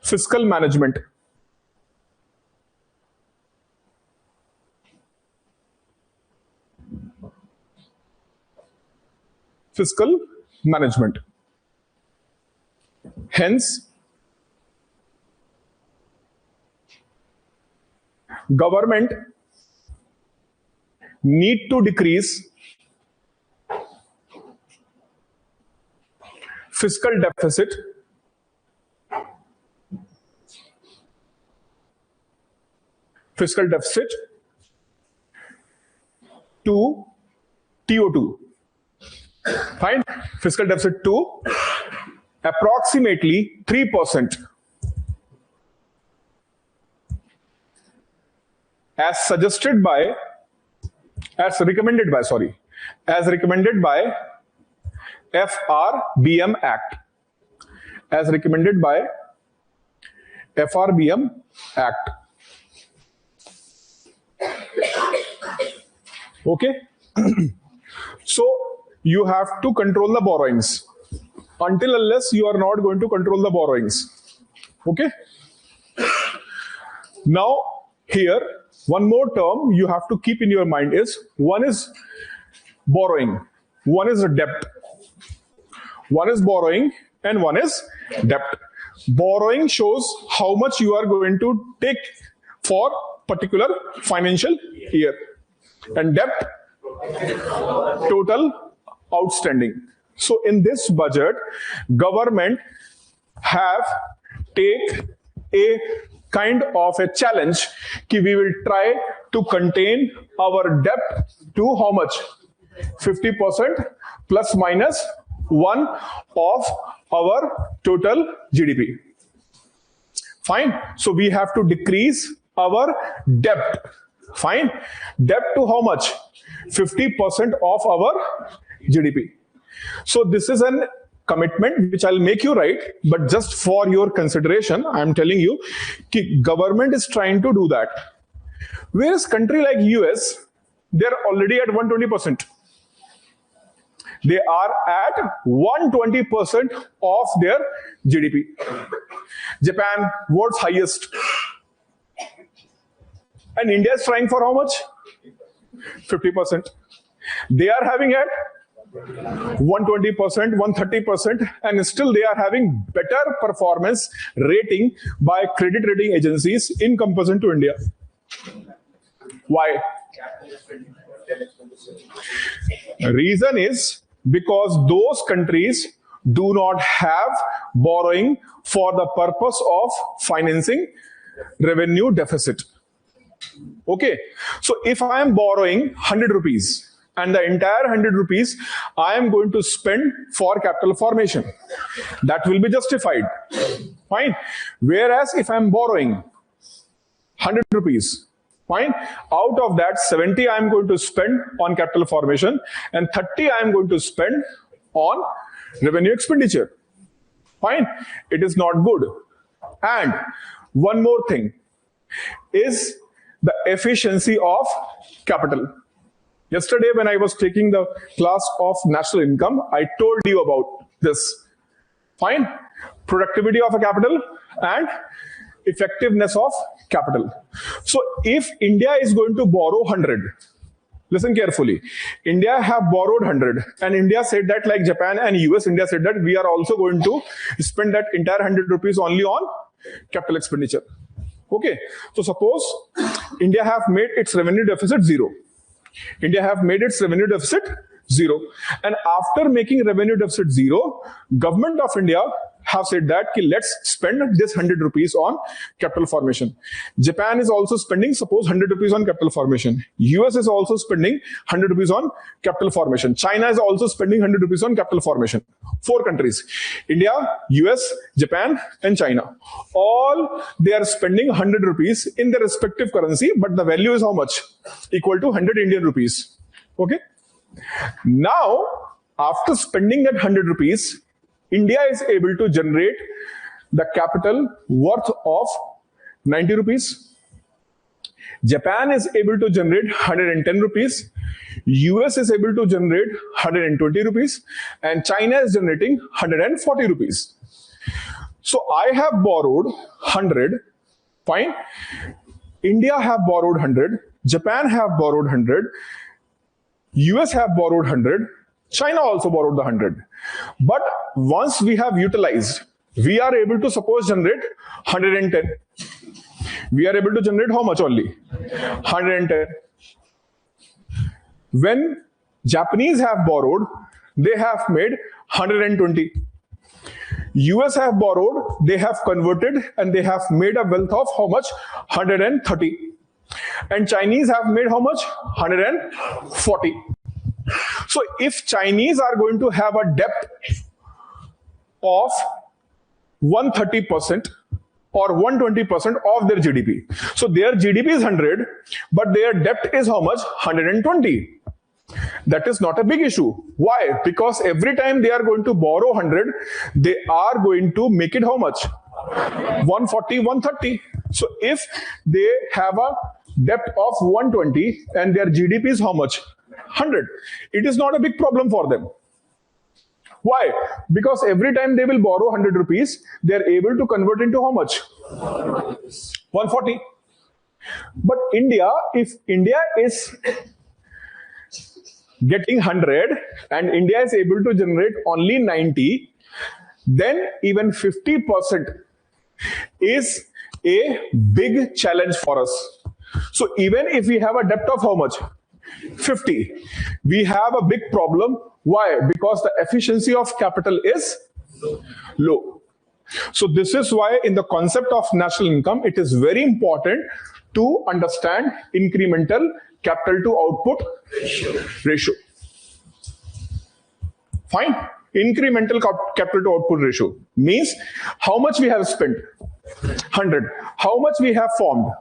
fiscal management. Fiscal management. Hence, government need to decrease fiscal deficit to TO2. Fine, fiscal deficit to approximately 3%, as recommended by FRBM Act. As recommended by FRBM Act. Okay. So you have to control the borrowings. Until unless you are not going to control the borrowings. Okay. Now here, one more term you have to keep in your mind is, one is borrowing, one is debt. One is borrowing and one is debt. Borrowing shows how much you are going to take for particular financial year, and debt, total outstanding. So in this budget, government have take a kind of a challenge कि we will try to contain our debt to how much? 50% plus minus 1 of our total GDP. Fine. So we have to decrease our debt. Fine. Debt to how much? 50% of our GDP. So this is an commitment which I'll make you write, but just for your consideration, I'm telling you, government is trying to do that. Whereas country like US, they're already at 120%. They are at 120% of their GDP. Japan, world's highest. And India is trying for how much? 50%. They are having at 120%, 130%, and still they are having better performance rating by credit rating agencies in comparison to India. Why? Reason is because those countries do not have borrowing for the purpose of financing revenue deficit. Okay, so if I am borrowing 100 rupees and the entire 100 rupees I am going to spend for capital formation, that will be justified. Fine. Whereas if I am borrowing 100 rupees, fine, out of that 70 I am going to spend on capital formation and 30 I am going to spend on revenue expenditure. Fine. It is not good. And one more thing is the efficiency of capital. Yesterday when I was taking the class of national income, I told you about this. Fine. Productivity of a capital and effectiveness of capital. So if India is going to borrow 100, Listen carefully. India have borrowed 100 and India said that, like Japan and US, India said that we are also going to spend that entire 100 rupees only on capital expenditure. Okay. So suppose India have made its revenue deficit 0. India have made its revenue deficit 0. And after making revenue deficit 0, government of India have said that let's spend this 100 rupees on capital formation. Japan is also spending, suppose, 100 rupees on capital formation. US is also spending 100 rupees on capital formation. China is also spending 100 rupees on capital formation. 4 countries, India, US, Japan, and China. All they are spending 100 rupees in their respective currency, but the value is how much? Equal to 100 Indian rupees. Okay. Now, after spending that 100 rupees, India is able to generate the capital worth of 90 rupees. Japan is able to generate 110 rupees. US is able to generate 120 rupees. And China is generating 140 rupees. So I have borrowed 100. Fine. India have borrowed 100. Japan have borrowed 100. US have borrowed 100. China also borrowed the 100. But once we have utilized, we are able to suppose generate 110. We are able to generate how much only? 110. When Japanese have borrowed, they have made 120. US have borrowed, they have converted, and they have made a wealth of how much? 130. And Chinese have made how much? 140. So if Chinese are going to have a debt of 130% or 120% of their GDP. So their GDP is 100, but their debt is how much? 120. That is not a big issue. Why? Because every time they are going to borrow 100, they are going to make it how much? 140, 130. So if they have a debt of 120 and their GDP is how much? 100. It is not a big problem for them. Why? Because every time they will borrow 100 rupees, they are able to convert into how much? 140. But India, if India is getting 100 and India is able to generate only 90, then even 50% is a big challenge for us. So even if we have a debt of how much? 50. We have a big problem. Why? Because the efficiency of capital is low. So this is why in the concept of national income, it is very important to understand incremental capital to output ratio. Fine. Incremental capital to output ratio means how much we have spent? 100. How much we have formed?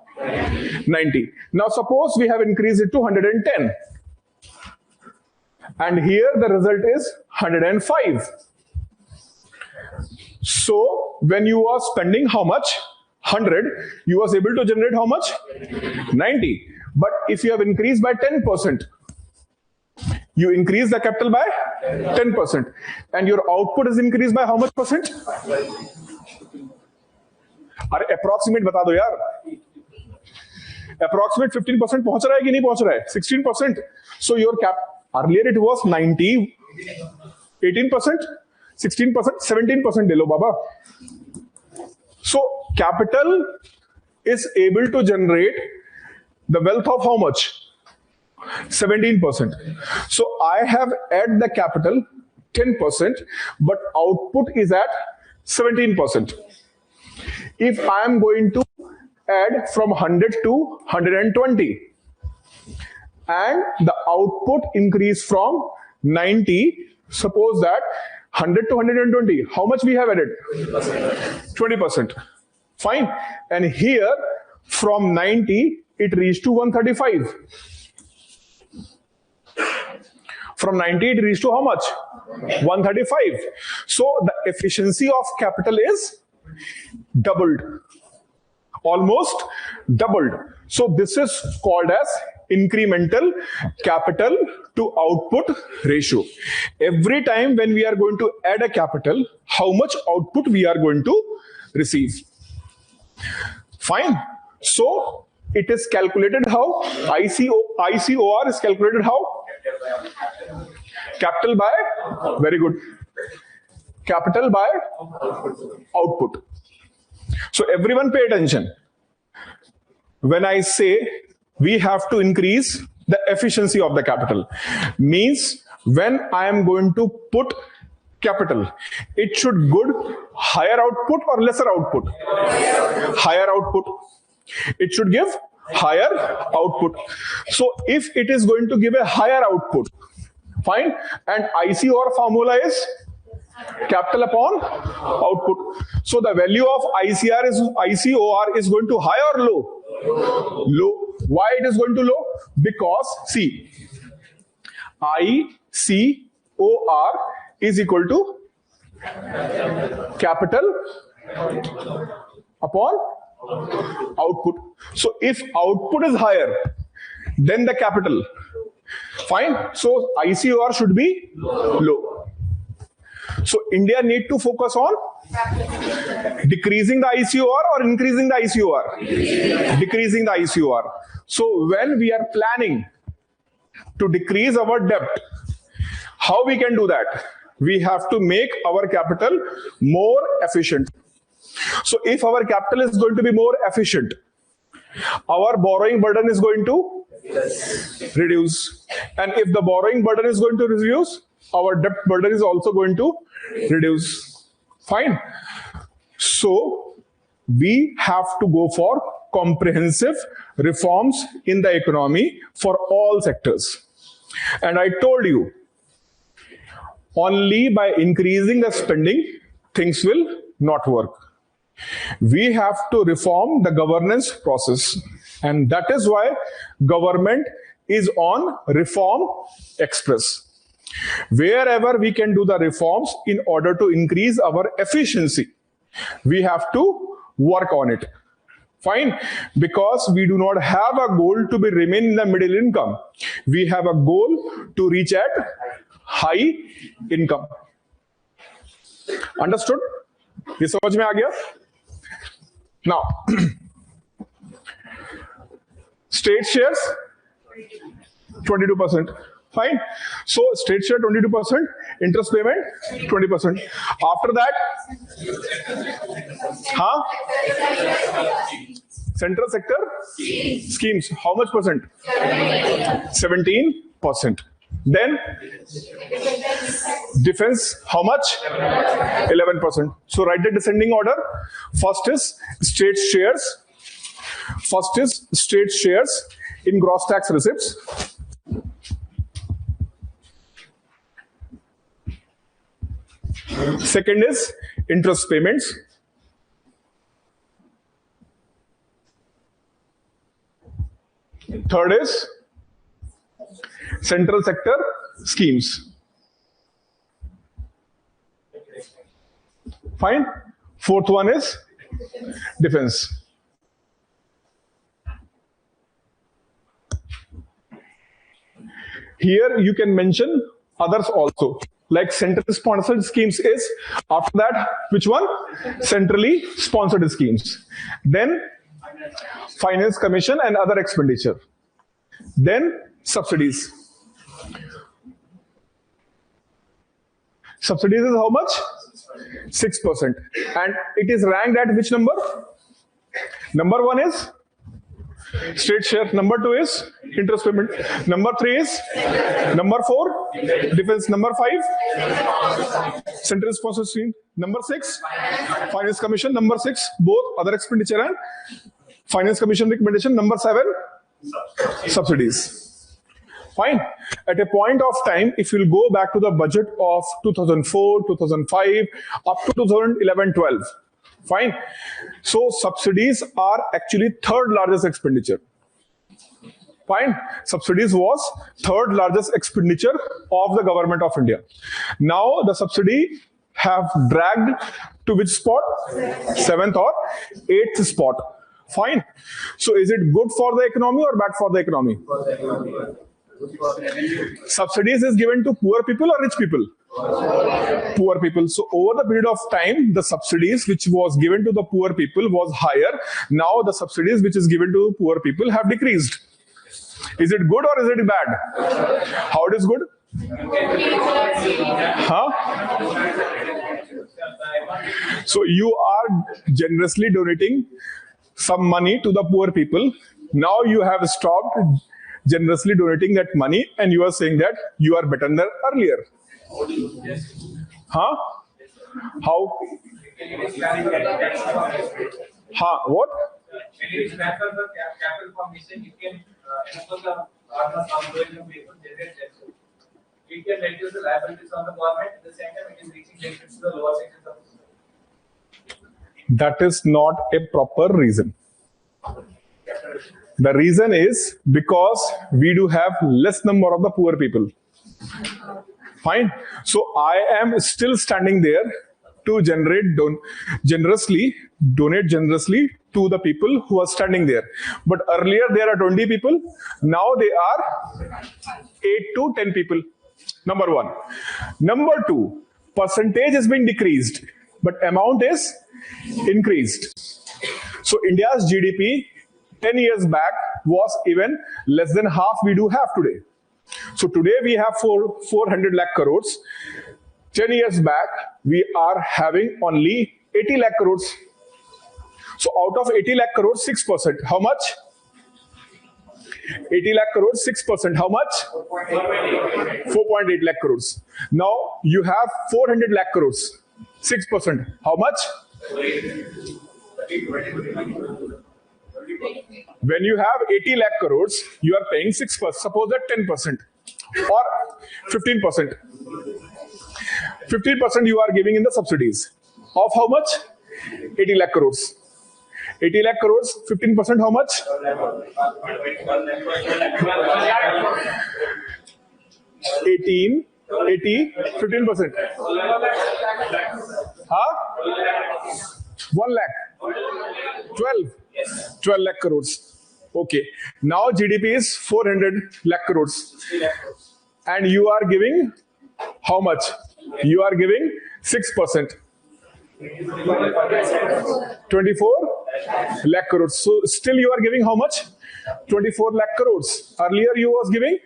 90. Now suppose we have increased it to 110. And here the result is 105. So when you are spending how much? 100, you was able to generate how much? 90. But if you have increased by 10%, you increase the capital by 10%. And your output is increased by how much percent? अरे approximate बता दो यार. Approximate 15% पहुंच रहा है कि नहीं पहुंच रहा है? 16%. So your cap earlier it was 90, 18%, 16%, 17% ले लो बाबा. So capital is able to generate the wealth of how much? 17%. So I have added the capital 10%, but output is at 17%. If I am going to add from 100 to 120 and the output increase from 90, suppose that 100 to 120, how much we have added? 20%. Fine. And here from 90, it reached to 135. From 90, it reached to how much? 135. So the efficiency of capital is doubled. Almost doubled. So this is called as incremental capital to output ratio. Every time when we are going to add a capital, how much output we are going to receive. Fine. So it is calculated how? ICOR is calculated how? Capital by, very good. Capital by output. So everyone pay attention. When I say we have to increase the efficiency of the capital, means when I am going to put capital, it should good higher output or lesser output? Higher output. It should give higher output. So if it is going to give a higher output, fine, and ICOR formula is capital upon output. So the value of ICOR is going to high or low? Low. Why it is going to low? Because see, ICOR is equal to capital upon output. So if output is higher than the capital, fine, so ICOR should be low. So India need to focus on decreasing the ICOR or increasing the ICOR? Decreasing the ICOR. So when we are planning to decrease our debt, how we can do that? We have to make our capital more efficient. So if our capital is going to be more efficient, our borrowing burden is going to reduce. And if the borrowing burden is going to reduce, our debt burden is also going to reduce. Fine. So we have to go for comprehensive reforms in the economy for all sectors. And I told you, only by increasing the spending, things will not work. We have to reform the governance process. And that is why government is on Reform Express. Wherever we can do the reforms in order to increase our efficiency, we have to work on it. Fine. Because we do not have a goal to be remain in the middle income. We have a goal to reach at high income. Understood? ये समझ में आ गया? Now, state shares 22%. Fine. So state share 22%, interest payment 20%. After that, central sector schemes, how much percent? 17%. Then defense, how much? 11%. So write the descending order. First is state shares. First is state shares in gross tax receipts. Second is interest payments. Third is central sector schemes. Fine. Fourth one is defense. Here you can mention others also. Like centrally sponsored schemes is, after that, which one? Centrally sponsored schemes. Then finance commission and other expenditure. Then subsidies. Subsidies is how much? 6%. And it is ranked at which number? Number 1 is state share. Number 2 is interest payment. Number 3 is, number 4 defense. Number 5 central sponsored scheme. Number 6 finance commission. Number 6 both other expenditure and finance commission recommendation. Number 7 subsidies. Fine. At a point of time, if you'll go back to the budget of 2004, 2005, up to 2011-12, fine. So subsidies are actually third largest expenditure. Fine. Subsidies was third largest expenditure of the government of India. Now the subsidy have dragged to which spot? 7th or 8th spot. Fine. So is it good for the economy or bad for the economy? Subsidies is given to poor people or rich people? Poor people. So over the period of time, the subsidies which was given to the poor people was higher. Now the subsidies which is given to poor people have decreased. Is it good or is it bad? How it is good? Huh? So you are generously donating some money to the poor people. Now you have stopped generously donating that money and you are saying that you are better than earlier. Huh? How? Huh? What?
When it is transfer the capital formation, it can enable the farmers ongoing people generate themselves. It can reduce the liabilities on the government. At the same time, it is reaching benefits to the lower sections of the society.
That is not a proper reason. The reason is because we do have less number of the poor people. Fine. So I am still standing there to donate generously to the people who are standing there. But earlier there are 20 people. Now they are 8 to 10 people. Number one. Number two, percentage has been decreased, but amount is increased. So India's GDP 10 years back was even less than half we do have today. So today we have 400 lakh crores. 10 years back, we are having only 80 lakh crores. So out of 80 lakh crores, 6%. How much? 80 lakh crores, 6%. How much? 4.8 lakh crores. Now you have 400 lakh crores. 6%. How much? When you have 80 lakh crores, you are paying 6%. Suppose that 10% or 15%. 15% you are giving in the subsidies. Of how much? 80 lakh crores. 80 lakh crores, 15% how much? 18, 80, 15%. Huh? 1 lakh. 12 lakh crores. Okay. Now GDP is 400 lakh crores. And you are giving how much? You are giving 6%. 24 lakh crores. So still you are giving how much? 24 lakh crores. Earlier you was giving?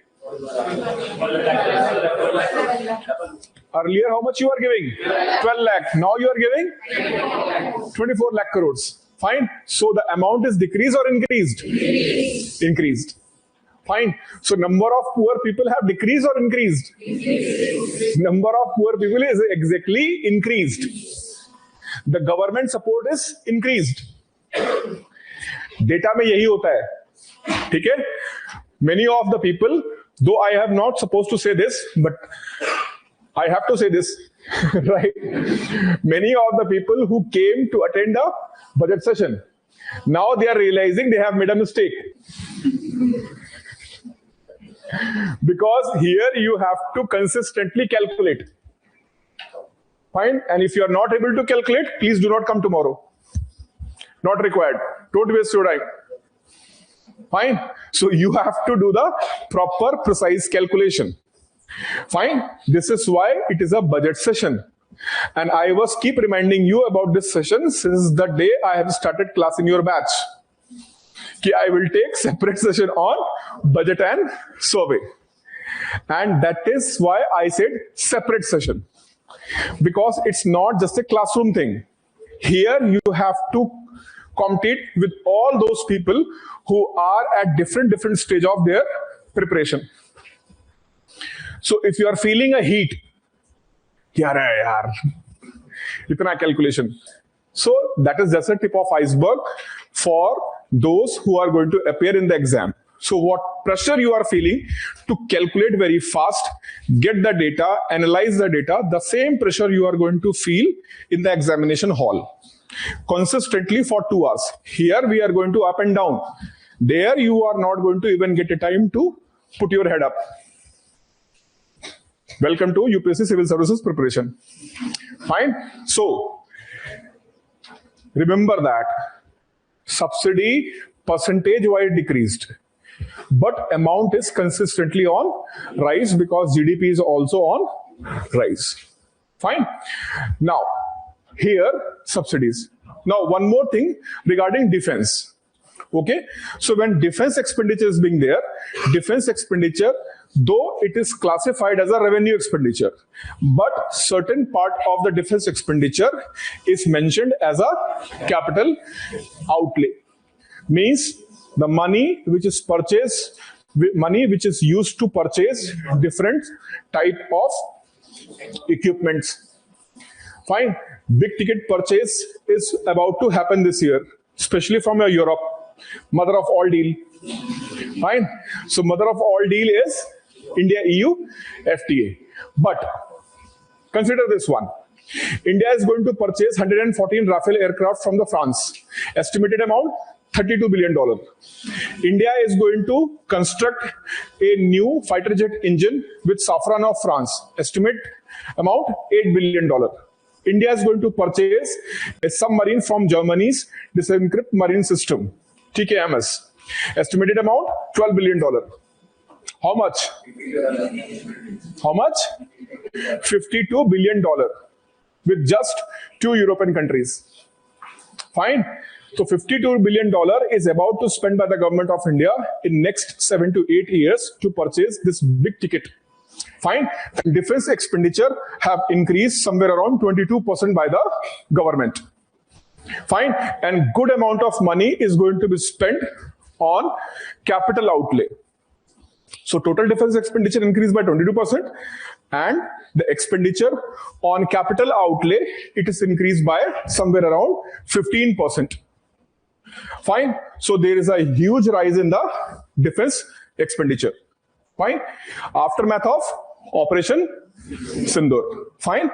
Earlier how much you are giving? 12 lakh. Now you are giving 24 lakh crores. Fine. So the amount is decreased or increased? Increased. Fine. So number of poor people have decreased or increased? Number of poor people is exactly increased. The government support is increased. Data में यही होता है. ठीक है? Many of the people, though I have not supposed to say this, but I have to say this, right? Many of the people who came to attend a budget session, now they are realizing they have made a mistake. Because here you have to consistently calculate. Fine. And if you are not able to calculate, please do not come tomorrow. Not required. Don't waste your time. Fine. So you have to do the proper, precise calculation. Fine. This is why it is a budget session. And I was keep reminding you about this session since the day I have started class in your batch. I will take separate session on budget and survey. And that is why I said separate session. Because it's not just a classroom thing. Here you have to compete with all those people who are at different stage of their preparation. So if you are feeling a heat, itna calculation. So that is just a tip of iceberg for those who are going to appear in the exam. So what pressure you are feeling to calculate very fast, get the data, analyze the data, the same pressure you are going to feel in the examination hall. Consistently for 2 hours. Here we are going to up and down. There you are not going to even get a time to put your head up. Welcome to UPSC Civil Services preparation. Fine. So remember that subsidy percentage-wise decreased. But amount is consistently on rise because GDP is also on rise. Fine. Now, here, subsidies. Now, one more thing regarding defense. Okay, so when defense expenditure is being there, defense expenditure, though it is classified as a revenue expenditure, but certain part of the defense expenditure is mentioned as a capital outlay. Means the money which is purchased, money which is used to purchase different type of equipments. Fine. Big ticket purchase is about to happen this year, especially from Europe. Mother of all deal. Fine. So mother of all deal is India EU FTA. But consider this one. India is going to purchase 114 Rafale aircraft from the France. Estimated amount $32 billion. India is going to construct a new fighter jet engine with Safran of France. Estimate amount $8 billion. India is going to purchase a submarine from Germany's disencrypt marine system. 𝐃𝐸𝐵𝐧𝐢𝐧𝐠. Estimated amount $12 billion. How much? How much? $52 billion with just 2 European countries. Fine. So $52 billion is about to spend by the government of India in next 7 to 8 years to purchase this big ticket. Fine. And defense expenditure have increased somewhere around 22% by the government. Fine. And good amount of money is going to be spent on capital outlay. So total defense expenditure increased by 22%, and the expenditure on capital outlay, it is increased by somewhere around 15%. Fine. So there is a huge rise in the defense expenditure. Fine. Aftermath of Operation Sindoor. Fine.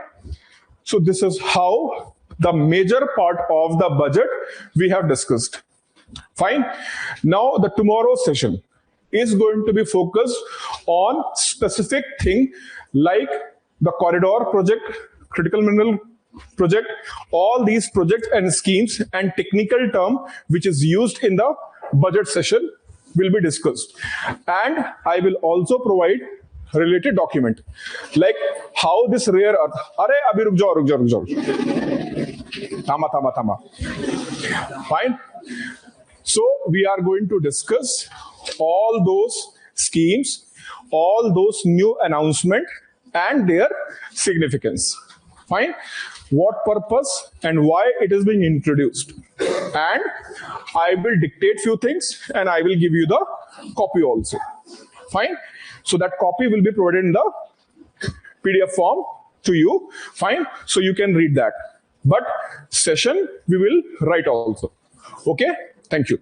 So this is how the major part of the budget we have discussed. Fine. Now the tomorrow's session is going to be focused on specific thing like the corridor project, critical mineral project, all these projects and schemes and technical term which is used in the budget session will be discussed. And I will also provide related document like how this rare earth. Arey abhi ruk jao. Thama. Fine. So we are going to discuss all those schemes, all those new announcements and their significance. Fine. What purpose and why it is being introduced. And I will dictate few things and I will give you the copy also. Fine. So that copy will be provided in the PDF form to you. Fine. So you can read that. But session we will write also. Okay. Thank you.